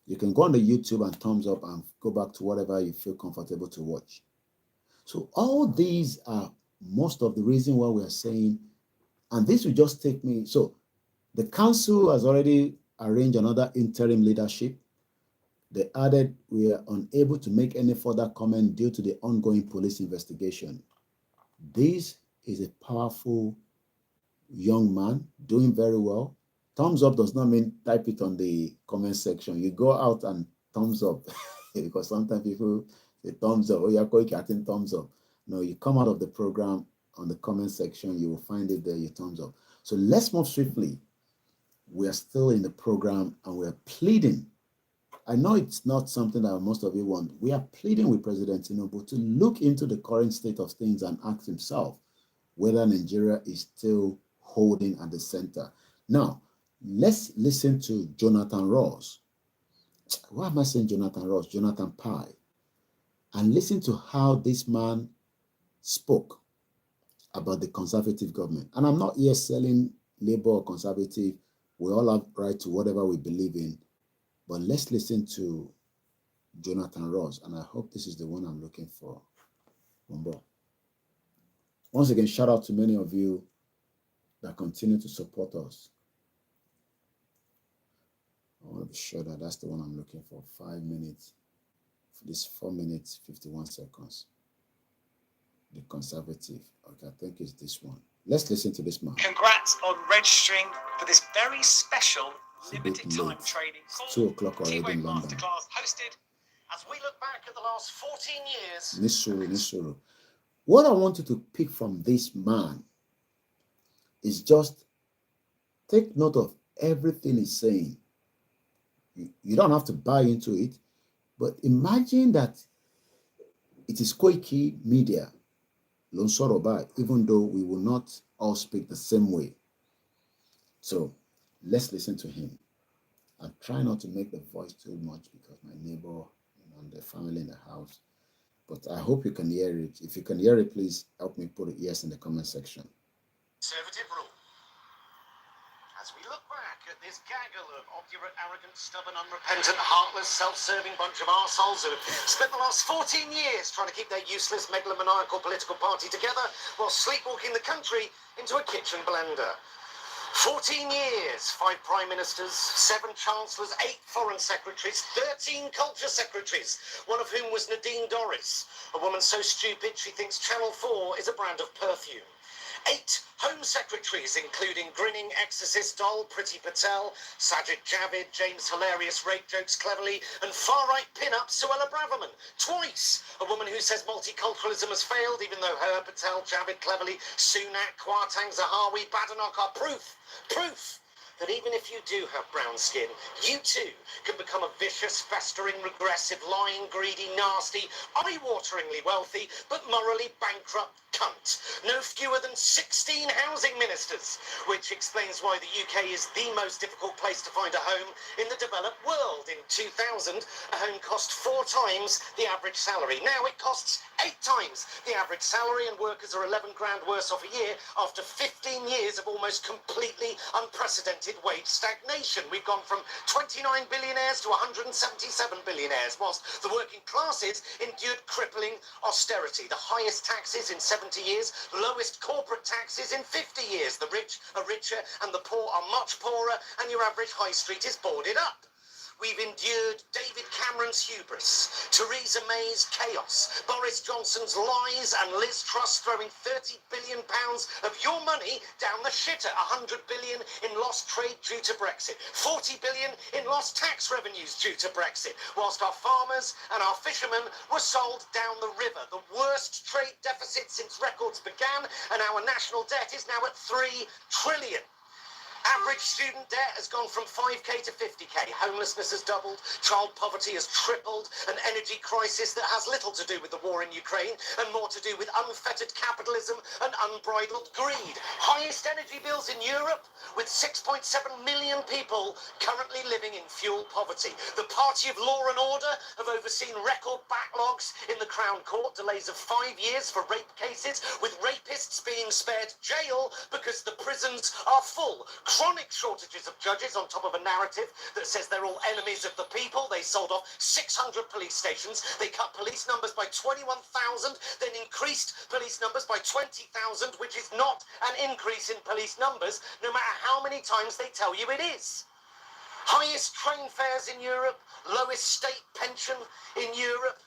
Speaker 1: You can go on the YouTube and thumbs up and go back to whatever you feel comfortable to watch. So all these are most of the reason why we are saying, and this will just take me. So the council has already arranged another interim leadership. They added, we are unable to make any further comment due to the ongoing police investigation. This is a powerful young man doing very well. Thumbs up does not mean type it on the comment section. You go out and thumbs up because sometimes people say thumbs up. Oh, you're getting thumbs up. No, you come out of the program on the comment section, you will find it there, your thumbs up. So let's move swiftly. We are still in the program and we are pleading. I know it's not something that most of you want. We are pleading with President Tinubu to look into the current state of things and ask himself whether Nigeria is still holding at the center. Now, let's listen to Jonathan Ross. Why am I saying Jonathan Ross? Jonathan Pye. And listen to how this man spoke about the conservative government. And I'm not here selling Labour or conservative. We all have right to whatever we believe in. But let's listen to Jonathan Ross. And I hope this is the one I'm looking for. Once again, shout out to many of you that continue to support us. I want to be sure that that's the one I'm looking for. 5 minutes. This 4 minutes, 51 seconds. The conservative. Okay, I think it's this one. Let's listen to this man.
Speaker 4: Congrats on registering for this very special limited time training called
Speaker 1: 2 o'clock already in London.
Speaker 4: Masterclass, hosted as we look back at the last 14 years.
Speaker 1: Nisuru. What I want you to pick from this man is just take note of everything he's saying. You don't have to buy into it, but imagine that it is Koikimedia, Lonsoroba, even though we will not all speak the same way. So let's listen to him. I try not to make the voice too much because my neighbor and the family in the house. But I hope you can hear it. If you can hear it, please help me put a yes in the comment section.
Speaker 4: Conservative rule. As we look back at this gaggle of obdurate, arrogant, stubborn, unrepentant, heartless, self-serving bunch of arseholes who have spent the last 14 years trying to keep their useless, megalomaniacal political party together while sleepwalking the country into a kitchen blender. 14 years, 5 prime ministers, 7 chancellors, 8 foreign secretaries, 13 culture secretaries, one of whom was Nadine Dorries, a woman so stupid she thinks Channel 4 is a brand of perfume. 8 home secretaries, including grinning exorcist doll Priti Patel, Sajid Javid, James Hilarious Rape Jokes Cleverly, and far-right pin-up Suella Braverman. Twice, a woman who says multiculturalism has failed, even though her, Patel, Javid Cleverly, Sunak, Kwarteng, Zahawi, Badenoch are proof that even if you do have brown skin, you too can become a vicious, festering, regressive, lying, greedy, nasty, eye-wateringly wealthy, but morally bankrupt cunt. No fewer than 16 housing ministers, which explains why the UK is the most difficult place to find a home in the developed world. In 2000, a home cost 4 times the average salary. Now it costs 8 times the average salary, and workers are 11 grand worse off a year after 15 years of almost completely unprecedented wage stagnation. We've gone from 29 billionaires to 177 billionaires, whilst the working classes endured crippling austerity. The highest taxes in 70 years, lowest corporate taxes in 50 years. The rich are richer and the poor are much poorer, and your average high street is boarded up. We've endured David Cameron's hubris, Theresa May's chaos, Boris Johnson's lies, and Liz Truss throwing £30 billion of your money down the shitter. 100 billion in lost trade due to Brexit, 40 billion in lost tax revenues due to Brexit, whilst our farmers and our fishermen were sold down the river. The worst trade deficit since records began, and our national debt is now at 3 trillion. Average student debt has gone from 5k to 50k. Homelessness has doubled. Child poverty has tripled. An energy crisis that has little to do with the war in Ukraine and more to do with unfettered capitalism and unbridled greed. Highest energy bills in Europe, with 6.7 million people currently living in fuel poverty. The party of law and order have overseen record backlogs in the Crown Court, delays of 5 years for rape cases, with rapists being spared jail because the prisons are full. Chronic shortages of judges on top of a narrative that says they're all enemies of the people. They sold off 600 police stations. They cut police numbers by 21,000, then increased police numbers by 20,000, which is not an increase in police numbers, no matter how many times they tell you it is. Highest train fares in Europe, lowest state pension in Europe,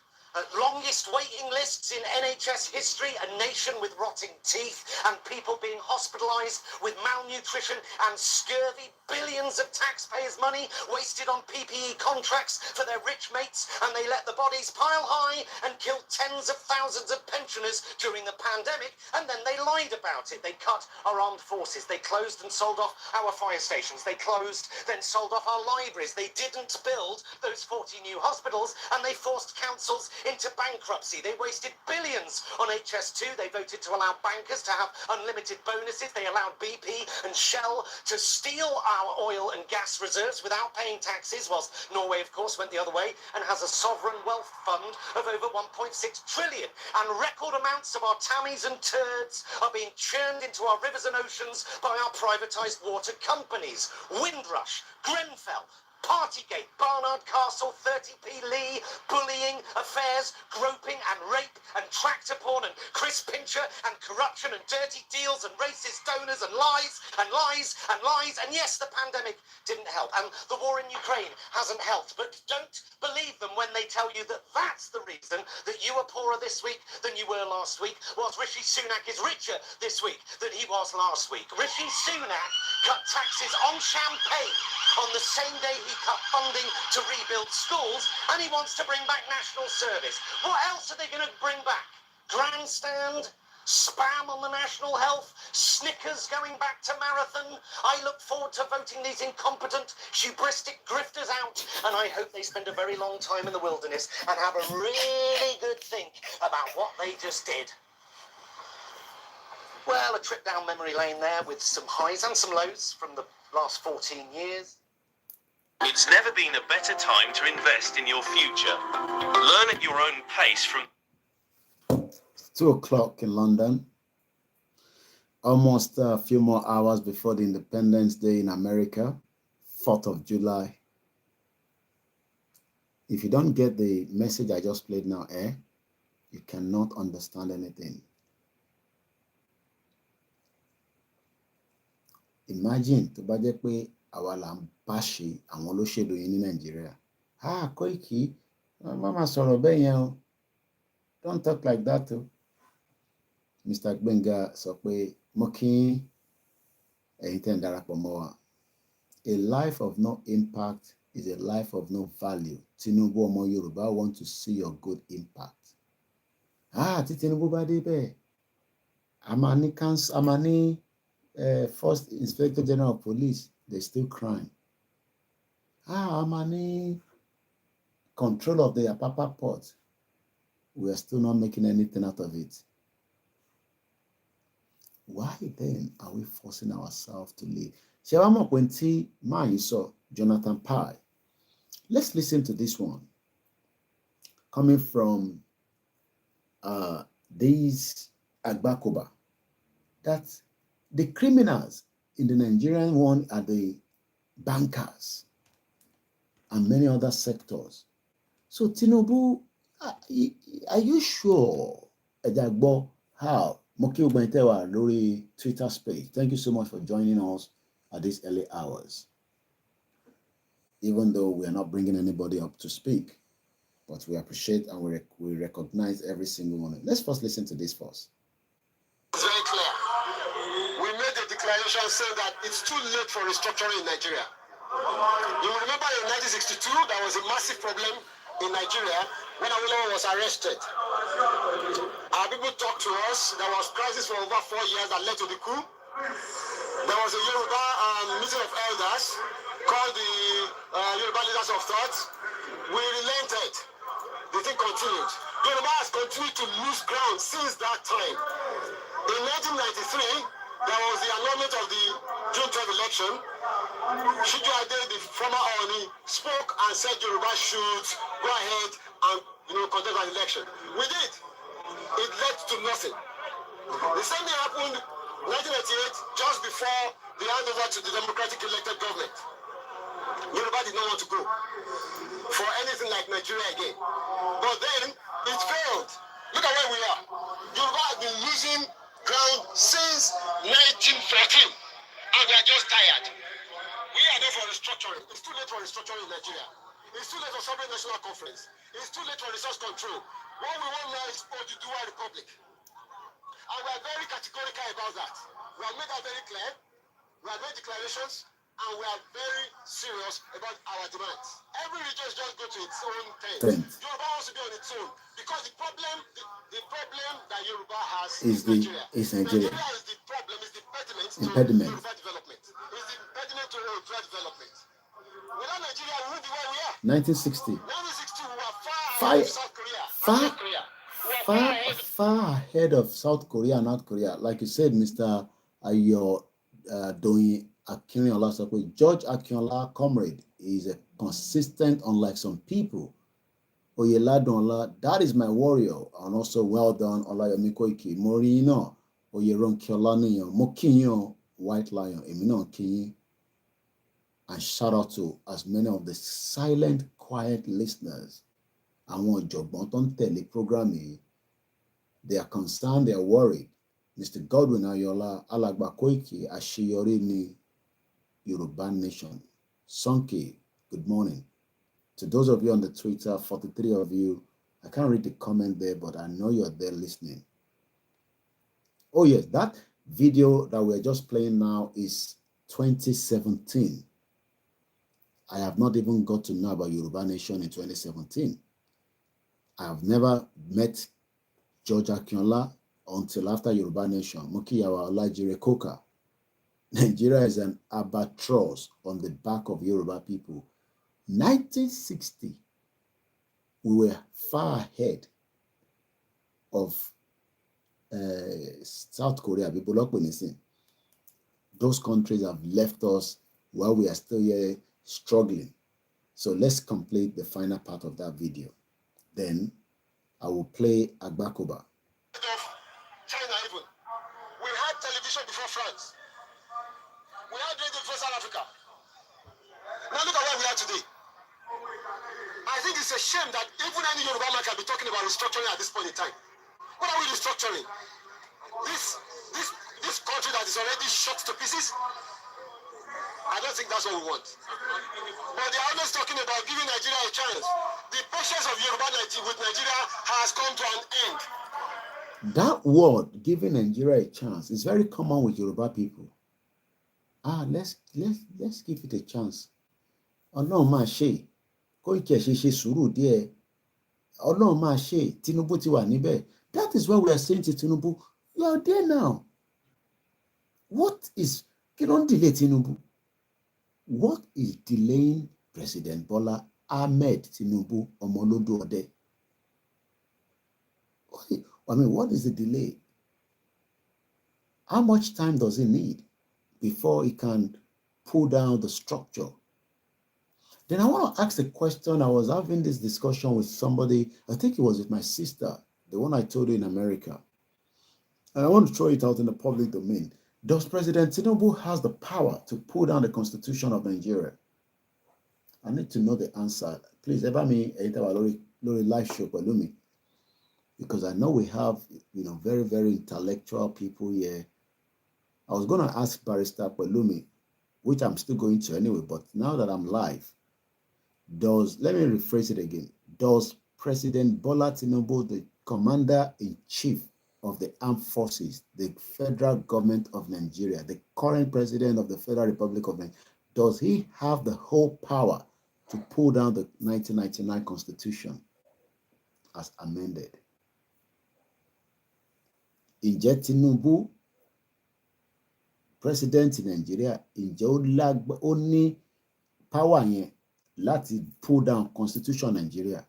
Speaker 4: longest waiting lists in NHS history, a nation with rotting teeth and people being hospitalised with malnutrition and scurvy, billions of taxpayers' money wasted on PPE contracts for their rich mates, and they let the bodies pile high and killed tens of thousands of pensioners during the pandemic, and then they lied about it. They cut our armed forces, they closed and sold off our fire stations, they closed, then sold off our libraries, they didn't build those 40 new hospitals, and they forced councils into bankruptcy. They wasted billions on HS2. They voted to allow bankers to have unlimited bonuses. They allowed BP and Shell to steal our oil and gas reserves without paying taxes, whilst Norway, of course, went the other way and has a sovereign wealth fund of over 1.6 trillion. And record amounts of our tammies and turds are being churned into our rivers and oceans by our privatised water companies. Windrush, Grenfell, Partygate, Barnard Castle, 30p Lee, bullying, affairs, groping and rape and tractor porn and Chris Pincher and corruption and dirty deals and racist donors and lies and lies and lies. And yes, the pandemic didn't help and the war in Ukraine hasn't helped. But don't believe them when they tell you that that's the reason that you are poorer this week than you were last week, whilst Rishi Sunak is richer this week than he was last week. Rishi Sunak cut taxes on champagne on the same day he cut funding to rebuild schools, and he wants to bring back national service. What else are they going to bring back? Grandstand? Spam on the national health? Snickers going back to marathon? I look forward to voting these incompetent, hubristic grifters out, and I hope they spend a very long time in the wilderness and have a really good think about what they just did. Well, a trip down memory lane there with some highs and some lows from the last 14 years.
Speaker 5: It's never been a better time to invest in your future. Learn at your own pace from...
Speaker 1: 2 o'clock in London. Almost a few more hours before the Independence Day in America, 4th of July. If you don't get the message I just played now, you cannot understand anything. Imagine tó bá jẹ́ pé àwa là ń báṣe àwọn olóṣèlú yìí ní Nàìjíríà. Koiki, má sọ̀rọ̀ bẹ́ẹ̀ yẹn o. Don't talk like that o. Mr. Gbenga sọ pé mo kí ẹ̀yin tẹ́ ń darapọ̀ mọ́ wa. A life of no impact is a life of no value. Tinubu ọmọ Yorùbá want to see your good impact. Tí Tinubu bá dé bẹ́ẹ̀, a máa ní First Inspector General of Police, they still crime. A máa ní control of the Apapa port. We are still not making anything out of it. Why then are we forcing ourselves to live? Jonathan Pye. Let's listen to this one. Coming from these Agbakoba. That the criminals in the Nigerian one are the bankers and many other sectors. So Tinubu, are you sure? How? Moki Ubantewa, Lori Twitter space. Thank you so much for joining us at these early hours. Even though we are not bringing anybody up to speak, but we appreciate and we recognize every single one. Let's first listen to this first.
Speaker 6: It's very clear. We made a declaration saying that it's too late for restructuring in Nigeria. You remember in 1962, there was a massive problem in Nigeria when Arewa was arrested. Our people talked to us. There was crisis for over 4 years that led to the coup. There was was a Yoruba meeting of elders called the Yoruba Leaders of Thought. We relented. The thing continued. Yoruba has continued to lose ground since that time. In 1993, there was the annulment of the June 12 election. Shiju Ade, the former Oni, spoke and said Yoruba should go ahead and contest an election. We did. It led to nothing. The same thing happened in 1998, just before the handover to the democratic elected government. Yoruba did not want to go for anything like Nigeria again. But then it failed. Look at where we are. Yoruba has been losing ground since 1914, and we are just tired. We are there for restructuring. It's too late for restructuring in Nigeria. It's too late for sovereign national conference. It's too late for resource control. What we want now is Oduduwa Republic. And we are very categorical about that. We have made that very clear. We have made declarations, and we are very serious about our demands. Every region just go to its own tent. Yoruba wants to be on its own because the problem that Yoruba has is Nigeria. Nigeria is the problem, is the impediment to Yoruba development. Is the impediment to Yoruba development. Without Nigeria, we won't be where we are. 1960. 1960, we were far ahead of South Korea. Far ahead of South Korea and North Korea. Like you said, Mr. Ayo Doyin Akinriola Sokwe, George Akinriola, comrade, is a consistent, unlike some people. Oyeladonla, that is my warrior. And also, well done, OLAYOMI KOIKI. Morino, Oyeron Kiolaniyo, Mokinyo, White Lion, Emino Kinyi. And shout out to as many of the silent, quiet listeners. Àwọn ọ̀jọ̀gbọ́n tó ń tẹ̀lé program yìí, they are concerned, they are worried. Mr. Godwin Ayola, Alàgbà Koiki, àṣeyọrí ni Yoruba Nation. Sonke, good morning. To those of you on the Twitter, 43 of you, I can't read the comment there, but I know you're there listening. Oh yes, that video that we're just playing now is 2017. I have not even got to know about Yoruba Nation in 2017. I have never met George Akinriola until after Yoruba Nation. Mokiyawa Olajire Koka. Nigeria is an albatross on the back of Yoruba people. 1960, we were far ahead of South Korea. Those countries have left us while we are still here struggling. So let's complete the final part of that video. Then I will play Agbakoba. China even. We had television before France. We had radio before South Africa. Now look at where we are today. I think it's a shame that even any Yoruba man can be talking about restructuring at this point in time. What are we restructuring? This country that is already shot to pieces? I don't think that's what we want. But they are always talking about giving Nigeria a chance. The patience of Yoruba with Nigeria has come to an end.
Speaker 1: That word, giving Nigeria a chance, is very common with Yoruba people. Let's give it a chance. Ọlọ́run máa ṣe, Koiki ṣe sùúrù díẹ̀. Ọlọ́run máa ṣe, Tinubu ti wà níbẹ̀. That is what we are saying to Tinubu. You are there now. What is, kí ló ń delay Tinubu? What is delaying President Bola Ahmed Tinubu Omolodo Ode? I mean, what is the delay? How much time does he need before he can pull down the structure? Then I want to ask a question. I was having this discussion with somebody, I think it was with my sister, the one I told you in America. And I want to throw it out in the public domain. Does President Tinubu has the power to pull down the constitution of Nigeria? I need to know the answer. Please, ever me, Lori live show, Palumi, because I know we have, very, very intellectual people here. I was going to ask Barrister Palumi, which I'm still going to anyway, but now that I'm live, let me rephrase it again. Does President Bola Tinubu, the Commander-in-Chief of the Armed Forces, the federal government of Nigeria, the current president of the Federal Republic of Nigeria, does he have the whole power to pull down the 1999 Constitution as amended? Ǹjẹ́ Tinubu president in Nigeria ǹjẹ́ ó ní power yẹn láti pull down constitution Nigeria?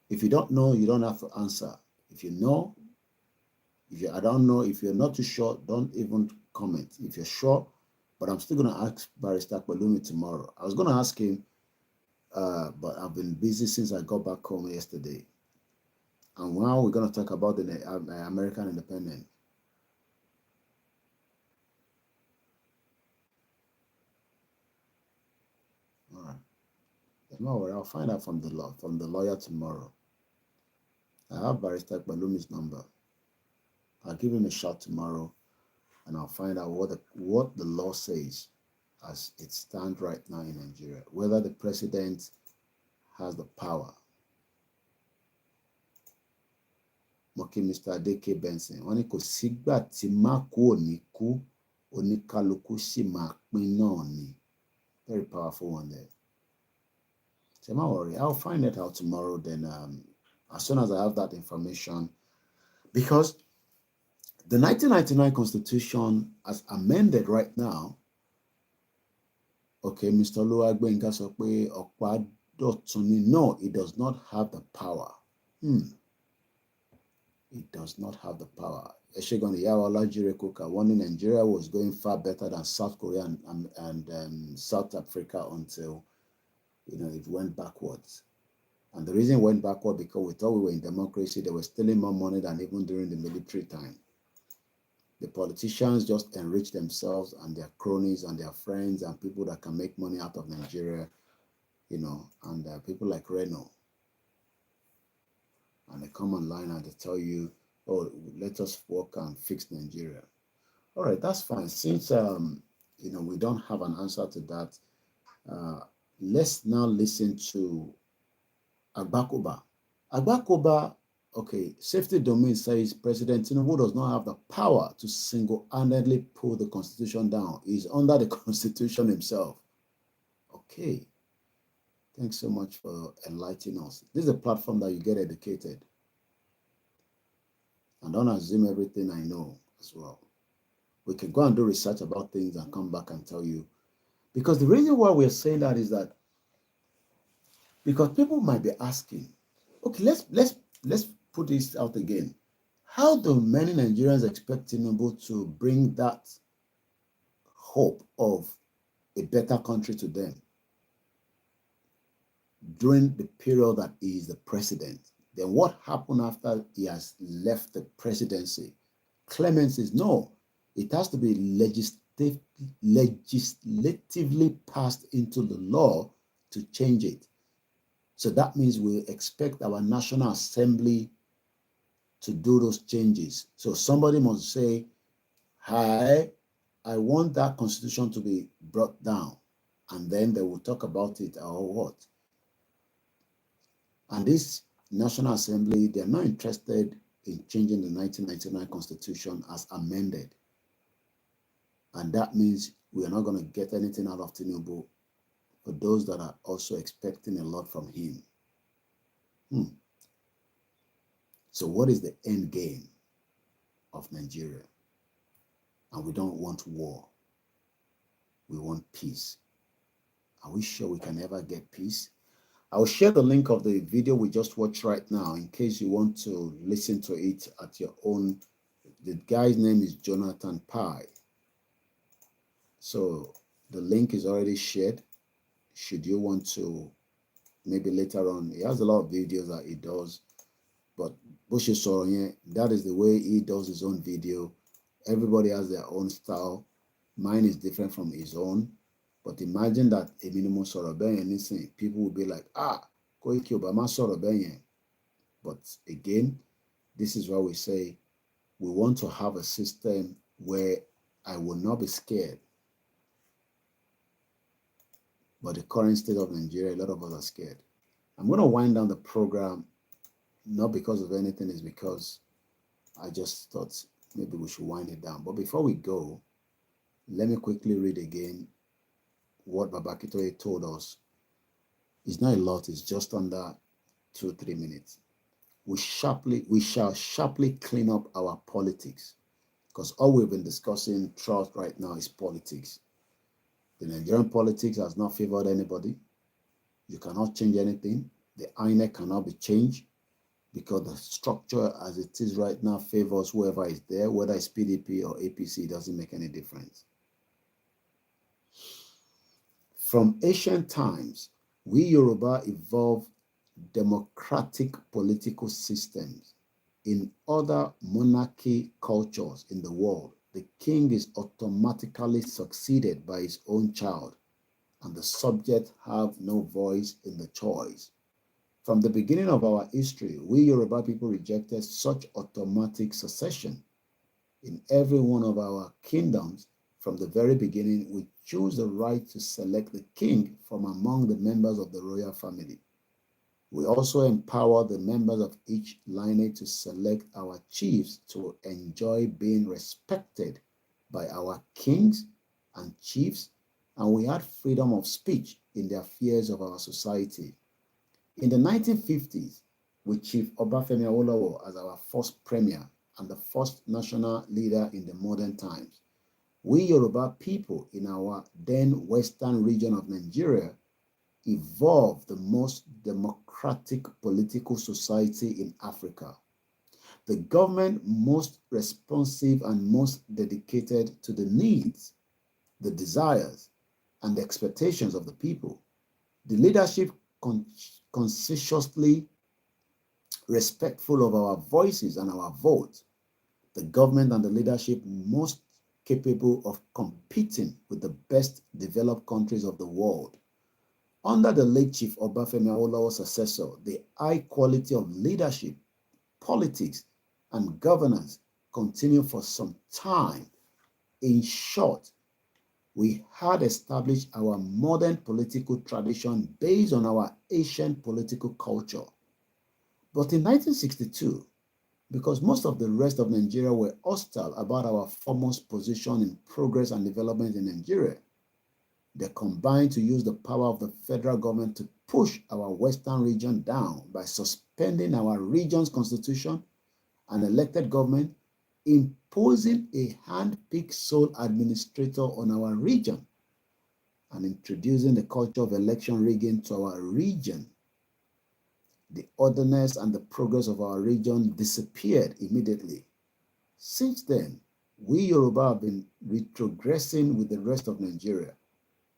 Speaker 1: If you don't know, you don't have to answer. If you know, I don't know, if you're not too sure, don't even comment. If you're sure, but I'm still going to ask Barrister Pelumi tomorrow. I was going to ask him, but I've been busy since I got back home yesterday. And now we're going to talk about the American independence. All right. No worry, I'll find out from the lawyer tomorrow. I have Barrister Pelumi's number. I'll give him a shot tomorrow, and I'll find out what the law says as it stands right now in Nigeria, whether the president has the power. Moki Mr. D.K. Benson, wọ́n ní kò sígbà tí Mákù ò ní kú, oníkálukú sì máa pín náà ni. Very powerful one there. So don't worry, I'll find it out tomorrow. Then as soon as I have that information, because the 1999 Constitution, as amended right now, okay, Mr. Oluwagbenga sọ pé Ọ̀pá Dọ̀tun ni. No, it does not have the power. It does not have the power. Eshegon Iyawala Jirekuka, warning Nigeria was going far better than South Korea and South Africa until, it went backwards. And the reason it went backward because we thought we were in democracy. They were stealing more money than even during the military time. The politicians just enrich themselves and their cronies and their friends and people that can make money out of Nigeria, and people like Reno. And they come online and they tell you, oh, let us work and fix Nigeria. All right, that's fine. Since, we don't have an answer to that, let's now listen to Agbakoba. Agbakoba, okay, Safety Domain says President Tinubu does not have the power to single-handedly pull the Constitution down. He's under the Constitution himself. Okay. Thanks so much for enlightening us. This is a platform that you get educated. And don't assume everything I know as well. We can go and do research about things and come back and tell you. Because the reason why we're saying that is that because people might be asking, okay, let's put this out again. How do many Nigerians expect Tinubu to bring that hope of a better country to them during the period that he is the president? Then what happened after he has left the presidency? Clemency is no. It has to be legislatively passed into the law to change it. So that means we expect our National Assembly to do those changes. So somebody must say, hi, I want that constitution to be brought down. And then they will talk about it or what. And this National Assembly, they're not interested in changing the 1999 Constitution as amended. And that means we are not going to get anything out of Tinubu for those that are also expecting a lot from him. So what is the end game of Nigeria? And we don't want war. We want peace. Are we sure we can ever get peace? I'll share the link of the video we just watched right now in case you want to listen to it at your own. The guy's name is Jonathan Pai. So the link is already shared. Should you want to, maybe later on, he has a lot of videos that he does, but Bushi Soronye, that is the way he does his own video. Everybody has their own style. Mine is different from his own. But imagine that a minimum Sorobenye, listen, people will be like, Koiki Obama Sorobenye. But again, this is why we say we want to have a system where I will not be scared. But the current state of Nigeria, a lot of us are scared. I'm going to wind down the program, not because of anything, it's because I just thought maybe we should wind it down. But before we go, let me quickly read again what Babakitoye told us. It's not a lot, it's just under 2-3 minutes. We shall sharply clean up our politics. Because all we've been discussing throughout right now is politics. The Nigerian politics has not favored anybody. You cannot change anything. The INEC cannot be changed because the structure as it is right now favors whoever is there, whether it's PDP or APC, it doesn't make any difference. From ancient times, we Yoruba evolved democratic political systems. In other monarchy cultures in the world, the king is automatically succeeded by his own child, and the subjects have no voice in the choice. From the beginning of our history, we Yoruba people rejected such automatic succession. In every one of our kingdoms, from the very beginning, we choose the right to select the king from among the members of the royal family. We also empower the members of each lineage to select our chiefs to enjoy being respected by our kings and chiefs, and we had freedom of speech in the affairs of our society. In the 1950s, with Chief Obafemi Awolowo as our first premier and the first national leader in the modern times, we Yoruba people in our then western region of Nigeria evolved the most democratic political society in Africa. The government most responsive and most dedicated to the needs, the desires, and the expectations of the people. The leadership conscientiously respectful of our voices and our vote. The government and the leadership most capable of competing with the best developed countries of the world. Under the late Chief Obafemi Awolowo's successor, the high quality of leadership, politics, and governance continued for some time. In short, we had established our modern political tradition based on our ancient political culture. But in 1962, because most of the rest of Nigeria were hostile about our foremost position in progress and development in Nigeria, they combined to use the power of the federal government to push our western region down by suspending our region's constitution and elected government, imposing a hand-picked sole administrator on our region, and introducing the culture of election rigging to our region. The orderliness and the progress of our region disappeared immediately. Since then, we Yoruba have been retrogressing with the rest of Nigeria.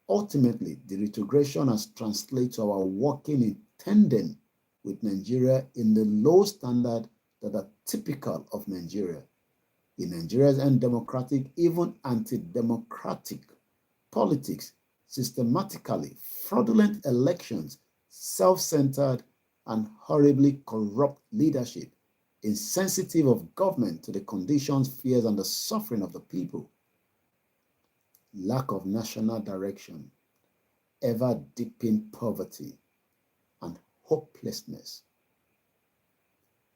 Speaker 1: Ultimately, the retrogression has translated to our working in tandem with Nigeria in the low standard that are typical of Nigeria. In Nigeria's undemocratic, even anti-democratic politics, systematically fraudulent elections, self-centered and horribly corrupt leadership, insensitive of government to the conditions, fears, and the suffering of the people, lack of national direction, ever deepening poverty and hopelessness,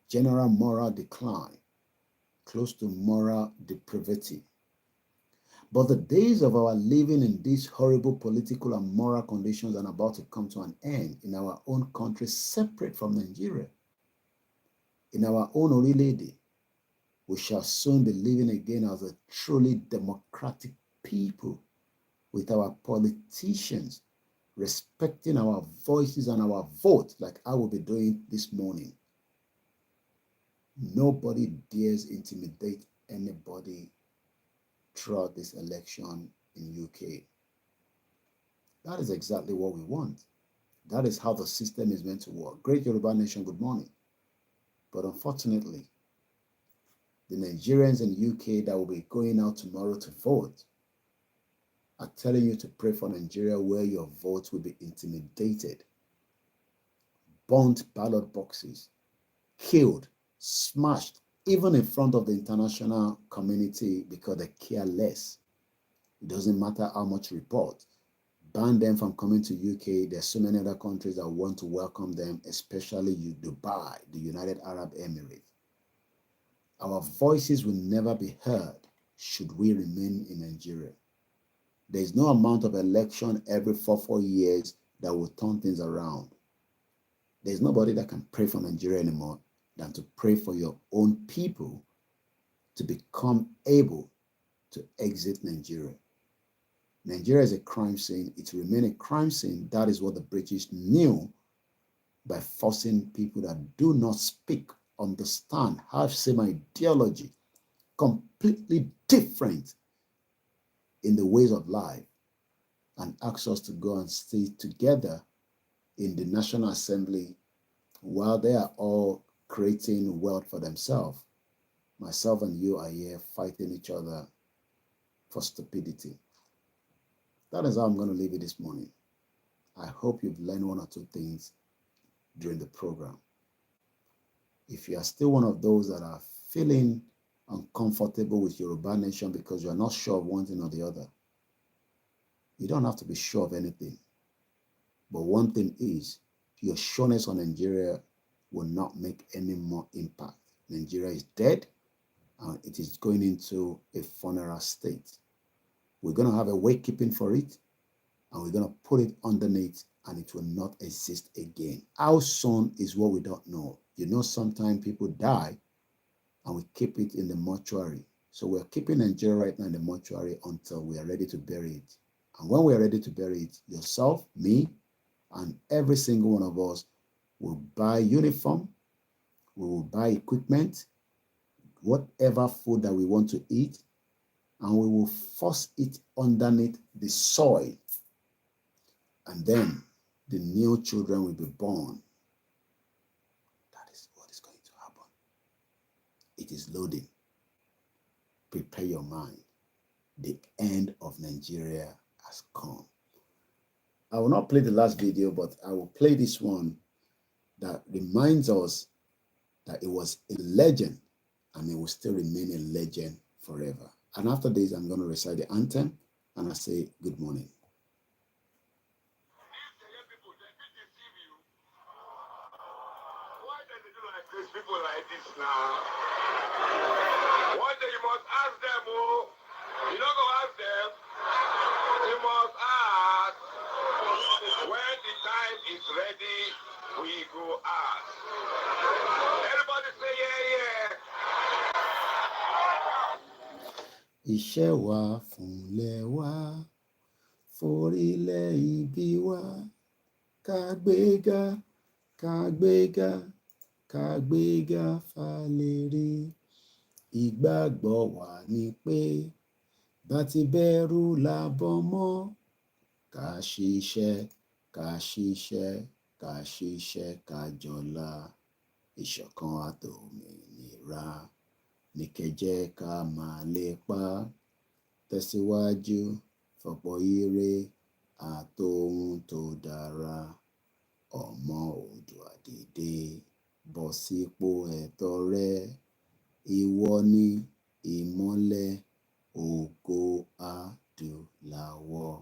Speaker 1: general moral decline, close to moral depravity. But the days of our living in these horrible political and moral conditions are about to come to an end in our own country, separate from Nigeria. In our own orílẹ̀-èdè, we shall soon be living again as a truly democratic people, with our politicians respecting our voices and our vote like I will be doing this morning. Nobody dares intimidate anybody throughout this election in UK. That is exactly what we want. That is how the system is meant to work. Great Yoruba nation, good morning. But unfortunately, the Nigerians in UK that will be going out tomorrow to vote are telling you to pray for Nigeria, where your votes will be intimidated, burnt ballot boxes, killed, smashed, even in front of the international community, because they care less. It doesn't matter how much report. Ban them from coming to UK. There's so many other countries that want to welcome them, especially Dubai, the United Arab Emirates. Our voices will never be heard should we remain in Nigeria. There is no amount of election every 4 years that will turn things around. There's nobody that can pray for Nigeria anymore than to pray for your own people to become able to exit Nigeria. Nigeria is a crime scene. It will remain a crime scene. That is what the British knew by forcing people that do not speak, understand, have same ideology, completely different in the ways of life, and ask us to go and stay together in the National Assembly while they are all creating wealth for themselves. Myself and you are here fighting each other for stupidity. That is how I'm going to leave it this morning. I hope you've learned one or two things during the program. If you are still one of those that are feeling uncomfortable with Yoruba Nation because you are not sure of one thing or the other, you don't have to be sure of anything. But one thing is, your sureness on Nigeria will not make any more impact. Nigeria is dead and it is going into a funeral state. We're going to have a wakekeeping for it, and we're going to put it underneath, and it will not exist again. How soon is what we don't know. You know, sometimes people die and we keep it in the mortuary. So we're keeping Nigeria right now in the mortuary until we are ready to bury it. And when we are ready to bury it, yourself, me, and every single one of us will buy uniform, we will buy equipment, whatever food that we want to eat, and we will force it underneath the soil. And then the new children will be born. That is what is going to happen. It is loading. Prepare your mind. The end of Nigeria has come. I will not play the last video, but I will play this one that reminds us that it was a legend and it will still remain a legend forever. And after this, I'm going to recite the anthem and I say good morning.
Speaker 3: People like this now. One day you must ask them, oh, you don't go ask them. You must ask. When the time is ready, we go ask. Everybody say yeah, yeah.
Speaker 1: Iṣẹ́ wa fúnlẹ̀ wa, forílẹ̀ ibi wa, ká gbéga, ká gbéga, ká gbéga fálérè. Ìgbàgbọ́ wa ni pé bá ti bẹ̀rù làbọ̀ mọ́, ká ṣiṣẹ́, ká ṣiṣẹ́, ká ṣiṣẹ́, ká jọlá. Ìṣọ̀kan àtòmìnira ní kẹ́ ká máa lépa. Tẹ̀síwájú fọ̀pọ̀ ire àtohun tó dára. Ọmọ Oòduà dìde, bọ́ sípò ẹ̀tọ́ rẹ. Ìwọ ni ìmọ́lẹ̀ ògo adúláwọ̀.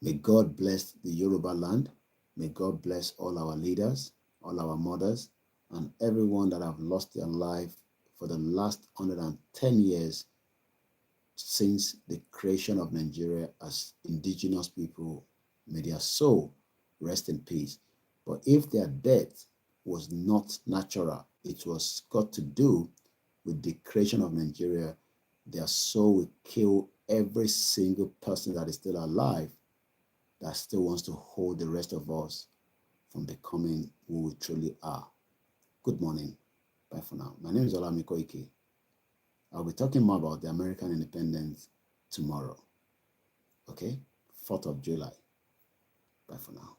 Speaker 1: May God bless the Yoruba land. May God bless all our leaders, all our mothers, and everyone that have lost their life for the last 110 years since the creation of Nigeria as indigenous people. May their soul rest in peace. But if their death was not natural, it was got to do with the creation of Nigeria, their soul will kill every single person that is still alive that still wants to hold the rest of us from becoming who we truly are. Good morning. Bye for now. My name is OLAYOMI KOIKI. I'll be talking more about the American independence tomorrow. Okay? 4th of July. Bye for now.